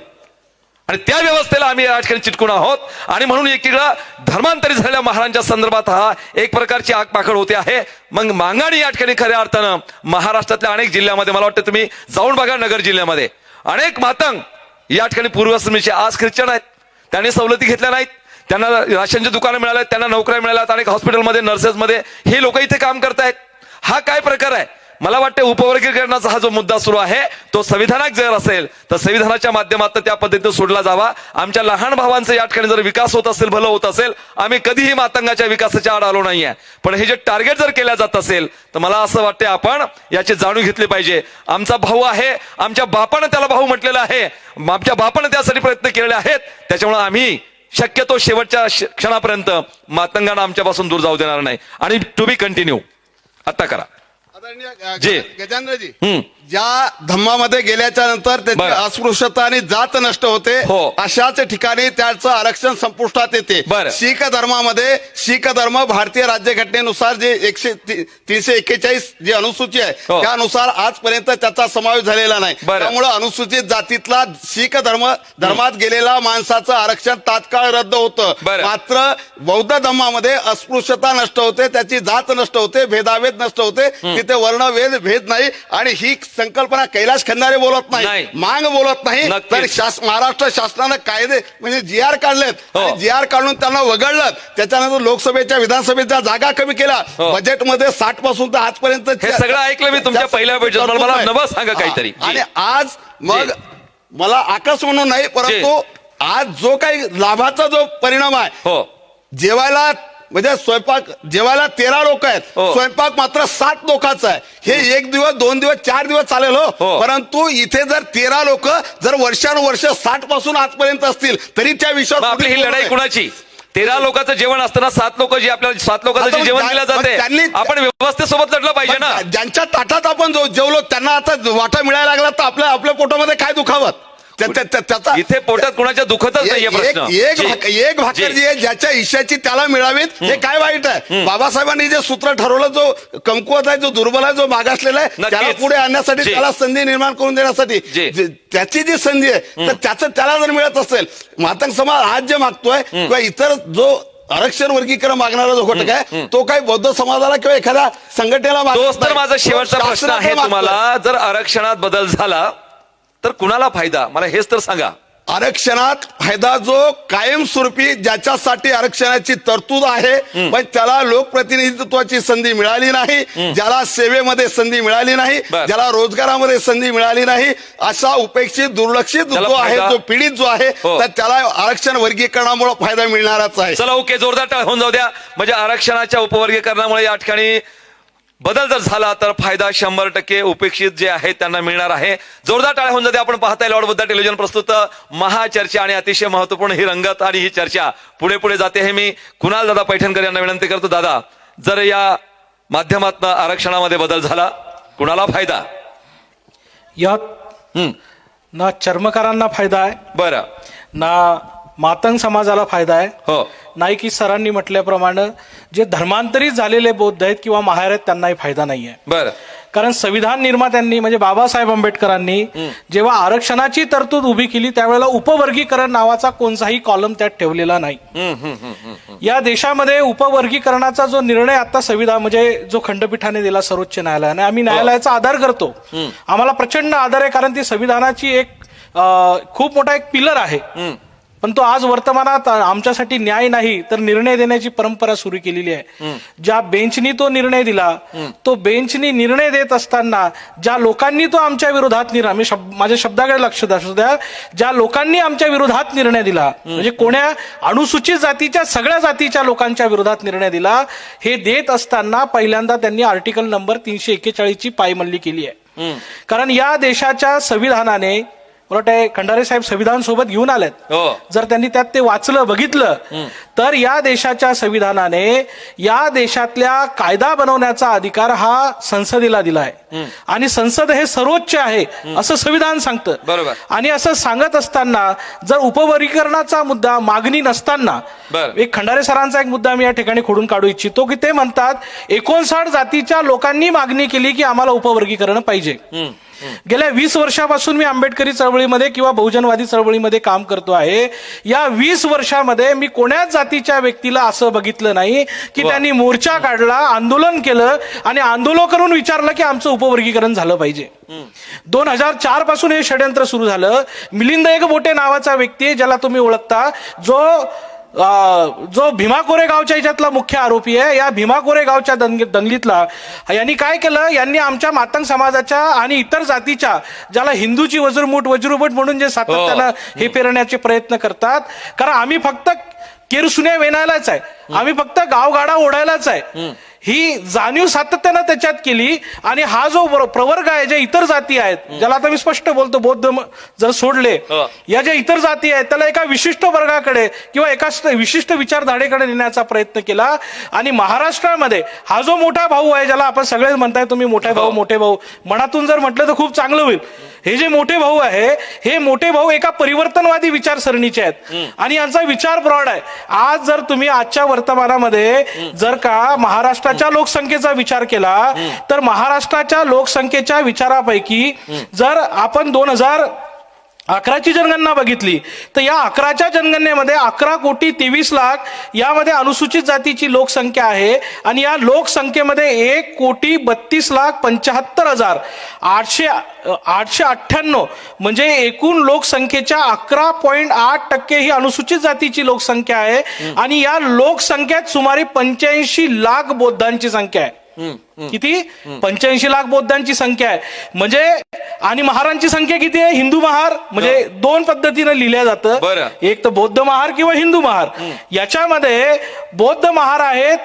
आणि त्या व्यवस्थेला आम्ही या ठिकाणी चिटकून आहोत. आणि म्हणून एकीकडं धर्मांतरित झालेल्या महाराजांच्या संदर्भात हा एक प्रकारची आगपाखड होते आहे. मग मांगाणी या ठिकाणी खऱ्या अर्थानं महाराष्ट्रातल्या अनेक जिल्ह्यामध्ये, मला वाटतं तुम्ही जाऊन बघा, नगर जिल्ह्यामध्ये अनेक मातंग या ठिकाणी पूर्वसमीचे आज ख्रिश्चन आहेत, त्यांनी सवलती घेतल्या नाहीत, त्यांना राशनची दुकानं मिळाल्या, त्यांना नोकऱ्या मिळाल्यात, अनेक हॉस्पिटलमध्ये नर्सेसमध्ये हे लोक इथे काम करतायत. हा काय प्रकार आहे? मला वाटतं उपवर्गीकरणाचा हा जो मुद्दा सुरू आहे तो संविधानात जर असेल तर संविधानाच्या माध्यमातून त्या पद्धतीने सोडला जावा. आमच्या लहान भावांचा या ठिकाणी जर विकास होत असेल, भलं होत असेल, आम्ही कधीही मातंगाच्या विकासाच्या आड आलो नाहीये. पण हे जे टार्गेट जर केल्या जात असेल तर मला असं वाटतं आपण याची जाणीव घेतली पाहिजे. आमचा भाऊ आहे, आमच्या बापानं त्याला भाऊ म्हटलेला आहे, आमच्या बापानं त्यासाठी प्रयत्न केलेले आहेत, त्याच्यामुळे आम्ही शक्यतो शेवटच्या क्षणापर्यंत मातंगांना आमच्यापासून दूर जाऊ देणार नाही. आणि टू बी कंटिन्यू आता करा गजेंद्रजी, ज्या धम्मामध्ये गेल्याच्या नंतर त्याची अस्पृश्यता आणि जात नष्ट होते, अशाच ठिकाणी त्याचं आरक्षण संपुष्टात येते. शीख धर्मामध्ये, शीख धर्म भारतीय राज्यघटनेनुसार जे 341 जी अनुसूची आहे त्यानुसार आजपर्यंत त्याचा समावेश झालेला नाही. त्यामुळे अनुसूचित जातीतला शीख धर्मात गेलेला माणसाचं आरक्षण तात्काळ रद्द होतं. मात्र बौद्ध धर्मामध्ये अस्पृश्यता नष्ट होते, त्याची जात नष्ट होते, भेदाभेद नष्ट होते, तिथे वर्ण भेद नाही. आणि ही संकल्पना कैलाश खंदारे बोलत नाही, मांग बोलत नाही, तर महाराष्ट्र शासनानं कायदे म्हणजे GR काढलेत, GR काढून त्यांना वगळलं. त्याच्यानंतर लोकसभेच्या विधानसभेच्या जागा कमी केल्या, बजेटमध्ये 60 पासून तर आजपर्यंत हे सगळं ऐकलं मी तुमच्या पहिल्या वेळेस, मला नवं सांगा काहीतरी. आणि आज मग मला आकाश म्हणून नाही, परंतु आज जो काही लाभाचा जो परिणाम आहे, जेवायला म्हणजे स्वयंपाक जेवायला 13 लोक आहेत, स्वयंपाक मात्र 7 लोकांचा आहे. हे 1 दिवस 2 दिवस 4 दिवस चालेल हो, परंतु इथे जर 13 लोक जर वर्षानुवर्ष 60 पासून आजपर्यंत असतील तरी त्या विषयावर आपली ही लढाई कुणाची? 13 लोकांचं जेवण असताना 7 लोक जे आपल्याला 7 लोकांचं जेवण दिलं जाते, आपण व्यवस्थेसोबत लढलं पाहिजे ना. ज्यांच्या ताटात आपण जेवलो त्यांना आता वाटा मिळायला लागला तर आपल्या पोटामध्ये काय दुखावत? इथे पोटात कुणाच्या दुखतच नाहीये प्रश्न. एक भाकर जी आहे ज्याच्या इच्छाची त्याला मिळावीत, हे काय वाईट आहे? बाबासाहेबांनी जे सूत्र ठरवलं, जो कमकुवत आहे, जो दुर्बल आहे, जो मागासलेला आहे, त्याला पुढे आणण्यासाठी, त्याला संधी निर्माण करून देण्यासाठी त्याची जी संधी आहे तर त्याचं त्याला जर मिळत असेल, मातंग समाज आज जे मागतोय किंवा इतर जो आरक्षण वर्गीकरण मागणारा जो घटक आहे तो काही बौद्ध समाजाला किंवा एखाद्या संघटनेला मागतो. तर माझा शेवटचा प्रश्न आहे तुम्हाला, जर आरक्षणात बदल झाला तर कुणाला फायदा? मला हेच तर सांगा. आरक्षणात फायदा जो कायमस्वरूपी ज्याच्यासाठी आरक्षणाची तरतूद आहे, पण त्याला लोकप्रतिनिधित्वाची संधी मिळाली नाही, ज्याला सेवेमध्ये संधी मिळाली नाही, ज्याला रोजगारामध्ये संधी मिळाली नाही, असा उपेक्षित दुर्लक्षित जो आहे, जो पीडित जो आहे, तर त्याला आरक्षण वर्गीकरणामुळे फायदा मिळणारच आहे. चला ओके, जोरदार टाळ होऊन जाऊ द्या. म्हणजे आरक्षणाच्या उपवर्गीकरणामुळे या ठिकाणी बदल जर झाला तर फायदा 100% उपेक्षित जे आहे त्यांना मिळणार आहे. जोरदार टाळ्या होऊन जाते. आपण पाहताय लॉर्ड बुद्धा टेलिव्हिजन प्रस्तुत महाचर्चा, आणि अतिशय महत्वपूर्ण ही रंगत आणि ही चर्चा पुढे पुढे जाते. हे मी कुणाल दादा पैठणकर यांना विनंती करतो. दादा, जर या माध्यमातून आरक्षणामध्ये बदल झाला कुणाला फायदा? यात ना चर्मकारांना फायदा आहे, बरं, ना मातंग समाजाला फायदा आहे, हो, नाही की सरांनी म्हटल्याप्रमाणे जे धर्मांतरित झालेले बौद्ध आहेत किंवा महार आहेत त्यांनाही फायदा नाहीये. बरं. कारण संविधान निर्मात्यांनी म्हणजे बाबासाहेब आंबेडकरांनी जेव्हा आरक्षणाची तरतूद उभी केली त्यावेळेला उपवर्गीकरण नावाचा कोणताही कॉलम त्यात ठेवलेला नाही. या देशामध्ये उपवर्गीकरणाचा जो निर्णय आता संविधान म्हणजे जो खंडपीठाने दिला सर्वोच्च न्यायालयाने, आम्ही न्यायालयाचा आदर करतो. आम्हाला प्रचंड आदर आहे, कारण ती संविधानाची एक खूप मोठा एक पिलर आहे. पण तो आज वर्तमानात आमच्यासाठी न्याय नाही तर निर्णय देण्याची परंपरा सुरू केलेली आहे. ज्या बेंचनी तो निर्णय दिला, तो बेंचनी निर्णय देत असताना ज्या लोकांनी तो आमच्या विरोधात माझ्या शब्दाकडे लक्ष द्या, ज्या लोकांनी आमच्या विरोधात निर्णय दिला म्हणजे कोण्या अनुसूचित जातीच्या सगळ्या जातीच्या लोकांच्या विरोधात निर्णय दिला, हे देत असताना पहिल्यांदा त्यांनी आर्टिकल नंबर 341 ची पायमल्ली केली आहे. कारण या देशाच्या संविधानाने, मला वाटतं खंडारे साहेब संविधान सोबत घेऊन आलेत, जर त्यांनी त्यात ते वाचलं बघितलं तर या देशाच्या संविधानाने या देशातल्या कायदा बनवण्याचा अधिकार हा संसदेला दिलाय आणि संसद हे सर्वोच्च आहे असं संविधान सांगतं. बरोबर. आणि असं सांगत असताना जर उपवर्गीकरणाचा मुद्दा मागणी नसताना, एक खंडारे सरांचा एक मुद्दा मी या ठिकाणी खोडून काढू इच्छितो की ते म्हणतात 59 जातीच्या लोकांनी मागणी केली की आम्हाला उपवर्गीकरण पाहिजे. गेल्या 20 वर्षापासून मी आंबेडकरी चळवळीमध्ये किंवा बहुजनवादी चळवळीमध्ये काम करतो आहे. या 20 वर्षामध्ये मी कोण्याच जातीच्या व्यक्तीला असं बघितलं नाही की त्यांनी मोर्चा काढला, आंदोलन केलं आणि आंदोलन करून विचारलं की आमचं उपवर्गीकरण झालं पाहिजे. 2004 पासून हे षडयंत्र सुरू झालं. मिलिंद एकबोटे नावाचा व्यक्ती ज्याला तुम्ही ओळखता, जो भीमा कोरेगावच्या याच्यातला मुख्य आरोपी आहे, या भीमा कोरेगावच्या दंगलीतला यांनी काय केलं, यांनी आमच्या मातंग समाजाच्या आणि इतर जातीच्या, ज्याला हिंदूची वज्रुबट म्हणून जे सातत्यानं हे पेरण्याचे प्रयत्न करतात, कारण आम्ही फक्त केरसुन्या वेणायलाच आहे, आम्ही फक्त गावगाडा ओढायलाच आहे, ही जाणीव सातत्यानं त्याच्यात केली. आणि हा जो प्रवर्ग आहे, जे इतर जाती आहेत, ज्याला आता मी स्पष्ट बोलतो, बौद्ध जर सोडले, या ज्या इतर जाती आहेत त्याला एका विशिष्ट वर्गाकडे किंवा एका विशिष्ट विचारधारेकडे नेण्याचा प्रयत्न केला. आणि महाराष्ट्रामध्ये हा जो मोठा भाऊ आहे, ज्याला आपण सगळे म्हणताय तुम्ही मोठे भाऊ, मनातून जर म्हटलं तर खूप चांगलं होईल. हे जे मोठे भाऊ आहे, हे मोठे भाऊ एका परिवर्तनवादी विचारसरणीचे आहेत आणि यांचा विचार ब्रॉड आहे. आज जर तुम्ही आजच्या वर्तमानामध्ये जर का महाराष्ट्राच्या लोकसंख्येचा विचार केला तर महाराष्ट्राच्या लोकसंख्येच्या विचारापैकी जर आपण 2011ची जनगणना बघितली तर या 11च्या जनगणनेमध्ये 11,23,00,000 यामध्ये अनुसूचित जातीची लोकसंख्या आहे आणि या लोकसंख्येमध्ये 1,32,75,898 म्हणजे एकूण लोकसंख्येच्या 11.8% ही अनुसूचित जातीची लोकसंख्या आहे. आणि या लोकसंख्येत सुमारे 85 लाख बौद्धांची संख्या आहे. किती? 85 लाख बौद्धांची संख्या आहे. म्हणजे आणि महारांची संख्या किती आहे? हिंदू महार म्हणजे 2 पद्धतीने लिहिल्या जातं, एक तर बौद्ध महार किंवा हिंदू महार. याच्यामध्ये बौद्ध महार आहेत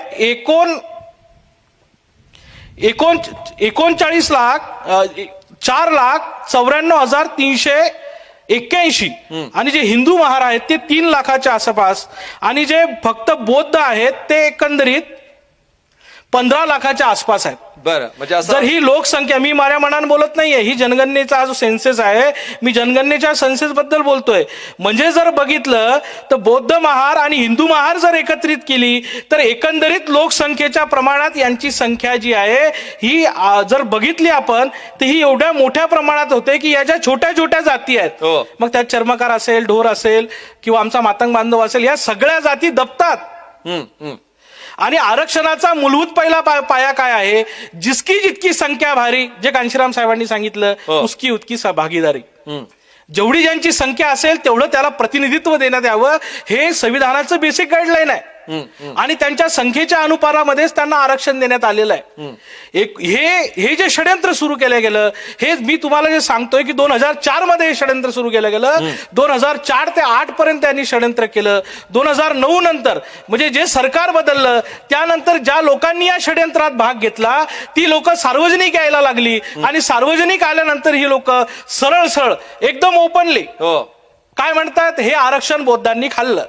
4,94,381 आणि जे हिंदू महार आहेत ते 3 लाखाच्या आसपास आणि जे फक्त बौद्ध आहेत ते एकंदरीत 15 लाखाच्या आसपास आहेत. बरं, म्हणजे जर ही लोकसंख्या, मी माझ्या मनाने बोलत नाहीये, ही जनगणनेचा जो सेन्सेस आहे, मी जनगणनेच्या सेन्सेस बद्दल बोलतोय. म्हणजे जर बघितलं तर बौद्ध महार आणि हिंदू महार जर एकत्रित केली तर एकंदरीत लोकसंख्येच्या प्रमाणात यांची संख्या जी आहे ही जर बघितली आपण तर ही एवढ्या मोठ्या प्रमाणात होते की या ज्या छोट्या छोट्या जाती आहेत, मग त्यात चर्मकार असेल, ढोर असेल किंवा आमचा मातंग बांधव असेल, या सगळ्या जाती दबतात. आणि आरक्षणाचा मूलभूत पहिला पाया काय आहे? जिसकी जितकी संख्या भारी, जे कांशीराम साहेबांनी सांगितलं, उसकी उतकी भागीदारी. जेवढी ज्यांची संख्या असेल तेवढं त्याला प्रतिनिधित्व देण्यात यावं, हे संविधानाचं बेसिक गाईडलाईन आहे. आणि त्यांच्या संख्येच्या अनुपातामध्येच त्यांना आरक्षण देण्यात आलेलं आहे. हे जे षडयंत्र सुरू केलं गेलं, हे मी तुम्हाला जे सांगतोय की 2004 मध्ये हे षडयंत्र सुरू केलं गेलं. 2004 ते 8 पर्यंत त्यांनी षडयंत्र केलं. 2009 नंतर म्हणजे जे सरकार बदललं त्यानंतर ज्या लोकांनी या षडयंत्रात भाग घेतला ती लोक सार्वजनिक यायला लागली आणि सार्वजनिक आल्यानंतर ही लोक सरळ एकदम ओपनली काय म्हणतात, हे आरक्षण बौद्धांनी खाल्लं.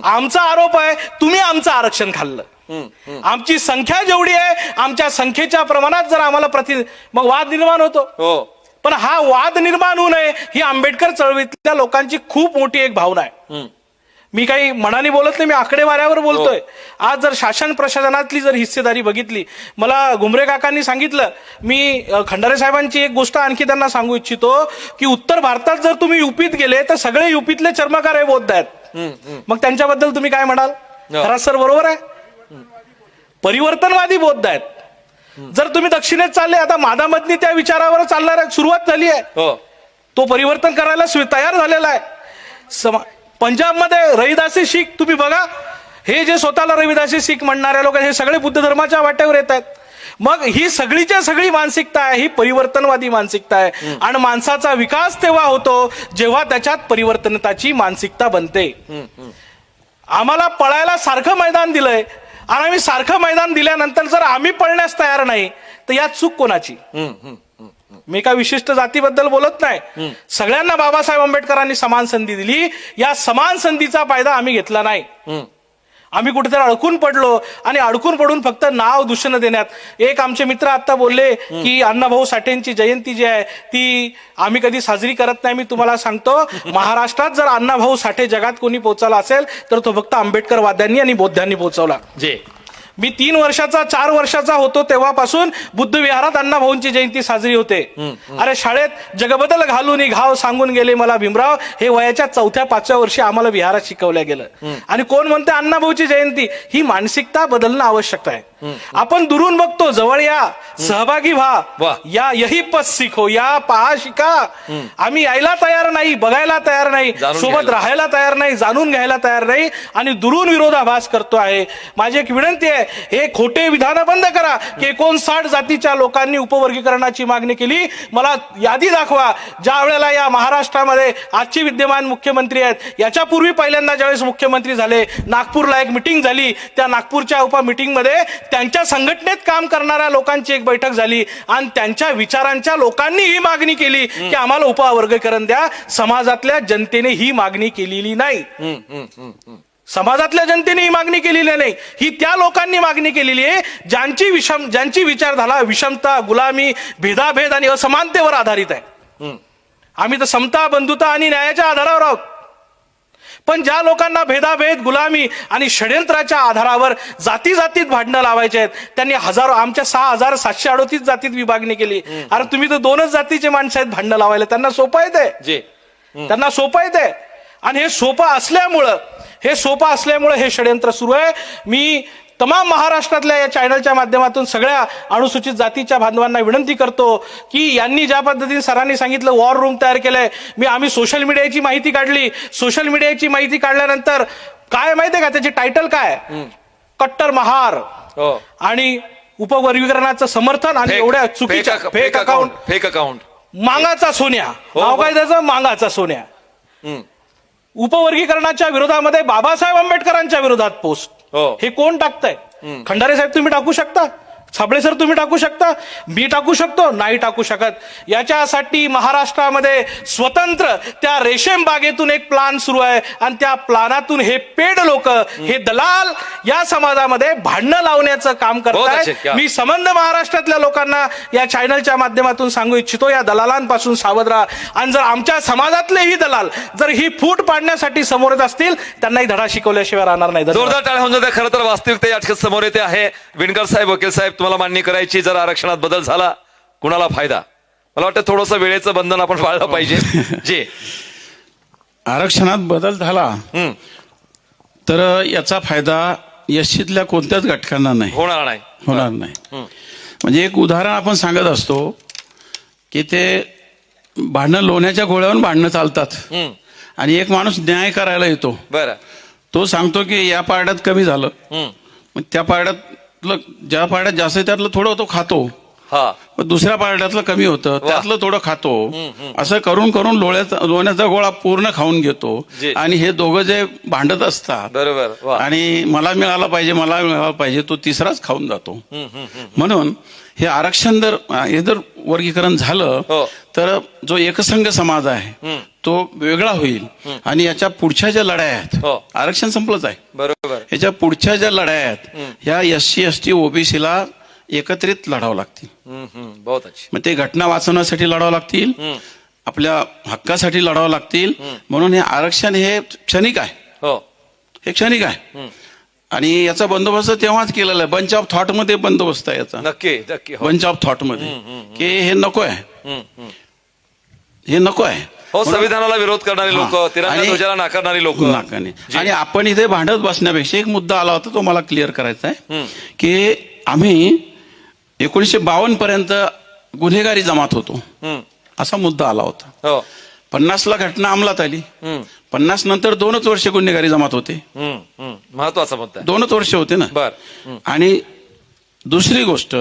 आमचा आरोप आहे तुम्ही आमचं आरक्षण खाल्लं. आमची संख्या जेवढी आहे, आमच्या संख्येच्या प्रमाणात जर आम्हाला मग वाद निर्माण होतो. पण हा वाद निर्माण होऊ नये ही आंबेडकर चळवळीतल्या लोकांची खूप मोठी एक भावना आहे. मी काही मनाने बोलत नाही, मी आकडेवाऱ्यावर बोलतोय. आज जर शासन प्रशासनातली जर हिस्सेदारी बघितली, मला घुमरे काकांनी सांगितलं, मी खंडारे साहेबांची एक गोष्ट आणखी त्यांना सांगू इच्छितो की उत्तर भारतात जर तुम्ही युपीत गेले तर सगळे युपीतले चर्मकार हे बौद्ध आहेत. मग त्यांच्याबद्दल तुम्ही काय म्हणाल? खरंच सर बरोबर आहे, परिवर्तनवादी बौद्ध आहेत. जर तुम्ही दक्षिणेत चालले, आता मादामधनी त्या विचारावर चालणार सुरुवात झाली आहे, तो परिवर्तन करायला तयार झालेला आहे. पंजाबमध्ये रविदासी शीख तुम्ही बघा, हे जे स्वतःला रविदासी शीख म्हणणारे लोक हे सगळे बुद्ध धर्माच्या वाट्यावर येत आहेत. मग ही सगळीच्या सगळी मानसिकता आहे, ही परिवर्तनवादी मानसिकता आहे. आणि माणसाचा विकास तेव्हा होतो जेव्हा त्याच्यात परिवर्तनताची मानसिकता बनते. आम्हाला पळायला सारखं मैदान दिलंय आणि आम्ही सारखं मैदान दिल्यानंतर जर आम्ही पळण्यास तयार नाही तर यात चूक कोणाची? मी एका विशिष्ट जातीबद्दल बोलत नाही. सगळ्यांना बाबासाहेब आंबेडकरांनी समान संधी दिली, या समान संधीचा फायदा आम्ही घेतला नाही. आम्ही कुठेतरी अडकून पडलो आणि अडकून पडून फक्त नाव दूषण देण्यात. एक आमचे मित्र आता बोलले की अण्णाभाऊ साठेंची जयंती जी आहे ती आम्ही कधी साजरी करत नाही. मी तुम्हाला सांगतो, महाराष्ट्रात जर अण्णाभाऊ साठे जगात कोणी पोहोचला असेल तर तो फक्त आंबेडकरवाद्यांनी आणि बौद्धांनी पोहोचवला. मी 3 वर्षाचा 4 वर्षाचा होतो तेव्हापासून बुद्ध विहारात अण्णाभाऊंची जयंती साजरी होते. अरे शाळेत जगबदल घालून घाव सांगून गेले मला भीमराव, हे वयाच्या 4-5व्या वर्षी आम्हाला विहारात शिकवल्या गेलं. आणि कोण म्हणते अण्णाभाऊची जयंती? ही मानसिकता बदलणं आवश्यक आहे. आपण दुरून बघतो, जवळ या, सहभागी व्हा, या यही पथ शिको, या पहा शिका. आम्ही यायला तयार नाही, बघायला तयार नाही, सोबत राहायला तयार नाही, जाणून घ्यायला तयार नाही आणि दुरून विरोधाभास करतो आहे. माझी एक विनंती आहे, हे खोटे विधान बंद करा की 59 जातीच्या लोकांनी उपवर्गीकरणाची मागणी केली. मला यादी दाखवा ज्या वेळेला या महाराष्ट्रामध्ये आजचे विद्यमान मुख्यमंत्री आहेत, याच्यापूर्वी पहिल्यांदा ज्यावेळेस मुख्यमंत्री झाले, नागपूरला एक मिटिंग झाली. त्या नागपूरच्या उप मिटिंग मध्ये त्यांच्या संघटनेत काम करणाऱ्या लोकांची एक बैठक झाली आणि त्यांच्या विचारांच्या लोकांनी ही मागणी केली की आम्हाला उपवर्गीकरण द्या. समाजातल्या जनतेने ही मागणी केलेली नाही. समाजातल्या जनतेने ही मागणी केलेली नाही, ही त्या लोकांनी मागणी केलेली आहे ज्यांची विचारधारा विषमता, गुलामी, भेदाभेद आणि असमानतेवर आधारित आहे. आम्ही तर समता, बंधुता आणि न्यायाच्या आधारावर आहोत. पण ज्या लोकांना भेदाभेद, गुलामी आणि षड्यंत्राच्या आधारावर जातीत भांडणं लावायचे आहेत, त्यांनी हजारो, आमच्या 6,738 जातीत विभागणी केली. अरे तुम्ही तर 2च जातीचे माणसं आहेत भांडणं लावायला, त्यांना सोपं येते, त्यांना सोपं येते. आणि हे सोपं असल्यामुळे हे षड्यंत्र सुरू आहे. मी तमाम महाराष्ट्रातल्या या चॅनलच्या माध्यमातून सगळ्या अनुसूचित जातीच्या बांधवांना विनंती करतो की यांनी ज्या पद्धतीने सरांनी सांगितलं वॉर रूम तयार केलंय, आम्ही सोशल मीडियाची माहिती काढली. सोशल मीडियाची माहिती काढल्यानंतर काय माहितीये का त्याचे टायटल काय? कट्टर महार आणि उपवर्गीकरणाचं समर्थन आणि एवढ्या चुकीच्या फेक अकाउंट, मांगाचा सोन्या. नाव काय त्याचं? मांगाचा सोन्या. उपवर्गीकरणाच्या विरोधामध्ये बाबासाहेब आंबेडकरांच्या विरोधात पोस्ट. हे कोण टाकतंय? खंडारे साहेब तुम्ही टाकू शकता, छाबळे सर तुम्ही टाकू शकता, मी टाकू शकतो? नाही टाकू शकत. याच्यासाठी महाराष्ट्रामध्ये स्वतंत्र त्या रेशीम बागेतून एक प्लान सुरू आहे आणि त्या प्लानातून हे पेड लोक, हे दलाल या समाजामध्ये भांडणं लावण्याचं काम करतात. मी संबंध महाराष्ट्रातल्या लोकांना या चॅनलच्या माध्यमातून सांगू इच्छितो, या दलालांपासून सावध राहा. आणि जर आमच्या समाजातलेही दलाल जर ही फूट पाडण्यासाठी समोर येत असतील, त्यांनाही धडा शिकवल्याशिवाय राहणार नाही. जोरदार टाळ्या होऊन जाते. खरं तर वास्तविकता या ठिकाणी समोर येते आहे. विणकर साहेब, वकील साहेब, तुम्हाला मांडणी करायची, जर आरक्षणात बदल झाला कुणाला फायदा? मला वाटतं थोडंसं वेळेचं बंधन आपण पाळलं पाहिजे. जे आरक्षणात बदल झाला तर याचा फायदा यशितल्या कोणत्याच घटकांना नाही होणार नाही. म्हणजे एक उदाहरण आपण सांगत असतो की ते भांडणं लोण्याच्या गोळ्यावर भांडणं चालतात आणि एक माणूस न्याय करायला येतो. बरं, तो सांगतो की या पारड्यात कमी झालं, मग त्या पारड्यात ज्या पारड्यात जास्त त्यातलं थोडं तो खातो, दुसऱ्या पारड्यातलं कमी होतं त्यातलं थोडं खातो. असं करून करून लोण्याचा गोळा पूर्ण खाऊन घेतो आणि हे दोघं जे भांडत असतात, बरोबर, आणि मला मिळाला पाहिजे, तो तिसराच खाऊन जातो. म्हणून हे आरक्षण जर वर्गीकरण झालं तर जो एकसंघ समाज आहे तो वेगळा होईल आणि याच्या पुढच्या ज्या लढाया आहेत, आरक्षण संपलंच आहे, बरोबर, याच्या पुढच्या ज्या लढाया आहेत ह्या SC ST OBCला एकत्रित लढावं लागतील. मग ते घटना वाचवण्यासाठी लढावं लागतील, आपल्या हक्कासाठी लढावं लागतील. म्हणून हे आरक्षण हे क्षणिक आहे, हे क्षणिक आहे आणि याचा बंदोबस्त तेव्हाच केलेला आहे. बंच ऑफ थॉट मध्ये बंदोबस्त आहे याचा, नक्की नक्की हो. बंच ऑफ थॉट मध्ये की हे नको आहे, हे नको आहे. हो, संविधानाला विरोध करणारे लोक, तिरंगा आणि- ध्वजाला नाकारणारी लोक. नाकाने. आणि आपण इथे भांडत बसण्यापेक्षा एक मुद्दा आला होता, तो मला क्लिअर करायचा आहे की आम्ही 1952 पर्यंत गुन्हेगारी जमात होतो, असा मुद्दा आला होता. हो 50 ला घटना अंमलात आली, 50 नंतर 2च वर्ष गुन्हेगारी जमात होते, महत्वाचा मुद्दा आहे. 2च वर्ष होते ना. बर आणि दुसरी गोष्ट,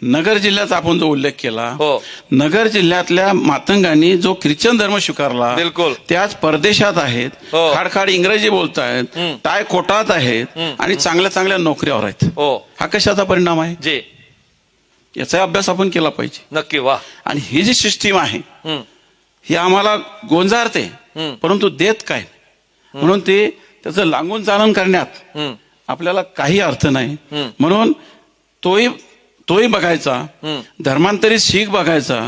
नगर जिल्ह्याचा आपण जो उल्लेख केला, हो. नगर जिल्ह्यातल्या मातंगांनी जो ख्रिश्चन धर्म स्वीकारला, बिलकुल. ते आज परदेशात आहेत, हो. खाडखाड इंग्रजी बोलतायत, टाय कोटात आहेत आणि चांगल्या चांगल्या नोकऱ्यावर आहेत. हो हा कशाचा परिणाम आहे? जे याचा अभ्यास आपण केला पाहिजे. नक्की वा. आणि ही जी सिस्टीम आहे ही आम्हाला गोंजारते, परंतु देत काय, म्हणून ते त्याचं लागून चालन करण्यात आपल्याला काही अर्थ नाही. म्हणून तोही बघायचा, धर्मांतरित शीख बघायचा,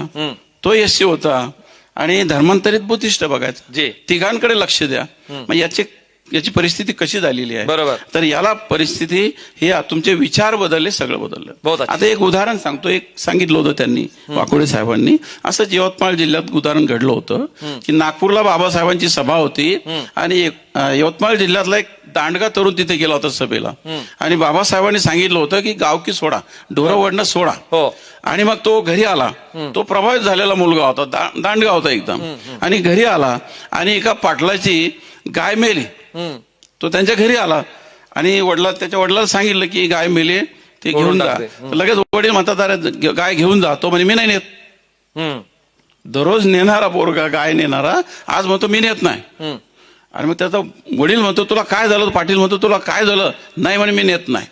तो एससी होता, आणि धर्मांतरित बुद्धिस्ट बघायचा. जे तिघांकडे लक्ष द्या. मग याची परिस्थिती कशी झालेली आहे? बरोबर. तर याला परिस्थिती हे तुमचे विचार बदलले, सगळं बहुत बदललं. अच्छा. आता एक उदाहरण सांगतो. एक सांगितलं होतं त्यांनी, वाकोडे साहेबांनी, असंच यवतमाळ जिल्ह्यात उदाहरण घडलं होतं की नागपूरला बाबासाहेबांची सभा होती आणि यवतमाळ जिल्ह्यातला एक दांडगा तरुण तिथे गेला होता सभेला, आणि बाबासाहेबांनी सांगितलं होतं की गावकी सोडा, ढोरं वडणं सोडा. हो आणि मग तो घरी आला. तो प्रभावित झालेला मुलगा होता, दांडगा होता एकदम, आणि घरी आला आणि एका पाटलाची गाय मेली. तो त्यांच्या घरी आला आणि त्याच्या वडिलांना सांगितलं की गाय मेली, ते घेऊन जा. तर लगेच वडील म्हणतात, अरे गाय घेऊन जा. तो म्हणजे मी नाही नेत. दररोज नेणारा पोरगा, गाय नेणारा, आज म्हणतो मी नेत नाही. आणि मग त्याचा वडील म्हणतो तुला काय झालं? पाटील म्हणतो तुला काय झालं? नाही म्हणे मी नेत नाही.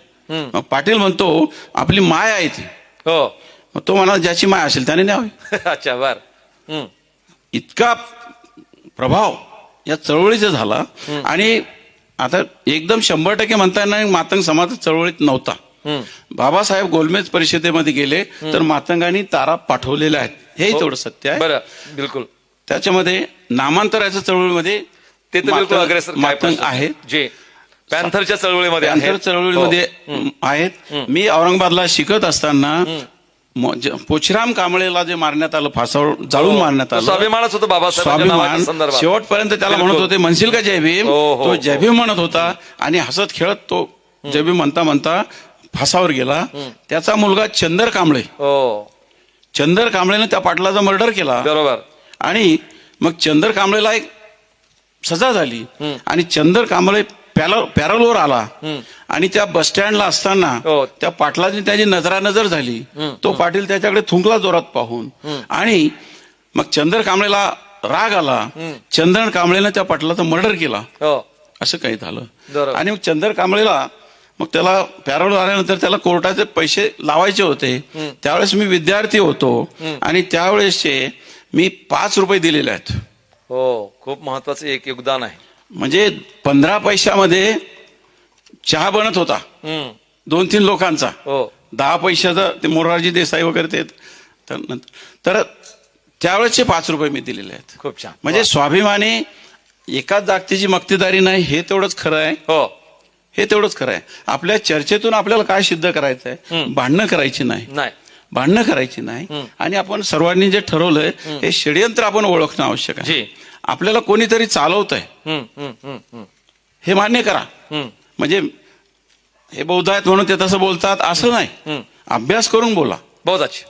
मग पाटील म्हणतो आपली माय आहे ती. हो मग तो म्हणा ज्याची माय असेल त्याने न्यावी. अच्छा बर. इतका प्रभाव या चळवळीचा झाला. आणि आता एकदम 100% म्हणता येणार मातंग समाज चळवळीत नव्हता. बाबासाहेब गोलमेज परिषदेमध्ये गेले तर मातंगांनी तारा पाठवलेल्या आहेत, हेही तेवढं सत्य आहे. बरं बिलकुल. त्याच्यामध्ये नामांतराच्या चळवळीमध्ये ते तर बिलकुल अग्रेसर मातंग आहेत, जे पॅन्थरच्या चळवळीमध्ये पॅन्थर चळवळीमध्ये आहेत. मी औरंगाबादला शिकत असताना पोचराम कांबळेला जे मारण्यात आलं, फासावर जाळून मारण्यात आलं, स्वाभिमानच होतं बाबासाहेबांच्या नावाच्या संदर्भात. शेवटपर्यंत त्याला म्हणत होते म्हणशील का जय भीम? तो जय भीम म्हणत होता आणि हसत खेळत तो जय भीम म्हणता म्हणता फासावर गेला. त्याचा मुलगा चंदर कांबळे, चंदर कांबळेने त्या पाटलाचा मर्डर केला. बरोबर. आणि मग चंदर कांबळेला एक सजा झाली आणि चंदर कांबळे पॅरलवर आला आणि त्या बस स्टँडला असताना त्या पाटलाची त्याची नजरानजर झाली. तो पाटील त्याच्याकडे थुंकला जोरात पाहून, आणि मग चंदर कांबळेला राग आला. चंदर कांबळेनं त्या पाटलाचा मर्डर केला, असं काही झालं. आणि मग चंदर कांबळेला मग त्याला पॅरोल आल्यानंतर त्याला कोर्टाचे पैसे लावायचे होते. त्यावेळेस मी विद्यार्थी होतो आणि त्यावेळेसचे मी 5 रुपये दिलेले आहेत. हो, खूप महत्वाचं एक योगदान आहे. म्हणजे 15 पैशामध्ये चहा बनत होता 2-3 लोकांचा. 10 पैशाचा ते मोरारजी देसाई वगैरे ते. तर त्यावेळेसचे 5 रुपये मी दिलेले आहेत. खूप छान. म्हणजे स्वाभिमानी एकाच जागतिची मक्तेदारी नाही, हे तेवढंच खरं आहे. हो, हे तेवढंच खरं आहे. आपल्या चर्चेतून आपल्याला काय सिद्ध करायचं आहे? भांडणं करायची नाही, भांडणं करायची नाही. आणि आपण सर्वांनी जे ठरवलंय हे षडयंत्र आपण ओळखणं आवश्यक आहे. आपल्याला कोणीतरी चालवत आहे हे मान्य करा. म्हणजे हे बौद्ध आहेत म्हणून ते तसं बोलतात असं नाही. अभ्यास करून बोला,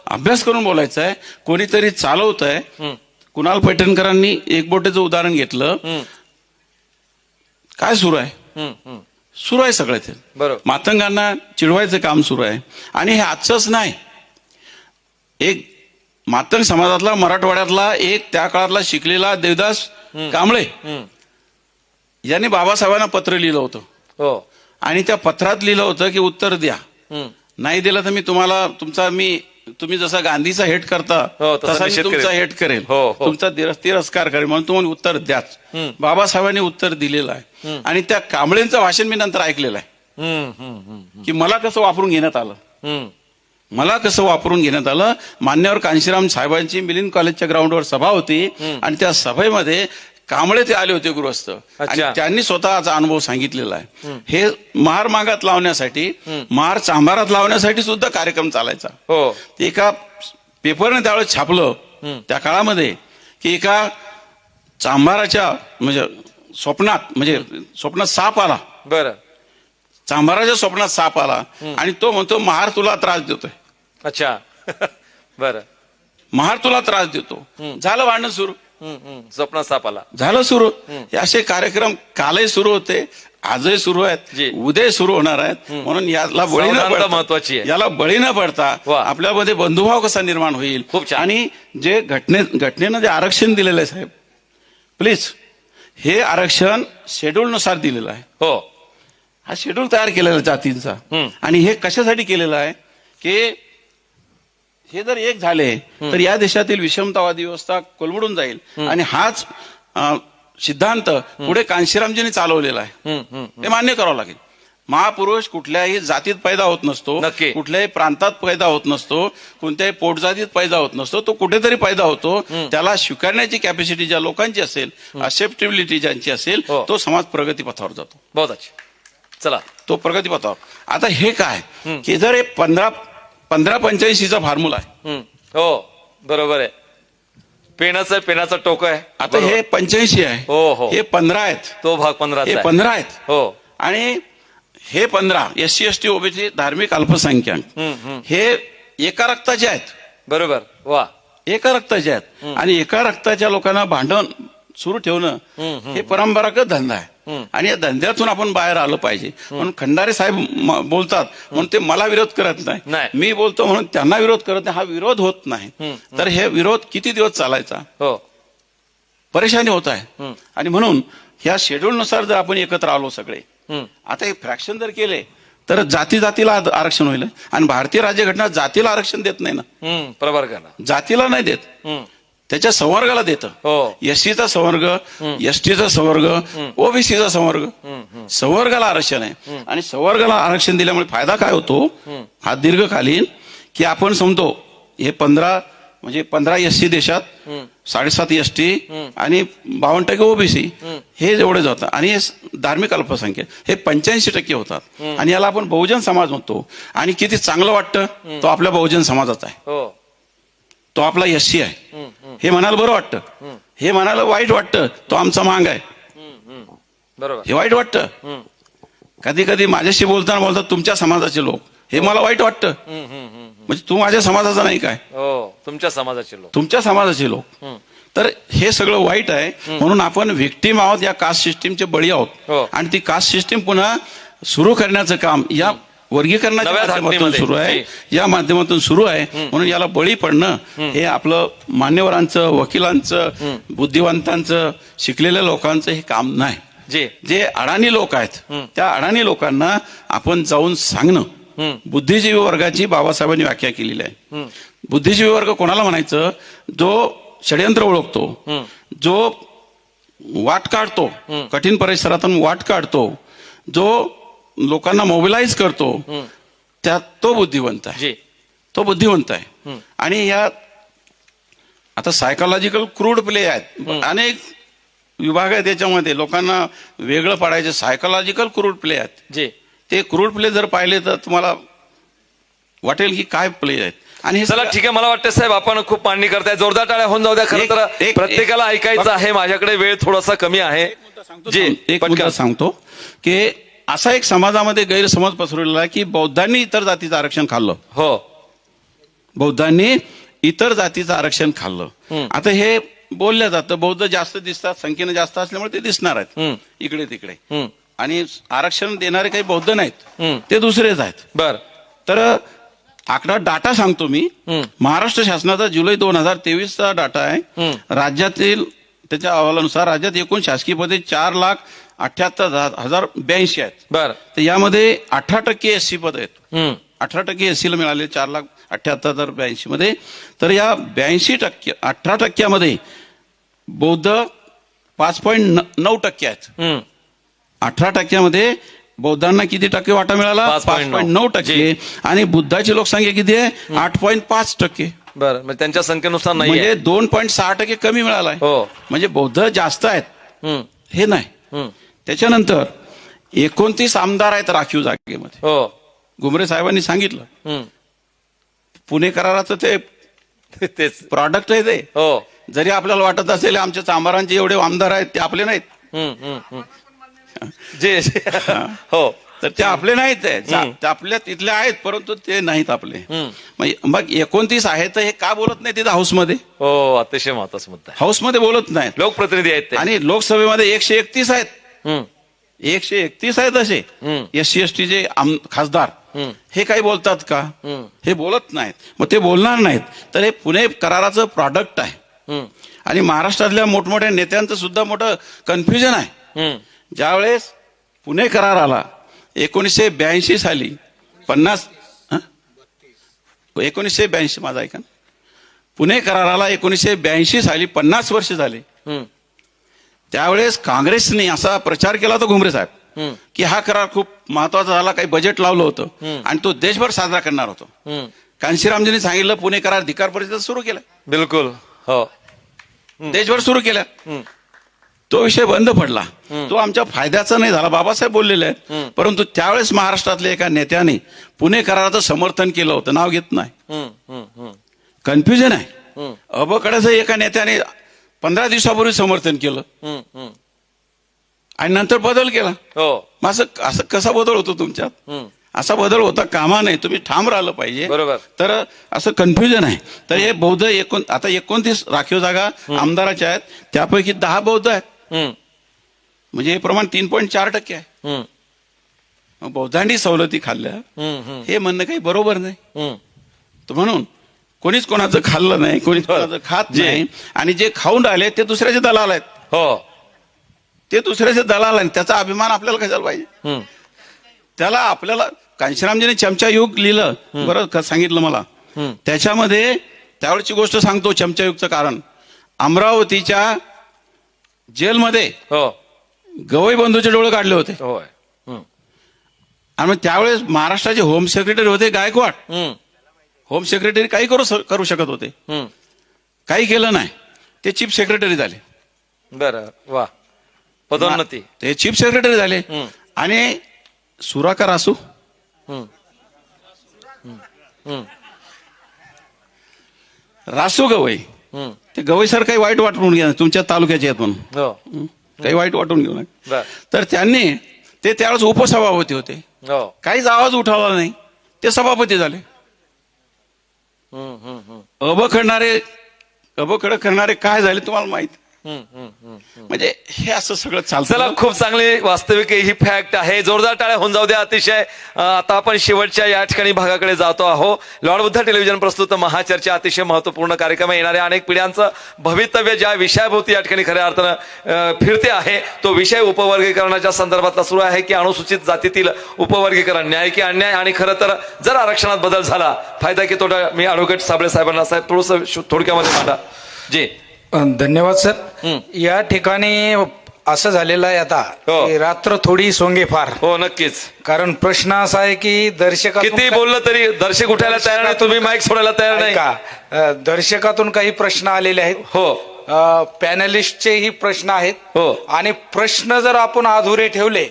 अभ्यास करून बोलायचं आहे. कोणीतरी चालवत आहे. कुणाल पैठणकरांनी एक बोटेचं उदाहरण घेतलं. काय सुरू आहे? सुरू आहे सगळं ते. मातंगांना चिडवायचं काम सुरू आहे. आणि हे आजचंच नाही, एक मातंग समाजातला मराठवाड्यातला एक त्या काळातला शिकलेला देवदास कांबळे याने बाबासाहेबांना पत्र लिहिलं होतं. आणि त्या पत्रात लिहिलं होतं की उत्तर द्या, नाही दिलं तर मी तुम्हाला तुम्ही जसा गांधीचा हेट करता तसा मी तुमचा हेट करेल, तुमचा तिरस्कार करेल, म्हणून तुम्हाला उत्तर द्याच. बाबासाहेबांनी उत्तर दिलेलं आहे. आणि त्या कांबळेंचं भाषण मी नंतर ऐकलेलं आहे की मला कसं वापरून घेण्यात आलं, मला कसं वापरून घेण्यात आलं. मान्यवर कांशीराम साहेबांची मिलिंद कॉलेजच्या ग्राउंडवर सभा होती आणि त्या सभेमध्ये कांबळे ते आले होते गृहस्थ आणि अच्छा. त्यांनी स्वतःचा अनुभव सांगितलेला आहे. हे महार मागात लावण्यासाठी महार चांभारात लावण्यासाठी सुद्धा कार्यक्रम चालायचा. हो ते एका पेपरने त्यावेळेस छापलं त्या काळामध्ये की एका चांभाराच्या म्हणजे स्वप्नात साप आला. बरं चांभाराच्या स्वप्नात साप आला आणि तो म्हणतो महार तुला त्रास देतोय, अच्छा बरं महार तुला त्रास देतो. झालं भांडण सुरू, स्वप्न सापाला झालं सुरू. हे असे कार्यक्रम कालही सुरू होते, आजही सुरू जी. आहेत, उद्या सुरू होणार आहेत. म्हणून याला बळी न सावधानता पडता महत्वाची आहे. याला बळी न पडता वा. आपल्यामध्ये बंधुभाव कसा निर्माण होईल. खूप छान. आणि जे घटनेनं जे आरक्षण दिलेलं आहे साहेब, प्लीज हे आरक्षण शेड्यूल नुसार दिलेलं आहे. हो हा शेड्यूल तयार केलेला आहे जातींचा. आणि हे कशासाठी केलेलं आहे की हे जर एक झाले तर या देशातील विषमतावादी व्यवस्था कोलमडून जाईल. आणि हाच सिद्धांत पुढे कांशीरामजींनी चालवलेला आहे. हे मान्य करावं लागेल. महापुरुष कुठल्याही जातीत पैदा होत नसतो, नक्की. कुठल्याही प्रांतात पैदा होत नसतो, कोणत्याही पोटजातीत पैदा होत नसतो. तो कुठेतरी पैदा होतो. त्याला स्वीकारण्याची कॅपॅसिटी ज्या लोकांची असेल, असेप्टेबिलिटी ज्यांची असेल, हो. तो समाज प्रगतीपथावर जातो. बहुत अच्छा. चला तो प्रगतीपथावर. आता हे काय की जर हे 1585चा फॉर्म्युला आहे. हो बरोबर आहे. पेनाचं टोक आहे. आता हे 85 आहे, हो हो हे 15 आहेत, तो भाग 15 हे 15 आहेत. हो आणि हे 15 SC ST ओबीसी धार्मिक अल्पसंख्याक हे एका रक्ताचे आहेत. बरोबर वा एका रक्ताचे आहेत. आणि एका रक्ताच्या लोकांना भांडण सुरू ठेवणं हे परंपरागत धंदा आहे. आणि या धंद्यातून आपण बाहेर आलं पाहिजे. म्हणून खंडारे साहेब बोलतात म्हणून ते मला विरोध करत नाही, नाही. मी बोलतो म्हणून त्यांना विरोध करत नाही. हा विरोध होत नाही. तर हे विरोध किती दिवस चालायचा, हो परेशानी होत आहे. आणि म्हणून ह्या शेड्यूलनुसार जर आपण एकत्र आलो सगळे, आता हे फ्रॅक्शन जर केले तर जातीला आरक्षण होईल. आणि भारतीय राज्यघटना जातीला आरक्षण देत नाही ना, प्रवर्गाला जातीला नाही देत, त्याच्या संवर्गाला देतं. हो एससीचा संवर्ग, एसटीचा संवर्ग, ओबीसीचा संवर्ग, संवर्गाला आरक्षण आहे. आणि संवर्गाला आरक्षण दिल्यामुळे फायदा काय होतो हा दीर्घकालीन की आपण समजतो हे 15 एससी देशात, 7.5 एसटी आणि 52% ओबीसी हे जेवढे जातात. आणि हे धार्मिक अल्पसंख्याक हे 85% होतात. आणि याला आपण बहुजन समाज म्हणतो. आणि किती चांगलं वाटतं तो आपल्या बहुजन समाजाचा आहे, हो तो आपला एससी आहे. हे म्हणायला बरं वाटतं, हे म्हणायला वाईट वाटतं तो आमचा मांग आहे, बरोबर हे वाईट वाटतं. कधी कधी माझ्याशी बोलतात तुमच्या समाजाचे लोक, हे मला वाईट वाटतं. म्हणजे तू माझ्या समाजाचा नाही काय, हो तुमच्या समाजाचे लोक, तुमच्या समाजाचे लोक. तर हे सगळं वाईट आहे. म्हणून आपण व्हिक्टीम आहोत, या कास्ट सिस्टीमचे बळी आहोत. हो. आणि ती कास्ट सिस्टीम पुन्हा सुरू करण्याचं काम या वर्गीकरणाच्या नव्या माध्यमातून धाटणीमध्ये. सुरू आहे, या माध्यमातून सुरू आहे. म्हणून याला बळी पडणं हे आपलं मान्यवरांचं, वकिलांचं, बुद्धिवंतांचं, शिकलेल्या लोकांचं हे काम नाही. जे अडाणी लोक आहेत त्या अडाणी लोकांना आपण जाऊन सांगणं. बुद्धिजीवी वर्गाची बाबासाहेबांनी व्याख्या केलेली आहे. बुद्धिजीवी वर्ग कोणाला म्हणायचं, जो षडयंत्र ओळखतो, जो वाट काढतो, कठीण परिसरातून वाट काढतो, जो लोकांना मोबिलाइज करतो, त्यात तो बुद्धिवंत आहे, तो बुद्धिवंत आहे. आणि या आता सायकोलॉजिकल क्रूड प्ले आहेत, अनेक विभाग आहेत याच्यामध्ये, लोकांना वेगळं पाडायचे सायकोलॉजिकल क्रूड प्ले आहेत. ते क्रूड प्ले जर पाहिले तर तुम्हाला वाटेल की काय प्ले आहेत. आणि चला ठीक आहे, मला वाटतं साहेब आपण खूप मांडणी करताय, जोरदार टाळ्या होऊन जाऊ द्या. खरं तर प्रत्येकाला ऐकायचं आहे, माझ्याकडे वेळ थोडासा कमी आहे. एक मुद्दा सांगतो की असा एक समाजामध्ये गैरसमज पसरवलेला आहे की बौद्धांनी इतर जातीचं आरक्षण खाल्लं. हो बौद्धांनी इतर जातीचं आरक्षण खाल्लं. आता हे बोललं जातं बौद्ध जास्त दिसतात, संख्येने जास्त असल्यामुळे ते दिसणार आहेत इकडे तिकडे. आणि आरक्षण देणारे काही बौद्ध नाहीत, ते दुसरेच आहेत. बर तर आकडा डाटा सांगतो मी. महाराष्ट्र शासनाचा जुलै 2023चा डाटा आहे. राज्यातील त्याच्या अहवालानुसार राज्यात एकूण शासकीय पदे 4,78,082 आहेत. बर तर यामध्ये 18% SC पद आहेत. 18% SC ला मिळाले 4,78,082 मध्ये. तर या 82% 18% बौद्ध 5.9% आहेत. 18% मध्ये बौद्धांना किती टक्के वाटा मिळाला, 5.9%. आणि बुद्धाची लोकसंख्या किती आहे, 8.5%. बरं, म्हणजे त्यांच्या संख्येनुसार नाही, म्हणजे 2.6% कमी मिळालाय. म्हणजे बौद्ध जास्त आहेत हे नाही. त्याच्यानंतर 29 आमदार आहेत राखीव जागेमध्ये. हो घुमरे साहेबांनी सांगितलं पुणे कराराचं ते तेच प्रॉडक्ट आहे ते. हो जरी आपल्याला वाटत असेल आमच्या चांबारांचे एवढे आमदार आहेत ते आपले नाहीत, जे हो तर ते आपले नाहीत ते आपल्या तिथले आहेत, परंतु ते नाहीत आपले. मग 29 आहेत तर हे का बोलत नाही तिथं हाऊसमध्ये? हो अतिशय महत्वाचा मुद्दा आहे. हाऊसमध्ये बोलत नाहीत. लोकप्रतिनिधी आहेत ते. आणि लोकसभेमध्ये 131 आहेत. 131 आहेत असे SC ST चे खासदार. हे काही बोलतात का? हे बोलत नाहीत. मग ते बोलणार नाहीत तर हे पुणे कराराचं प्रॉडक्ट आहे. आणि महाराष्ट्रातल्या मोठमोठ्या नेत्यांचं सुद्धा मोठं कन्फ्युजन आहे. ज्यावेळेस पुणे करार आला 1982 साली 1982 माझा ऐका, पुणे कराराला 1982 साली 50 वर्ष झाले. त्यावेळेस काँग्रेसने असा प्रचार केला होता घुमरे साहेब की हा करार खूप महत्वाचा झाला, काही बजेट लावलं होतं आणि तो देशभर साजरा करणार होतो. कांशीरामजींनी सांगितलं पुणे करार अधिकार परिषद सुरू केला. बिलकुल हो देशभर सुरू केला. तो विषय बंद पडला. तो आमच्या फायद्याचा नाही झाला. बाबासाहेब बोललेले आहेत, परंतु त्यावेळेस महाराष्ट्रातल्या एका नेत्याने पुणे कराराचं समर्थन केलं होतं, नाव घेत नाही. कन्फ्युजन आहे. अबकड्याचं एका नेत्याने 15 दिवसापूर्वी समर्थन केलं आणि नंतर बदल केला. हो असं कसा बदल होतो तुमच्यात? असा बदल होता कामा नाही. तुम्ही ठाम राहिलं पाहिजे. बरोबर. तर असं कन्फ्युजन आहे. तर हे बौद्ध आता 29 राखीव जागा आमदाराच्या आहेत, त्यापैकी 10 बौद्ध आहेत. म्हणजे हे प्रमाण 3.4% आहे. मग बौद्धांनी सवलती खाल्ल्या हे म्हणणं काही बरोबर नाही. तर म्हणून कोणीच कोणाचं खाल्लं नाही, कोणीच कोणाचं खात नाही. आणि जे खाऊन राहिले ते दुसऱ्याचे दलाल आहेत. हो ते दुसऱ्याचे दलाल आहेत. त्याचा अभिमान आपल्याला कशाला पाहिजे? त्याला आपल्याला कांशीरामजीने चमचा युग लिहिलं, बरं सांगितलं मला. त्याच्यामध्ये त्यावेळची गोष्ट सांगतो. चमचा युगचं कारण अमरावतीच्या जेलमध्ये गवई बंधूचे डोळे काढले होते. आणि मग त्यावेळेस महाराष्ट्राचे होम सेक्रेटरी होते गायकवाड. होम सेक्रेटरी काही करू शकत होते, काही केलं नाही. ते चीफ सेक्रेटरी झाले. बरं वा पदोन्नती. ते चीफ सेक्रेटरी झाले. आणि सुराकर असू रासू गवई, ते गवई सर काही वाईट वाटून घ्या, तुमच्या तालुक्याचे आहेत म्हणून काही वाईट वाटून घेऊ नका. तर त्यांनी ते त्यावेळेस उपसभापती होते. काहीच आवाज उठवला नाही, ते सभापती झाले. अबखड करणारे काय झाले तुम्हाला माहिती? म्हणजे हे असं सगळं चालतं. चला खूप चांगली वास्तविक ही फॅक्ट आहे. जोरदार टाळ्या होऊन जाऊ द्या. अतिशय आता आपण शेवटच्या या ठिकाणी भागाकडे जातो आहोत. लॉर्ड बुद्ध टेलिव्हिजन प्रस्तुत महाचर्चा अतिशय महत्वपूर्ण कार्यक्रम. येणाऱ्या अनेक पिढ्यांचं भवितव्य ज्या विषयाभोवती या ठिकाणी खऱ्या अर्थानं फिरते आहे तो विषय उपवर्गीकरणाच्या संदर्भातला सुरू आहे की अनुसूचित जातीतील उपवर्गीकरण न्याय की अन्याय. आणि खरं तर जर आरक्षणात बदल झाला फायदा की तोटा, मी ॲडव्होकेट साबळे साहेबांना साहेब थोडंसं थोडक्यामध्ये मांडा. जी धन्यवाद सर. या ठिकाणी असं झालेलं आहे आता की रात्र थोडी सोंगे फार. हो नक्कीच. कारण प्रश्न असा आहे की दर्शक किती बोललं तरी दर्शक उठायला तयार नाही, तुम्ही माईक सोडायला तयार नाही का? दर्शकातून काही प्रश्न आलेले आहेत. हो पॅनलिस्टचेही प्रश्न आहेत. हो आणि प्रश्न जर आपण अधुरे ठेवले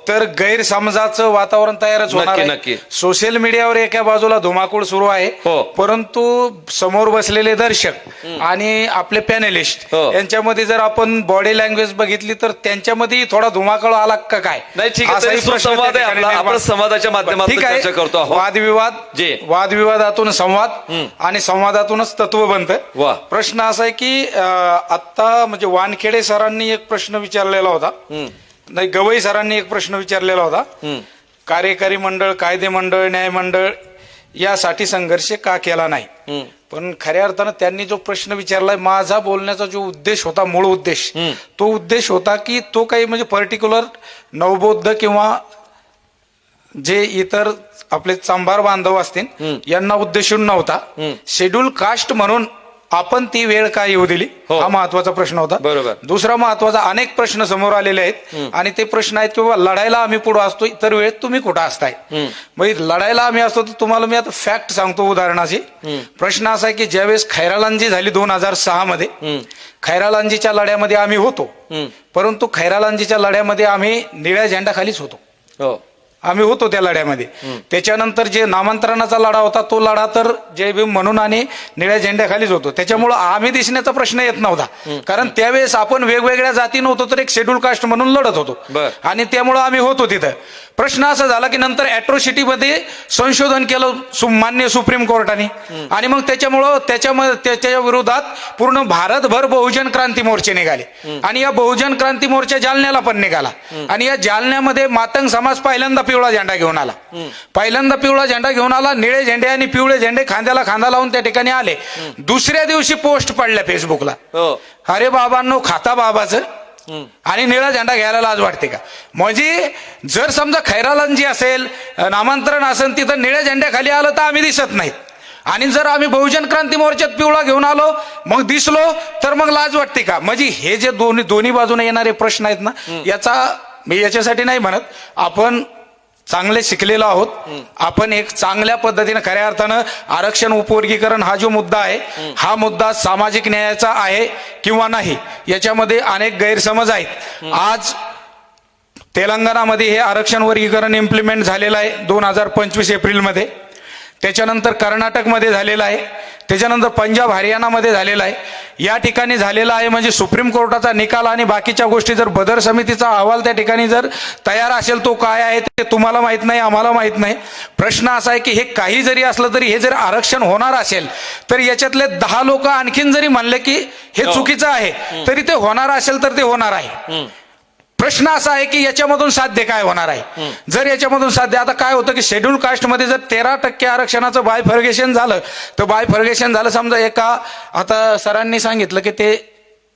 तर गैरसमजाचं वातावरण तयारच होणार आहे. नक्की. सोशल मीडियावर एका बाजूला धुमाकूळ सुरू आहे, परंतु समोर बसलेले दर्शक आणि आपले पॅनलिस्ट यांच्यामध्ये जर आपण बॉडी लँग्वेज बघितली तर त्यांच्यामध्ये थोडा धुमाकूळ आला का काय? नाही ठीक आहे. संवाद आहे आपला, आपण संवादाच्या माध्यमातून चर्चा करतो आहोत. वादविवादातून संवाद आणि संवादातूनच तत्व बनतं. प्रश्न असा आहे की आता म्हणजे वानखेडे सरांनी एक प्रश्न विचारलेला होता, नाही गवई सरांनी एक प्रश्न विचारलेला होता. कार्यकारी मंडळ, कायदे मंडळ, न्याय मंडळ यासाठी संघर्ष का केला नाही? पण खऱ्या अर्थानं त्यांनी जो प्रश्न विचारलाय, माझा बोलण्याचा जो उद्देश होता, मूळ उद्देश, तो उद्देश होता की तो काही म्हणजे पर्टिक्युलर नवबौद्ध किंवा जे इतर आपले चांभार बांधव असतील यांना उद्देशून नव्हता. शेड्यूल कास्ट म्हणून आपण ती वेळ का येऊ दिली, हा महत्वाचा प्रश्न होता. बरोबर. दुसरा महत्वाचा, अनेक प्रश्न समोर आलेले आहेत आणि ते प्रश्न आहेत किंवा लढायला आम्ही पुढे असतो, इतर वेळेत तुम्ही कुठं असताय. म्हणजे लढायला आम्ही असतो तर तुम्हाला मी आता फॅक्ट सांगतो उदाहरणाची. प्रश्न असा आहे की ज्यावेळेस खैरालांजी झाली 2006 मध्ये, खैरालांजीच्या लढ्यामध्ये आम्ही होतो, परंतु खैरालांजीच्या लढ्यामध्ये आम्ही निळ्या झेंडाखालीच होतो. आम्ही होतो त्या लढ्यामध्ये. त्याच्यानंतर जे नामांतरणाचा लढा होता तो लढा तर जय भीम म्हणून आणि निळ्या झेंड्याखालीच होतो. त्याच्यामुळं आम्ही दिसण्याचा प्रश्न येत नव्हता, कारण त्यावेळेस आपण वेगवेगळ्या जाती नव्हतो तर एक शेड्यूल कास्ट म्हणून लढत होतो आणि त्यामुळं आम्ही होतो तिथं. प्रश्न असा झाला की नंतर अॅट्रॉसिटीमध्ये संशोधन केलं मान्य सुप्रीम कोर्टाने आणि मग त्याच्यामुळं त्याच्या विरोधात पूर्ण भारतभर बहुजन क्रांती मोर्चे निघाले आणि या बहुजन क्रांती मोर्चा जालन्याला पण निघाला आणि या जालन्यामध्ये मातंग समाज पहिल्यांदा पिवळा झेंडा घेऊन आला. पहिल्यांदा पिवळा झेंडा घेऊन आला. निळे झेंडे आणि पिवळे झेंडे खांद्याला खांदा लावून त्या ठिकाणी आले. दुसऱ्या दिवशी पोस्ट पडल्या फेसबुकला, अरे बाबांनो खाता बाबाचं आणि निळा झेंडा घ्यायला लाज वाटते का. म्हणजे जर समजा खैरालांजी असेल, नामांतरण असेल, तिथं निळ्या झेंड्याखाली आलं तर आम्ही दिसत नाहीत आणि जर आम्ही बहुजन क्रांती मोर्चात पिवळा घेऊन आलो मग दिसलो तर मग लाज वाटते का. म्हणजे हे जे दोन्ही बाजूने येणारे प्रश्न आहेत ना, मी याच्यासाठी नाही म्हणत, आपण चांगले शिकलेलो आहोत, आपण एक चांगल्या पद्धतीने खऱ्या अर्थानं आरक्षण उपवर्गीकरण हा जो मुद्दा आहे हा मुद्दा सामाजिक न्यायाचा आहे किंवा नाही याच्यामध्ये अनेक गैरसमज आहेत. आज तेलंगणामध्ये हे आरक्षण वर्गीकरण इम्प्लिमेंट झालेलं आहे 2025 एप्रिलमध्ये, त्याच्यानंतर कर्नाटकमध्ये झालेलं आहे, त्याच्यानंतर पंजाब हरियाणामध्ये झालेला आहे. या ठिकाणी झालेला आहे म्हणजे सुप्रीम कोर्टाचा निकाल आणि बाकीच्या गोष्टी, जर बदर समितीचा अहवाल त्या ठिकाणी जर तयार असेल तो काय आहे ते तुम्हाला माहित नाही, आम्हाला माहित नाही. प्रश्न असा आहे की हे काही जरी असलं तरी हे जर आरक्षण होणार असेल तर याच्यातले 10 लोक आणखीन जरी म्हणले की हे चुकीचं आहे तरी ते होणार असेल तर ते होणार आहे. प्रश्न असा आहे की याच्यामधून साध्य काय होणार आहे. जर याच्यामधून साध्य, आता काय होतं की शेड्यूल कास्टमध्ये जर 13% आरक्षणाचं बायफर्गेशन झालं तर बायफर्गेशन झालं समजा एका, आता सरांनी सांगितलं की ते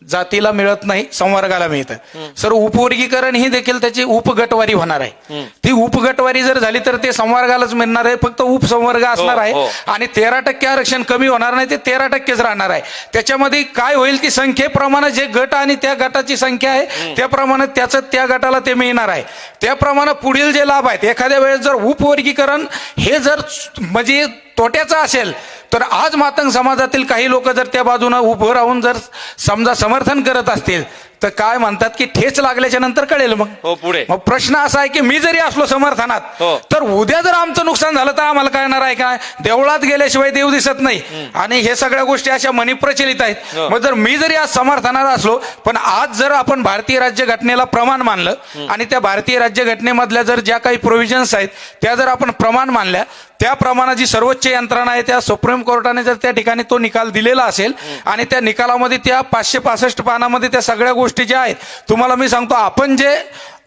जातीला मिळत नाही संवर्गाला मिळतं, सर उपवर्गीकरण ही देखील त्याची उपगटवारी होणार आहे. ती उपगटवारी जर झाली तर ते संवर्गालाच मिळणार आहे, फक्त उपसंवर्ग असणार आहे आणि 13% आरक्षण कमी होणार नाही, ते 13%च राहणार आहे. त्याच्यामध्ये काय होईल की संख्येप्रमाणे जे गट आणि त्या गटाची संख्या आहे त्याप्रमाणे त्याचं त्या गटाला ते मिळणार आहे. त्याप्रमाणे पुढील जे लाभ आहेत, एखाद्या वेळेस जर उपवर्गीकरण हे जर म्हणजे तोट्याचं असेल तर आज मातंग समाजातील काही लोक जर त्या बाजूने उभं राहून जर समजा समर्थन करत असतील तर काय म्हणतात की ठेच लागल्याच्या नंतर कळेल मग पुढे. मग प्रश्न असा आहे की मी जरी असलो समर्थनात तर उद्या जर आमचं नुकसान झालं तर आम्हाला कळणार आहे का. देवळात गेल्याशिवाय देव दिसत नाही आणि हे सगळ्या गोष्टी अशा मनी प्रचलित आहेत. मग जर मी जरी आज समर्थनात असलो पण आज जर आपण भारतीय राज्यघटनेला प्रमाण मानलं आणि त्या भारतीय राज्यघटनेमधल्या जर ज्या काही प्रोव्हिजन्स आहेत त्या जर आपण प्रमाण मानल्या, त्याप्रमाणे जी सर्वोच्च यंत्रणा आहे त्या सुप्रीम कोर्टाने जर त्या ठिकाणी तो निकाल दिलेला असेल आणि त्या निकालामध्ये त्या 565 पानामध्ये त्या सगळ्या गोष्टी ज्या आहेत, तुम्हाला मी सांगतो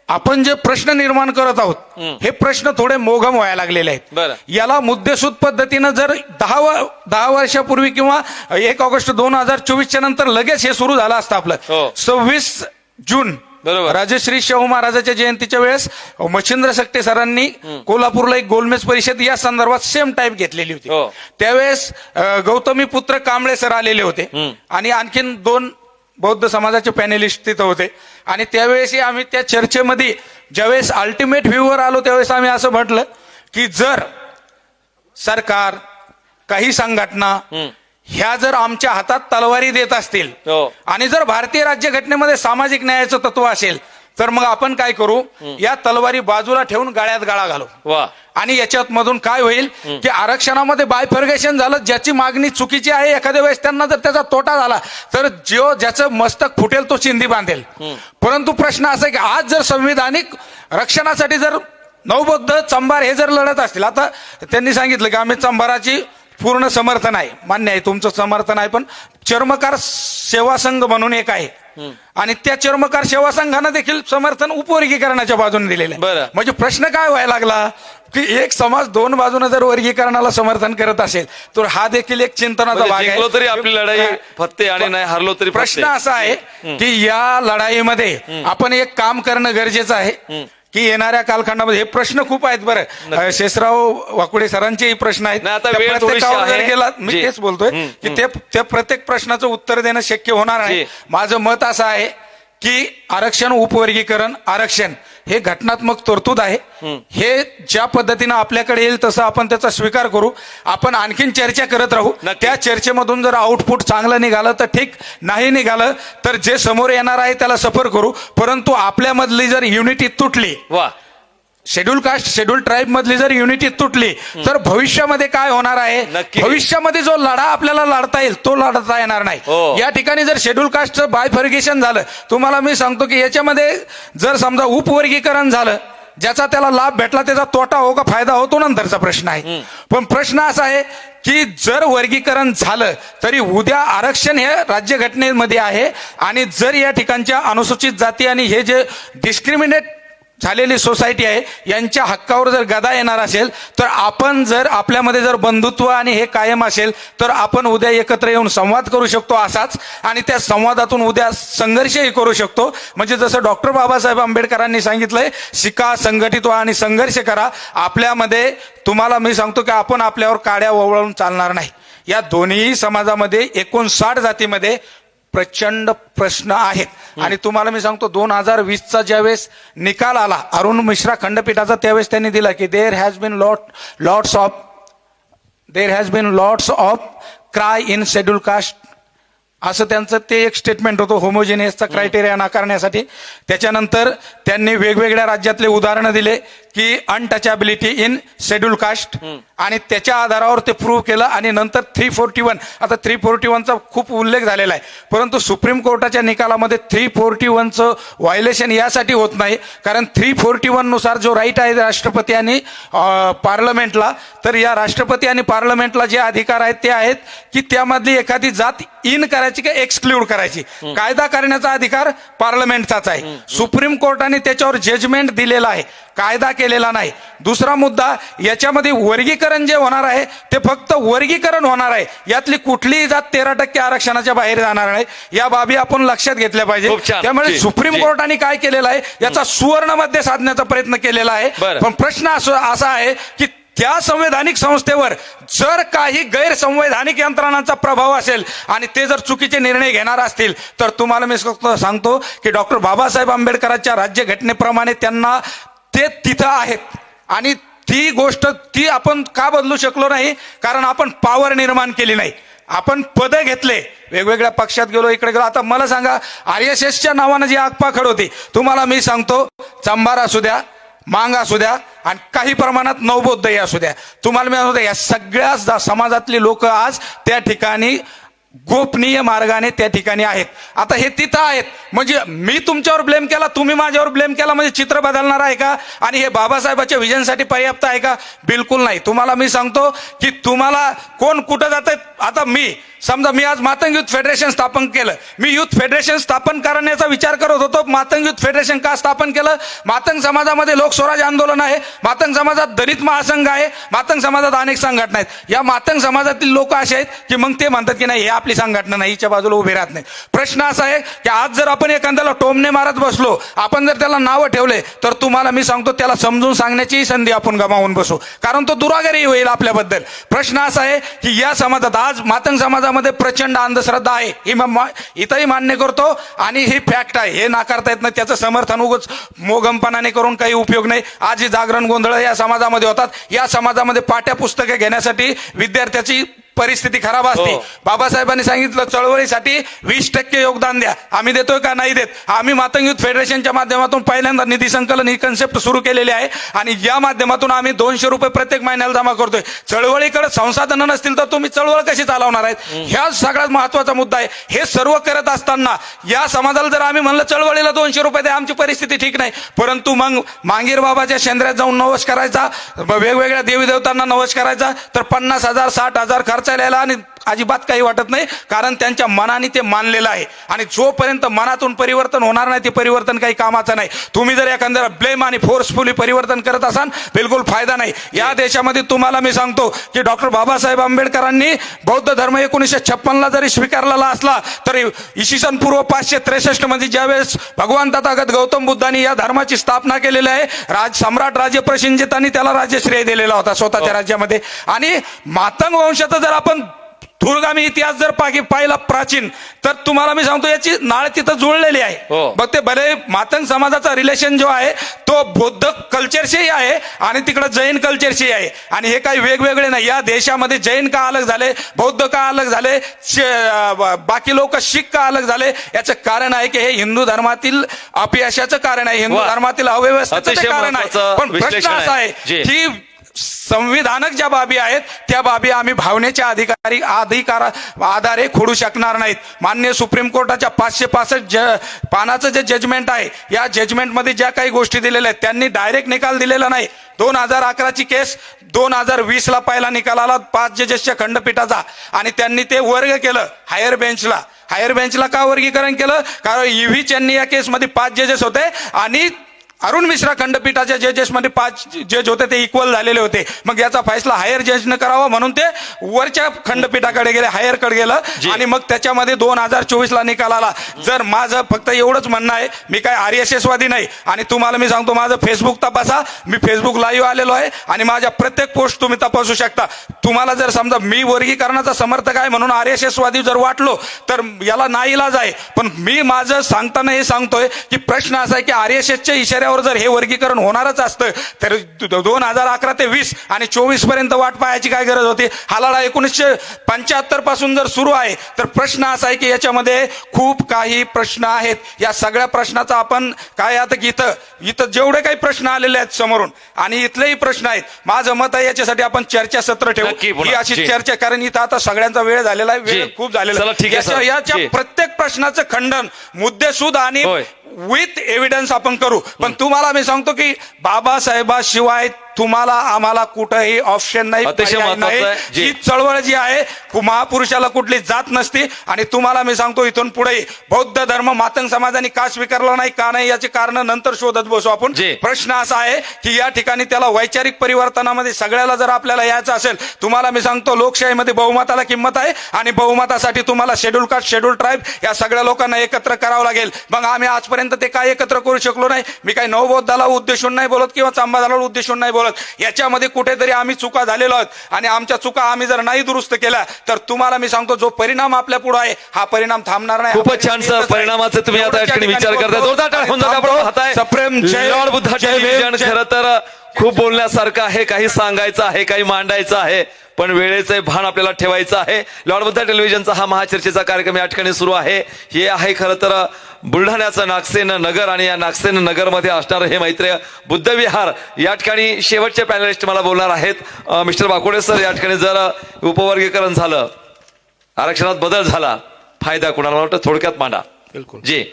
आपण जे प्रश्न निर्माण करत आहोत हे प्रश्न थोडे मोघम व्हायला लागलेले आहेत. याला मुद्देसूद पद्धतीनं जर 10 वर्षापूर्वी किंवा 1 ऑगस्ट 2024 नंतर लगेच हे सुरू झालं असतं आपलं 26 जून राजश्री शाहू महाराजांच्या जयंतीच्या वेळेस मच्छिंद्र सकटे सरांनी कोल्हापूरला एक गोलमेज परिषद या संदर्भात सेम टाईप घेतलेली होती. त्यावेळेस गौतमी पुत्र कांबळे सर आलेले होते आणि आणखीन 2 बौद्ध समाजाचे पॅनेलिस्ट तिथं होते आणि त्यावेळेस आम्ही त्या चर्चेमध्ये ज्यावेळेस अल्टिमेट व्ह्यूवर आलो त्यावेळेस आम्ही असं म्हटलं की जर सरकार, काही संघटना ह्या जर आमच्या हातात तलवारी देत असतील आणि जर भारतीय राज्यघटनेमध्ये सामाजिक न्यायाचं तत्व असेल तर मग आपण काय करू, या तलवारी बाजूला ठेवून गाळ्यात गाळा घालू आणि याच्यात मधून काय होईल की आरक्षणामध्ये बायफर्गेशन झालं, ज्याची मागणी चुकीची आहे एखाद्या वेळेस त्यांना जर त्याचा तोटा झाला तर ज्याचं मस्तक फुटेल तो चिंधी बांधेल. परंतु प्रश्न असा आहे की आज जर संविधानिक रक्षणासाठी जर नवबौद्ध चंभार हे जर लढत असतील, आता त्यांनी सांगितलं की आम्ही चंभाराची पूर्ण समर्थन आहे, मान्य आहे तुमचं समर्थन आहे, पण चर्मकार सेवा संघ म्हणून एक आहे आणि त्या चर्मकार सेवा संघानं देखील समर्थन उपवर्गीकरणाच्या बाजूने दिलेलं आहे. म्हणजे प्रश्न काय व्हायला लागला की एक समाज 2 बाजूने जर वर्गीकरणाला समर्थन करत असेल तर हा देखील एक चिंतनाचा भाग आहे. तरी आपली लढाई फत्ते आणि नाही हरलो तरी. प्रश्न असा आहे की या लढाईमध्ये आपण एक काम करणं गरजेचं आहे की येणाऱ्या कालखंडामध्ये हे प्रश्न खूप आहेत बरं. शेषराव वाकुडे सरांचेही प्रश्न आहेत. नाही, आता त्या वेळ थोडीशी प्रत्येकावर जर आहे. गेलात, मी जी. तेच बोलतोय की त्या प्रत्येक प्रश्नाचं उत्तर देणं शक्य होणार नाही. जी. माझं मत असं आहे की आरक्षण, उपवर्गीकरण, आरक्षण हे घटनात्मक तरतूद आहे. हे ज्या पद्धतीनं आपल्याकडे येईल तसं आपण त्याचा स्वीकार करू. आपण आणखीन चर्चा करत राहू. त्या चर्चेमधून जर आउटपुट चांगलं निघालं तर ठीक, नाही निघालं तर जे समोर येणार आहे त्याला सफर करू. परंतु आपल्यामधली जर युनिटी तुटली, शेड्यूल कास्ट, शेड्यूल ट्राईब मधली जर युनिटी तुटली तर भविष्यामध्ये काय होणार आहे? भविष्यामध्ये जो लढा आपल्याला लढता येईल तो लढता येणार नाही. या ठिकाणी जर शेड्यूल कास्टचं बायफर्गेशन झालं, तुम्हाला मी सांगतो की याच्यामध्ये जर समजा उपवर्गीकरण झालं, ज्याचा त्याला लाभ भेटला त्याचा तोटा हो का फायदा हो तो नंतरचा प्रश्न आहे. पण प्रश्न असा आहे की जर वर्गीकरण झालं तरी उद्या आरक्षण हे राज्यघटनेमध्ये आहे. आणि जर या ठिकाणच्या अनुसूचित जाती आणि हे जे डिस्क्रिमिनेट झालेली सोसायटी आहे यांच्या हक्कावर जर गदा येणार असेल तर आपण जर आपल्यामध्ये जर बंधुत्व आणि हे कायम असेल तर आपण उद्या एकत्र येऊन संवाद करू शकतो असाच. आणि त्या संवादातून उद्या संघर्षही करू शकतो. म्हणजे जसं डॉक्टर बाबासाहेब आंबेडकरांनी सांगितलंय, शिका, संघटित व्हा आणि संघर्ष करा. आपल्यामध्ये तुम्हाला मी सांगतो की आपण आपल्यावर काड्या ओवळून चालणार नाही. या दोन्ही समाजामध्ये 59 जातीमध्ये प्रचंड प्रश्न आहेत. आणि तुम्हाला मी सांगतो 2020चा ज्यावेळेस निकाल आला अरुण मिश्रा खंडपीठाचा, त्यावेळेस त्यांनी दिला की there has been lots of cry in schedule caste, असं त्यांचं ते एक स्टेटमेंट होतं होमोजिनियसचा क्रायटेरिया नाकारण्यासाठी. त्याच्यानंतर त्यांनी वेगवेगळ्या राज्यातले उदाहरणं दिले की अनटचॅबिलिटी इन शेड्यूल कास्ट, आणि त्याच्या आधारावर ते प्रूव्ह केलं. आणि नंतर 341, आता 341चा खूप उल्लेख झालेला आहे, परंतु सुप्रीम कोर्टाच्या निकालामध्ये 341चं व्हायलेशन यासाठी होत नाही कारण 341 नुसार जो राईट आहे राष्ट्रपती आणि पार्लमेंटला, तर या राष्ट्रपती आणि पार्लमेंटला जे अधिकार आहेत ते आहेत की त्यामधली एखादी जात इन करायची की एक्सक्लूड करायची. कायदा करण्याचा अधिकार पार्लमेंटचाच आहे. सुप्रीम कोर्टाने त्याच्यावर जजमेंट दिलेला आहे, कायदा केलेला नाही. दुसरा मुद्दा, याच्यामध्ये वर्गीकरण जे होणार आहे ते फक्त वर्गीकरण होणार आहे, यातली कुठलीही जात 13% आरक्षणाच्या बाहेर जाणार नाही. या बाबी आपण लक्षात घेतल्या पाहिजे. त्यामुळे सुप्रीम कोर्टाने काय केलेलं आहे याचा सुवर्ण मध्य साधण्याचा प्रयत्न केलेला आहे. पण प्रश्न असा आहे की त्या संवैधानिक संस्थेवर जर काही गैरसंवैधानिक यंत्रणांचा प्रभाव असेल आणि ते जर चुकीचे निर्णय घेणार असतील तर तुम्हाला मी सांगतो की डॉक्टर बाबासाहेब आंबेडकरांच्या राज्यघटनेप्रमाणे त्यांना ते तिथं आहेत. आणि ती गोष्ट ती आपण का बदलू शकलो नाही? कारण आपण पॉवर निर्माण केली नाही. आपण पदं घेतले, वेगवेगळ्या पक्षात गेलो, इकडे गेलो. आता मला सांगा, RSSच्या नावानं जी आगपाखड होती, तुम्हाला मी सांगतो चंबार असू द्या, मांग असू द्या आणि काही प्रमाणात नवबौद्धही असू द्या, तुम्हाला मी सांगतो या सगळ्या समाजातली लोक आज त्या ठिकाणी गोपनीय मार्गाने त्या ठिकाणी आहेत. आता हे तिथं आहेत म्हणजे मी तुमच्यावर ब्लेम केला, तुम्ही माझ्यावर ब्लेम केला म्हणजे चित्र बदलणार आहे का? आणि हे बाबासाहेबांच्या विजनसाठी पर्याप्त आहे का? बिलकुल नाही. तुम्हाला मी सांगतो की तुम्हाला कोण कुठं जात, आता मी समजा मी आज मातंग युथ फेडरेशन स्थापन केलं, मी युथ फेडरेशन स्थापन करण्याचा विचार करत होतो. मातंग युथ फेडरेशन का स्थापन केलं? मातंग समाजामध्ये लोकस्वराज आंदोलन आहे, मातंग समाजात दलित महासंघ आहे, मातंग समाजात अनेक संघटना आहेत. या मातंग समाजातील लोक असे आहेत की मग ते म्हणतात की नाही हे आपली संघटना नाही, हिच्या बाजूला उभे राहत नाही. प्रश्न असा आहे की आज जर आपण एखाद्याला टोमणे मारत बसलो, आपण जर त्याला नावं ठेवले तर तुम्हाला मी सांगतो त्याला समजून सांगण्याची संधी आपण गमावून बसू, कारण तो दुराग्रही होईल आपल्याबद्दल. प्रश्न असा आहे की या समाजात आज मातंग समाजामध्ये प्रचंड अंधश्रद्धा आहे, ही इथंही मान्य करतो आणि ही फॅक्ट आहे, हे नाकारता येत नाही. त्याचं समर्थन उगाच मोगमपणाने करून काही उपयोग नाही. आज ही जागरण गोंधळ या समाजामध्ये होतात. या समाजामध्ये पाठ्यपुस्तके घेण्यासाठी विद्यार्थ्याची परिस्थिती खराब असते. बाबासाहेबांनी सांगितलं चळवळीसाठी 20% योगदान द्या. आम्ही देतोय का? नाही देत. आम्ही मातंग युथ फेडरेशनच्या माध्यमातून पहिल्यांदा निधी संकलन ही कन्सेप्ट सुरू केलेली आहे आणि या माध्यमातून आम्ही 200 रुपये प्रत्येक महिन्याला जमा करतोय. चळवळीकडे संसाधनं नसतील तर तुम्ही चळवळ कशी चालवणार आहेत? ह्या सगळ्यात महत्वाचा मुद्दा आहे. हे सर्व करत असताना या समाजाला जर आम्ही म्हणलं चळवळीला 200 रुपये द्या, आमची परिस्थिती ठीक नाही, परंतु मग मांगीर बाबाच्या शेंद्र्यात जाऊन नवस करायचा, वेगवेगळ्या देवी देवतांना नवस करायचा, तर 50,000 60,000 खर्च आणि अजिबात काही वाटत नाही, कारण त्यांच्या मनाने ते मानलेलं आहे. आणि जोपर्यंत मनातून परिवर्तन होणार नाही ते परिवर्तन काही कामाचं नाही. तुम्ही जर एखाद्याला ब्लेम आणि फोर्सफुली परिवर्तन करत असाल बिलकुल फायदा नाही. या देशामध्ये तुम्हाला मी सांगतो की डॉक्टर बाबासाहेब आंबेडकरांनी बौद्ध धर्म 1956 जरी स्वीकारलेला असला तरी इसवी सन पूर्व 563 मध्ये ज्यावेळेस भगवान तथागत गौतम बुद्धांनी या धर्माची स्थापना केलेली आहे, सम्राट राजे प्रसेनजितांनी त्याला राज्यश्रेय दिलेला होता स्वतःच्या राज्यामध्ये. आणि मातंग वंशाचा जर आपण दूरगामी इतिहास जर पाहिला प्राचीन, तर तुम्हाला मी सांगतो याची नाळ तिथं जुळलेली आहे. मग ते भले मातंग समाजाचा रिलेशन जो आहे तो बौद्ध कल्चरशी आहे आणि तिकडे जैन कल्चरशी आहे. आणि हे काही वेगवेगळे नाही. या देशामध्ये जैन का अलग झाले, बौद्ध का अलग झाले, बाकी लोक शीख का अलग झाले, याचं कारण आहे की हे हिंदू धर्मातील अपयशाचं कारण आहे, हिंदू धर्मातील अव्यवस्थेचं कारण आहे. पण प्रश्न असा आहे की संविधानक ज्या बाबी आहेत त्या बाबी आम्ही भावनेच्या आधारे खोडू शकणार नाहीत. माननीय सुप्रीम कोर्टाच्या 565 पानाचं जे जजमेंट आहे, या जजमेंटमध्ये ज्या काही गोष्टी दिलेल्या आहेत त्यांनी डायरेक्ट निकाल दिलेला नाही. 2011ची केस 2020ला पहिला निकाल आला 5 जजेसच्या खंडपीठाचा, आणि त्यांनी ते वर्ग केलं हायर बेंचला. हायर बेंचला का वर्गीकरण केलं? कारण ईव्हीच यांनी या केसमध्ये 5 जजेस होते आणि अरुण मिश्रा खंडपीठाच्या जजेसमध्ये 5 जज होते, ते इक्वल झालेले होते. मग याचा फैसला हायर जजने करावा म्हणून ते वरच्या खंडपीठाकडे गेले, हायरकडे गेलं, आणि मग त्याच्यामध्ये 2024ला निकाल आला. जर माझं फक्त एवढंच म्हणणं आहे, मी काय RSS वादी नाही, आणि तुम्हाला मी सांगतो माझं फेसबुक तपासा, मी फेसबुक लाईव्ह आलेलो आहे आणि माझ्या प्रत्येक पोस्ट तुम्ही तपासू शकता. तुम्हाला जर समजा मी वर्गीकरणाचा समर्थक आहे म्हणून RSS वादी जर वाटलो तर याला नाईलाज आहे. पण मी माझं सांगताना हे सांगतोय की प्रश्न असा आहे की RSSच्या इशाऱ्या जर हे वर्गीकरण होणारच असतं तर 2011 ते 20 आणि 24 पर्यंत वाट पाहायची काय गरज होती? हा लढा 1975 पासून जर सुरू आहे तर प्रश्न असा आहे की याच्यामध्ये खूप काही प्रश्न आहेत. या सगळ्या प्रश्नाचा आपण काय आता की इथं जेवढे काही प्रश्न आलेले आहेत समोरून आणि इथलेही प्रश्न आहेत, माझं मत आहे याच्यासाठी आपण चर्चासत्र ठेवू, ही अशी चर्चा, कारण इथं आता सगळ्यांचा वेळ झालेला आहे, वेळ खूप झालेला आहे. याच्या प्रत्येक प्रश्नाचं खंडन मुद्देसूद आणि विथ एव्हिडन्स आपण करू. पण तुम्हाला मी सांगतो की बाबासाहेबाशिवाय तुम्हाला आम्हाला कुठंही ऑप्शन नाही. ही चळवळ जी आहे महापुरुषाला कुठली जात नसती. आणि तुम्हाला मी सांगतो इथून पुढे बौद्ध धर्म मातंग समाजाने का स्वीकारला नाही, का नाही, याचे कारण नंतर शोधत बसू आपण. प्रश्न असा आहे की या ठिकाणी त्याला वैचारिक परिवर्तनामध्ये सगळ्याला जर आपल्याला यायचं असेल, तुम्हाला मी सांगतो लोकशाहीमध्ये बहुमताला किंमत आहे आणि बहुमतासाठी तुम्हाला शेड्यूल कास्ट, शेड्यूल ट्राईब या सगळ्या लोकांना एकत्र करावं लागेल. मग आम्ही आजपर्यंत ते काय एकत्र करू शकलो नाही. मी काही नवबौद्धाला उद्देशून नाही बोलत किंवा चांबादाला उद्देशून नाही बोलत. याच्यामध्ये कुठेतरी आम्ही चुका झालेलो आहोत आणि आमच्या चुका आम्ही जर नाही दुरुस्त केल्या तर तुम्हाला मी सांगतो जो परिणाम आपल्या पुढे आहे हा परिणाम थांबणार नाही. खूपच छान सर, परिणामाचं तुम्ही आता विचार करताय. जोरदार टाळ्या होऊन जाते. आपण पाहताय सप्रेम लॉर्ड बुद्धा टेलिव्हिजन खरं तर खूप बोलण्यासारखं आहे, काही सांगायचं आहे, काही मांडायचं आहे, पण वेळेचं भान आपल्याला ठेवायचं आहे. लॉर्ड बुद्धा टेलिव्हिजनचा हा महाचर्चेचा कार्यक्रम या ठिकाणी सुरू आहे. हे आहे खरं तर बुलढाण्याचं नागसेन नगर आणि या नागसेन नगरमध्ये असणारं हे मैत्रेय बुद्ध विहार. या ठिकाणी शेवटचे पॅनलिस्ट मला बोलणार आहेत मिस्टर बाकोडे सर. या ठिकाणी जर उपवर्गीकरण झालं, आरक्षणात बदल झाला, फायदा कुणाला? मला वाटतं थोडक्यात मांडा. बिलकुल जी.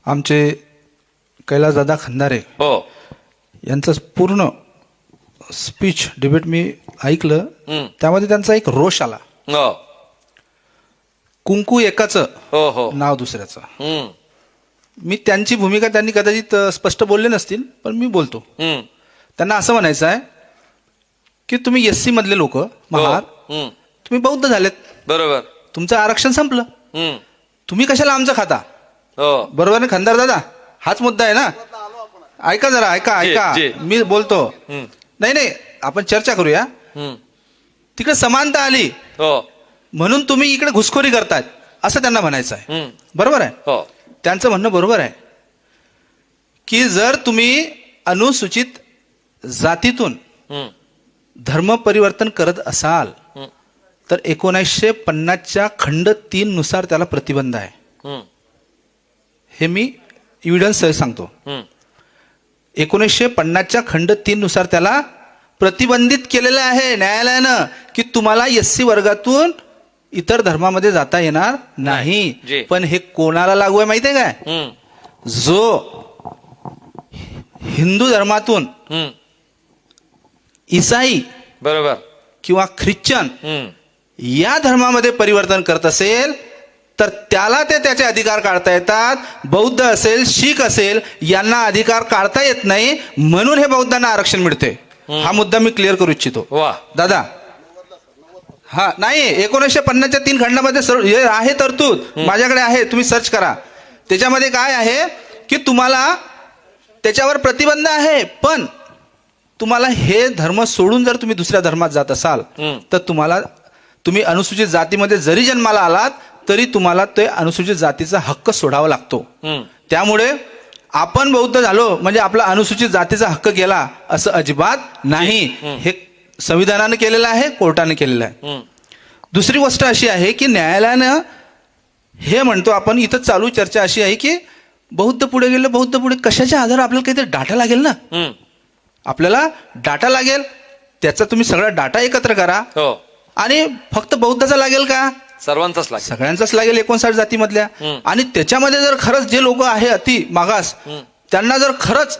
आमचे कैलासदादा खंदारे यांचं पूर्ण स्पीच डिबेट मी ऐकलं, त्यामध्ये त्यांचा एक रोष आला. कुंकू एकाचं नाव दुसऱ्याचं. मी त्यांची भूमिका त्यांनी कदाचित स्पष्ट बोलले नसतील, पण मी बोलतो. त्यांना असं म्हणायचं आहे की तुम्ही SC मधले लोक महार, तुम्ही बौद्ध झालेत, बरोबर, तुमचं आरक्षण संपलं, तुम्ही कशाला आमचं खाता? बरोबर ना खंदार दादा? हाच मुद्दा आहे ना. ऐका जरा, ऐका मी बोलतो. नाही आपण चर्चा करूया. तिकडे समानता आली म्हणून तुम्ही इकडे घुसखोरी करतायत असं त्यांना म्हणायचं आहे. बरोबर आहे, त्यांचं म्हणणं बरोबर आहे की जर तुम्ही अनुसूचित जातीतून धर्म परिवर्तन करत असाल तर 1950च्या खंड 3 नुसार त्याला प्रतिबंध आहे. हे मी एव्हिडन्स सांगतो. 1950च्या खंड 3 नुसार त्याला प्रतिबंधित केलेलं आहे न्यायालयानं की तुम्हाला SC वर्गातून इतर धर्मामध्ये जाता येणार नाही. पण हे कोणाला लागू आहे माहितीये काय? जो हिंदू धर्मातून ईसाई, बरोबर, किंवा ख्रिश्चन या धर्मामध्ये परिवर्तन करत असेल तर त्याला ते त्याचे अधिकार काढता येतात. बौद्ध असेल, शीख असेल, यांना अधिकार काढता येत नाही, म्हणून हे बौद्धांना आरक्षण मिळते. हा मुद्दा मी क्लिअर करू इच्छितो. वा दादा, हा नाही, 1950च्या 3 खंडामध्ये हे आहे तरतूद, माझ्याकडे आहे, तुम्ही सर्च करा. त्याच्यामध्ये काय आहे की तुम्हाला त्याच्यावर प्रतिबंध आहे, पण तुम्हाला हे धर्म सोडून जर तुम्ही दुसऱ्या धर्मात जात असाल तर तुम्ही अनुसूचित जातीमध्ये जरी जन्माला आलात तरी तुम्हाला ते अनुसूचित जातीचा हक्क सोडावा लागतो. त्यामुळे आपण बौद्ध झालो म्हणजे आपला अनुसूचित जातीचा हक्क गेला असं अजिबात नाही. हे संविधानानं केलेलं आहे, कोर्टाने केलेलं आहे. दुसरी गोष्ट अशी आहे की न्यायालयानं हे म्हणतो, आपण इथं चालू चर्चा अशी आहे की बौद्ध पुढे गेले, बौद्ध पुढे, कशाच्या आधार आपल्याला काहीतरी डाटा लागेल ना, आपल्याला डाटा लागेल, त्याचा तुम्ही सगळा डाटा एकत्र करा. आणि फक्त बौद्धाचा लागेल का, सर्वांचाच लागेल, सगळ्यांचाच लागेल 59 जातीमधल्या. आणि त्याच्यामध्ये जर खरंच जे लोक आहे अति मागास, त्यांना जर खरंच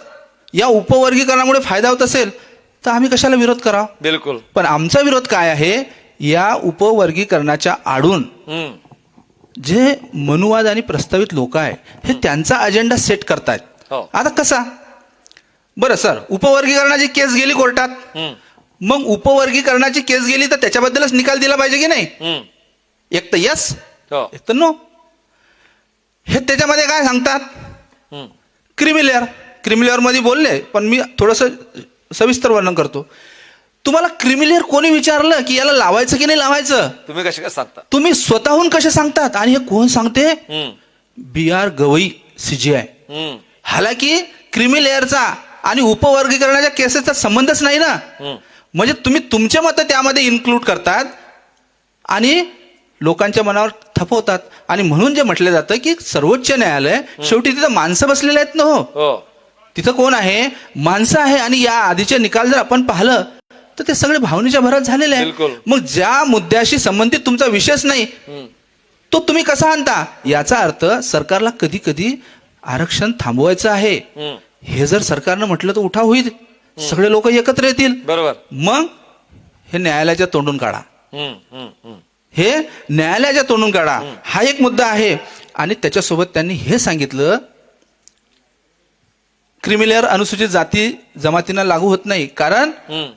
या उपवर्गीकरणामुळे फायदा होत असेल तर आम्ही कशाला विरोध करावा. बिलकुल. पण आमचा विरोध काय आहे, या उपवर्गीकरणाच्या आडून जे मनुवाद आणि प्रस्तावित लोक आहे हे त्यांचा अजेंडा सेट करतायत. आता कसा, बरं सर, उपवर्गीकरणाची केस गेली कोर्टात, मग उपवर्गीकरणाची केस गेली तर त्याच्याबद्दलच निकाल दिला पाहिजे की नाही. एक तर यस, एक तर नो. हे त्याच्यामध्ये काय सांगतात, क्रिमिलेअर मध्ये बोलले, पण मी थोडस सविस्तर वर्णन करतो. तुम्हाला क्रिमिलेअर कोणी विचारलं की याला लावायचं की नाही लावायचं, तुम्ही कसे काय सांगता, तुम्ही स्वतःहून कसे सांगतात. आणि हे कोण सांगते, BR गवई CGI. हालाकी क्रिमिलेअरचा आणि उपवर्गीकरणाच्या केसेसचा संबंधच नाही ना. म्हणजे तुम्ही तुमचे मत त्यामध्ये इन्क्लूड करतात आणि लोकांच्या मनावर थपवतात. आणि म्हणून जे म्हटलं जातं की सर्वोच्च न्यायालय शेवटी तिथं माणसं बसलेले आहेत ना. हो, तिथं कोण आहे, माणसं आहे. आणि या आधीचे निकाल जर आपण पाहिलं तर ते सगळे भावनेच्या भरात झालेले आहे. मग ज्या मुद्द्याशी संबंधित तुमचा विषयच नाही तो तुम्ही कसा आणता, याचा अर्थ सरकारला कधी कधी आरक्षण थांबवायचं आहे. हे जर सरकारनं म्हटलं तर उठाव होईल, सगळे लोक एकत्र येतील. बरोबर. मग हे न्यायालयाच्या तोंडून काढा, हे न्यायालयाच्या तोंडून काढा. हा एक मुद्दा आहे. आणि त्याच्यासोबत त्यांनी हे सांगितलं, क्रिमिलेअर अनुसूचित जाती जमातींना लागू होत नाही, कारण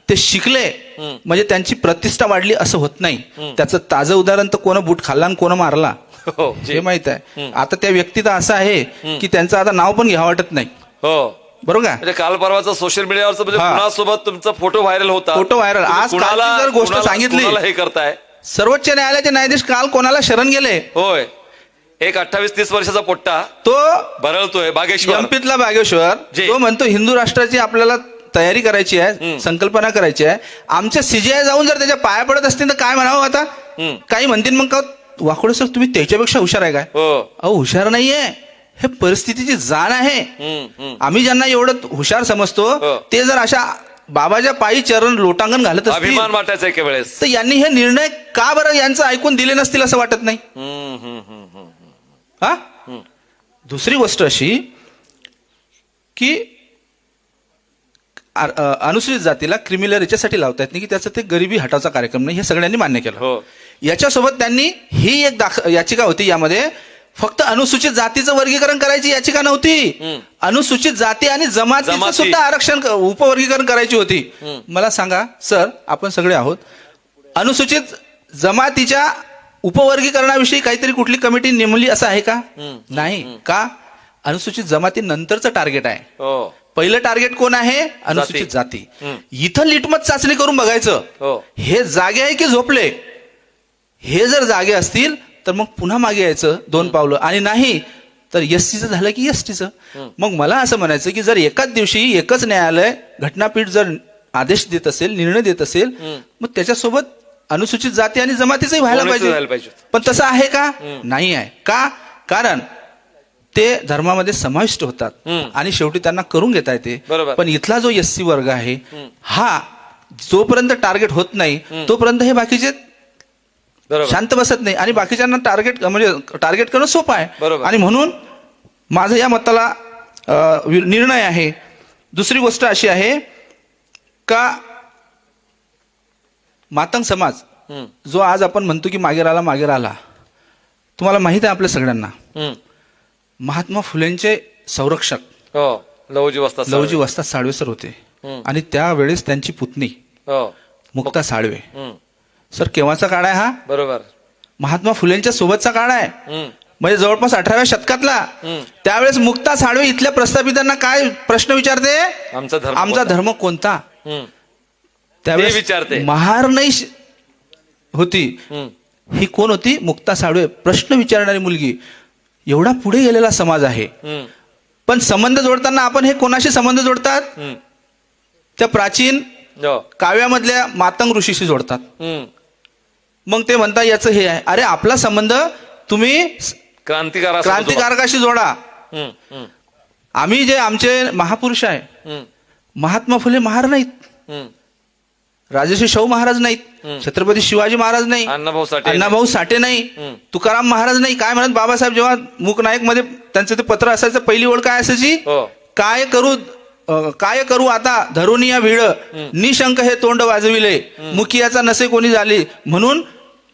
ते शिकले म्हणजे त्यांची प्रतिष्ठा वाढली असं होत नाही. त्याचं ताजं उदाहरण तर कोण बूट खाल्ला आणि कोण मारला हे माहित आहे. आता त्या व्यक्तीत असं आहे की त्यांचं आता नाव पण घ्यावं वाटत नाही. हो, बरोबर का. म्हणजे काल परवाचा सोशल मीडियावरचा म्हणजे कुणासोबत तुमचा फोटो व्हायरल होता, फोटो व्हायरल. आज कुणाला जर गोष्ट सांगितली, हे करताय, सर्वोच्च न्यायालयाचे न्यायाधीश काल कोणाला शरण गेले. होय, एक 28-30 वर्षाचा पोट्टा तो भरळतोय बागेश्वर, एमपीतला बागेश्वर, तो म्हणतो हिंदू राष्ट्राची आपल्याला तयारी करायची आहे, संकल्पना करायची आहे. आमच्या CGI जाऊन जर त्याच्या पाया पडत असतील तर काय म्हणावं आता. काही म्हणतील मग का वाकडे सर तुम्ही त्याच्यापेक्षा हुशार आहे काय. अहो, हुशार नाहीये, हे परिस्थितीची जाण आहे. आम्ही ज्यांना एवढं हुशार समजतो ते जर अशा बाबाच्या पायी चरण लोटांगण घालत असतील, अभिमान वाटायचा एके वेळेस, तर यांनी हे निर्णय का बरं यांचं ऐकून दिले नसतील असं वाटत नाही. हा, दुसरी गोष्ट अशी की अनुसूचित जातीला क्रिमिलेअर याच्यासाठी लावता येत नाही की त्याचं ते गरिबी हटावचा कार्यक्रम नाही, हे सगळ्यांनी मान्य केलं. याच्यासोबत त्यांनी ही एक याचिका होती, यामध्ये फक्त अनुसूचित जातीचं वर्गीकरण करायची याचिका नव्हती, अनुसूचित जाती आणि जमातीचं सुद्धा आरक्षण उपवर्गीकरण करायची होती. मला सांगा सर, आपण सगळे आहोत, अनुसूचित जमातीच्या उपवर्गीकरणाविषयी काहीतरी कुठली कमिटी नेमली असं आहे का. नाही. का, अनुसूचित जमाती नंतरचं टार्गेट आहे. पहिलं टार्गेट कोण आहे, अनुसूचित जाती. इथं लिटमस चाचणी करून बघायचं हे जागे आहे की झोपले. हे जर जागे असतील तर मग पुन्हा मागे यायचं 2 पावलं, आणि नाही तर SCचं झालं की STचं. मग मला असं म्हणायचं की जर एकाच दिवशी एकच न्यायालय घटनापीठ जर आदेश देत असेल, निर्णय देत असेल, मग त्याच्यासोबत अनुसूचित जाती आणि जमातीचंही व्हायला पाहिजे. पण तसं आहे का, नाही आहे. का, कारण ते धर्मामध्ये समाविष्ट होतात आणि शेवटी त्यांना करून घेता येते. पण इथला जो SC वर्ग आहे हा जोपर्यंत टार्गेट होत नाही तोपर्यंत हे बाकीचे शांत बसत नाही, आणि बाकीच्यांना टार्गेट करणं सोपं आहे. आणि म्हणून माझं या मताला निर्णय आहे. दुसरी गोष्ट अशी आहे का मातंग समाज जो आज आपण म्हणतो की मागे राहिला, तुम्हाला माहित आहे आपल्या सगळ्यांना, महात्मा फुलेंचे संरक्षक लवजी वस्ताद साळवे सर होते. आणि त्यावेळेस त्यांची पुतणी मुक्ता साळवे. सर केव्हाचा काळ आहे हा? बरोबर. महात्मा फुलेंच्या सोबतचा काळ आहे, म्हणजे जवळपास 18व्या शतकातला. त्यावेळेस मुक्ता साळवे इथल्या प्रस्थापितांना काय प्रश्न विचारते? आमचा धर्म कोणता? त्यावेळेस विचारते. महार नाही होती, ही कोण होती? मुक्ता साळवे. प्रश्न विचारणारी मुलगी. एवढा पुढे गेलेला समाज आहे, पण संबंध जोडताना आपण हे कोणाशी संबंध जोडतात? त्या प्राचीन काव्यामधल्या मातंग ऋषीशी जोडतात. मग ते म्हणतात याचं हे आहे. अरे आपला संबंध तुम्ही क्रांतिकारकाशी जोडा. आम्ही जे आमचे महापुरुष आहे, महात्मा फुले महार नाहीत, राजर्षी शाहू महाराज नाहीत, छत्रपती शिवाजी महाराज नाही, अण्णाभाऊ साठे नाही, तुकाराम महाराज नाही. काय म्हणत बाबासाहेब जेव्हा मूकनायक मध्ये त्यांचं ते पत्र असायचं, पहिली ओळ काय असायची? काय करू आता धरून या भिड, निशंक हे तोंड वाजविले, मुखियाचा नसे कोणी झाली, म्हणून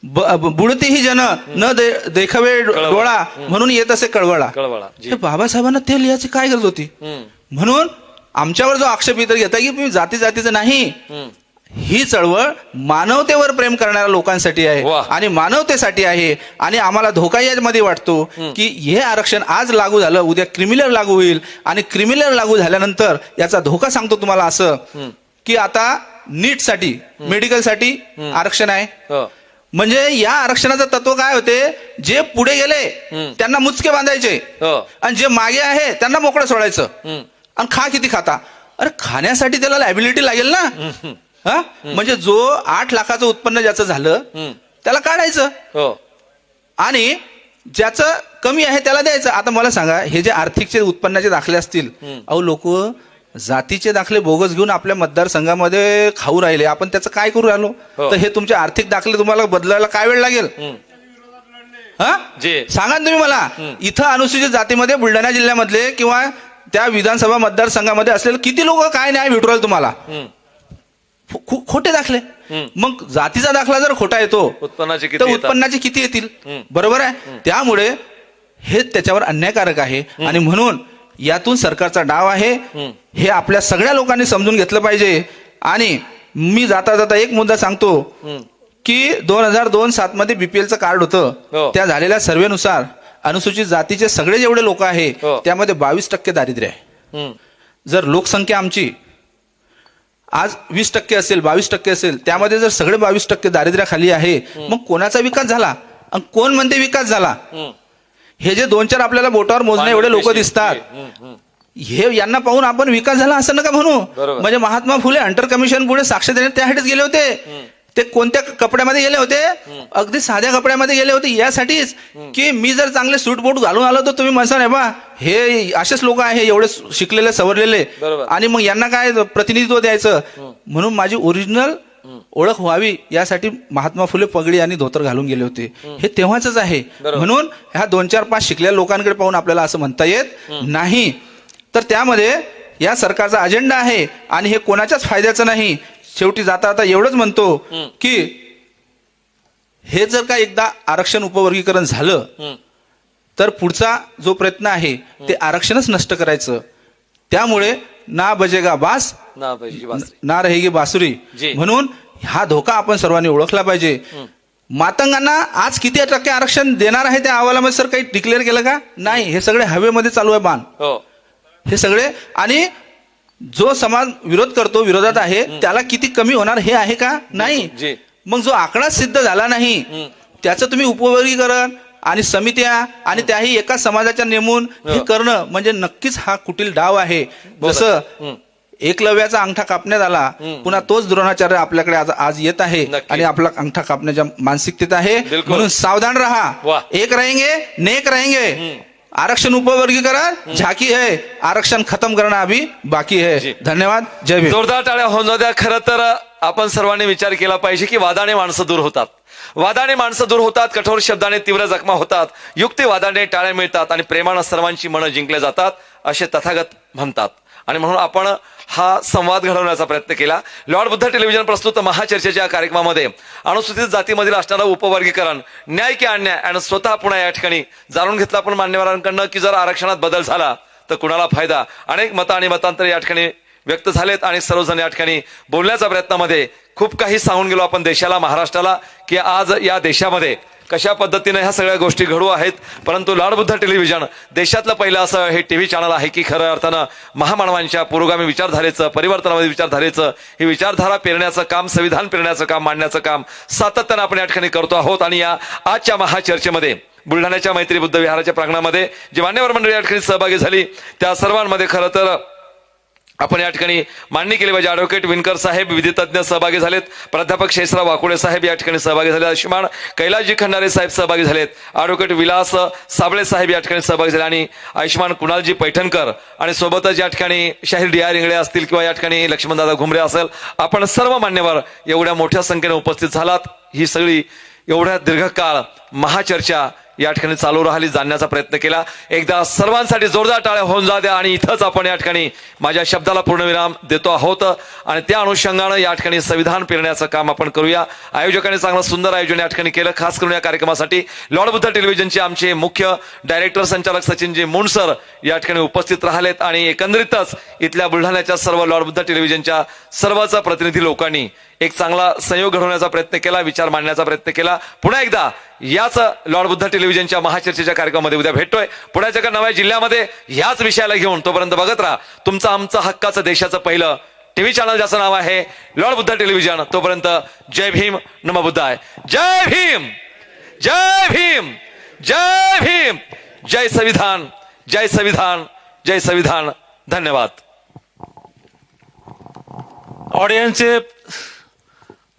बुडती ही जन न देखावे डोळा, म्हणून येत असे कळवळा. बाबासाहेबांना ते लिहायची काय गरज होती? म्हणून आमच्यावर जो आक्षेप इतर घेता की तुम्ही जातीचं नाही, ही चळवळ मानवतेवर प्रेम करणाऱ्या लोकांसाठी आहे आणि मानवतेसाठी आहे. आणि आम्हाला धोका यामध्ये वाटतो की हे आरक्षण आज लागू झालं, उद्या क्रिमिनल लागू होईल, आणि क्रिमिनल लागू झाल्यानंतर याचा धोका सांगतो तुम्हाला असं की आता नीट साठी, मेडिकल साठी आरक्षण आहे. म्हणजे या आरक्षणाचं तत्व काय होते? जे पुढे गेले त्यांना मुचके बांधायचे आणि जे मागे आहे त्यांना मोकळं सोडायचं. आणि खा किती खाता? अरे खाण्यासाठी त्याला लायबिलिटी लागेल ना. म्हणजे जो 8 लाखाचं उत्पन्न ज्याचं झालं त्याला काढायचं आणि ज्याचं कमी आहे त्याला द्यायचं. आता मला सांगा, हे जे आर्थिकचे उत्पन्नाचे दाखले असतील, अहो लोक जातीचे दाखले बोगस घेऊन आपल्या मतदारसंघामध्ये खाऊ राहिले, आपण त्याचं काय करू राहिलो? तर हे तुमचे आर्थिक दाखले तुम्हाला बदलायला काय वेळ लागेल? सांगा तुम्ही मला. इथं अनुसूचित जातीमध्ये बुलढाणा जिल्ह्यामधले किंवा त्या विधानसभा मतदारसंघामध्ये असलेले किती लोक काय न्याय भेटू राहिले तुम्हाला? खोटे दाखले. मग जातीचा दाखला जर खोटा येतो तर उत्पन्नाचे किती येतील? बरोबर आहे. त्यामुळे हे त्याच्यावर अन्यायकारक आहे आणि म्हणून यातून सरकारचा डाव आहे हे आपल्या सगळ्या लोकांनी समजून घेतलं पाहिजे. आणि मी जाता जाता एक मुद्दा सांगतो की 2002-07 मध्ये बीपीएलचं कार्ड होतं, त्या झालेल्या सर्वेनुसार अनुसूचित जातीचे सगळे जेवढे लोक आहे त्यामध्ये 22% दारिद्र्य आहे. जर लोकसंख्या आमची आज 20% असेल, 22% असेल, त्यामध्ये जर सगळे 22% दारिद्र्याखाली आहे, मग कोणाचा विकास झाला? आणि कोण म्हणते विकास झाला? हे जे 2-4 आपल्याला बोटावर मोजणे एवढे लोक दिसतात, हे यांना पाहून आपण विकास झाला असं नका म्हणू. म्हणजे महात्मा फुले हंटर कमिशन पुढे साक्ष देण्यात त्यासाठीच गेले होते. ते कोणत्या कपड्यामध्ये गेले होते? अगदी साध्या कपड्यामध्ये गेले होते, यासाठीच की मी जर चांगले सूट बूट घालून आलो तर तुम्ही म्हणसाल बा हे असेच लोक आहे एवढे शिकलेले सवरलेले, आणि मग यांना काय प्रतिनिधित्व द्यायचं. म्हणून माझी ओरिजिनल ओळख व्हावी यासाठी महात्मा फुले पगडी आणि धोतर घालून गेले होते. हे तेव्हाच आहे. म्हणून ह्या 2-4-5 शिकलेल्या लोकांकडे पाहून आपल्याला असं म्हणता येत नाही. तर त्यामध्ये या सरकारचा अजेंडा आहे आणि हे कोणाच्याच फायद्याचं नाही. शेवटी जाता आता एवढंच म्हणतो की हे जर का एकदा आरक्षण उपवर्गीकरण झालं तर पुढचा जो प्रयत्न आहे ते आरक्षणच नष्ट करायचं. त्यामुळे ना बजेगा बास ना रहेगी बासुरी. म्हणून हा धोका आपण सर्वांनी ओळखला पाहिजे. मातंगांना आज किती टक्के आरक्षण देणार आहे त्या अहवालामध्ये सर काही डिक्लेअर केलं का? नाही. हे सगळे हवेमध्ये चालू आहे बाण, हे सगळे. आणि जो समाज विरोध करतो, विरोधात आहे, त्याला किती कमी होणार हे आहे का? नाही. मग जो आकडा सिद्ध झाला नाही त्याचं तुम्ही उपवर्गीकरण आणि समित्या आणि त्याही एका समाजाच्या नेमून हे करणं म्हणजे नक्कीच हा कुटील डाव आहे. जसं एकलव्याचा अंगठा कापण्यात आला, पुन्हा तोच द्रोणाचार्य आपल्याकडे आज येत आहे आणि आपला अंगठा कापण्याच्या मानसिकतेत आहे. म्हणून सावधान रहा. एक रहेंगे नेक रहेंगे. आरक्षण उपवर्गीकरण झाकी है, आरक्षण खत्म करना अभी बाकी है. धन्यवाद. जय भीम. जोरदार टाळ्या होऊन द्या. खरं तर आपण सर्वांनी विचार केला पाहिजे की वादाने माणसं दूर होतात, वादाने माणसं दूर होतात, कठोर शब्दाने तीव्र जखमा होतात, युक्तिवादाने टाळ्या मिळतात आणि प्रेमानं सर्वांची मनं जिंकल्या जातात असे तथागत म्हणतात. आणि म्हणून आपण हा संवाद घडवण्याचा प्रयत्न केला. लॉर्ड बुद्धा टेलिव्हिजन प्रस्तुत महाचर्चेच्या कार्यक्रमामध्ये अनुसूचित जातीमधील असणारं उपवर्गीकरण, न्याय की अन्याय आणि स्वतः पुन्हा या ठिकाणी जाणून घेतलं आपण मान्यवरांकडनं की जर आरक्षणात बदल झाला तर कुणाला फायदा. अनेक मतं आणि मतांतर या ठिकाणी व्यक्त झालेत आणि सर्वजण या ठिकाणी बोलण्याच्या प्रयत्नामध्ये खूप काही सांगून गेलो आपण देशाला, महाराष्ट्राला, की आज या देशामध्ये कशा पद्धतीने ह्या सगळ्या गोष्टी घडू आहेत. परंतु लॉर्ड बुद्धा टेलिव्हिजन देशातलं पहिलं असं हे टीव्ही चॅनल आहे की खऱ्या अर्थानं महामानवांच्या पुरोगामी विचारधारेचं, परिवर्तनामध्ये विचारधारेचं, ही विचारधारा पेरण्याचं काम, संविधान पेरण्याचं काम, मांडण्याचं काम सातत्यानं आपण या ठिकाणी करतो आहोत. आणि या आजच्या महाचर्चेमध्ये बुलढाण्याच्या मैत्री बुद्ध विहाराच्या प्रांगणामध्ये जी मान्यवर मंडळी या ठिकाणी सहभागी झाली त्या सर्वांमध्ये खरं तर आपण या ठिकाणी मांडणी केली पाहिजे. ॲडव्होकेट विणकर साहेब विधी तज्ज्ञ सहभागी झालेत, प्राध्यापक शेषराव वाकुडे साहेब या ठिकाणी सहभागी झाले, श्रीमान कैलासजी खंडारे साहेब सहभागी झालेत, ॲडव्होकेट विलास साबळे साहेब या ठिकाणी सहभागी झाले आणि आयुष्मान कुणालजी पैठणकर आणि सोबतच या ठिकाणी शाहीर डी आर इंगळे असतील किंवा या ठिकाणी लक्ष्मणदादा घुमरे असेल, आपण सर्व मान्यवर एवढ्या मोठ्या संख्येने उपस्थित झालात. ही सगळी एवढ्या दीर्घकाळ महाचर्चा या ठिकाणी चालू राहिली, जाणण्याचा प्रयत्न केला. एकदा सर्वांसाठी जोरदार टाळ्या होऊन जा द्या. आणि इथंच आपण या ठिकाणी माझ्या शब्दाला पूर्णविराम देतो आहोत आणि त्या अनुषंगानं या ठिकाणी संविधान पेरण्याचं काम आपण करूया. आयोजकांनी चांगलं सुंदर आयोजन या ठिकाणी केलं. खास करून या कार्यक्रमासाठी लॉर्ड बुद्धा टेलिव्हिजनचे आमचे मुख्य डायरेक्टर संचालक सचिनजी मुंडसर या ठिकाणी उपस्थित राहिलेत आणि एकंदरीतच इथल्या बुलढाण्याच्या सर्व लॉर्ड बुद्धा टेलिव्हिजनच्या सर्वच प्रतिनिधी लोकांनी एक चांगला संयोग घडवण्याचा प्रयत्न केला, विचार मांडण्याचा प्रयत्न केला. पुन्हा एकदा याच लॉर्ड बुद्धा टेलिव्हिजनच्या महाचर्चेच्या कार्यक्रमामध्ये उद्या भेटतोय पुण्याच्या एका नव्या जिल्ह्यामध्ये ह्याच विषयाला घेऊन. तोपर्यंत बघत राहा तुमचं आमचं हक्काचं देशाचं पहिलं टीव्ही चॅनल ज्याचं नाव आहे लॉर्ड बुद्धा टेलिव्हिजन. तोपर्यंत जय भीम, नमः बुद्धाय. जय भीम, जय भीम, जय भीम, जय संविधान, जय संविधान, जय संविधान. धन्यवाद. ऑडियन्सचे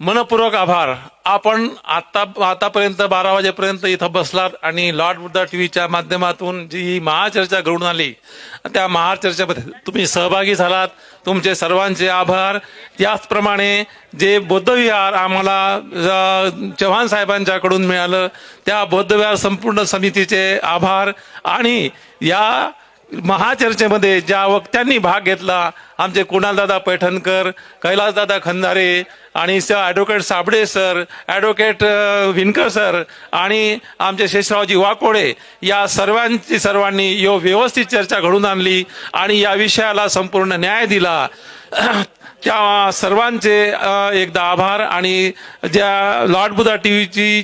मनपूर्वक आभार. आपण आतापर्यंत 12 वाजेपर्यंत इथं बसलात आणि लॉर्ड बुद्धा टीव्हीच्या माध्यमातून जी महाचर्चा घडून आली त्या महाचर्चेमध्ये तुम्ही सहभागी झालात. तुमचे सर्वांचे आभार. त्याचप्रमाणे जे बौद्धविहार आम्हाला चव्हाण साहेबांच्याकडून मिळालं त्या बौद्धविहार संपूर्ण समितीचे आभार. आणि या महाचर्चेमध्ये ज्या वक्त्यांनी भाग घेतला आमचे कुणालदादा पैठणकर, कैलासदादा खंदारे आणि ॲडव्होकेट साबळे सर, ॲडव्होकेट विणकर सर आणि आमचे शेषरावजी वाकोडे, या सर्वांनी व्यवस्थित चर्चा घडून आणली आणि या विषयाला संपूर्ण न्याय दिला. त्या सर्वांचे एकदा आभार. आणि ज्या लॉर्ड बुद्धा टीव्हीची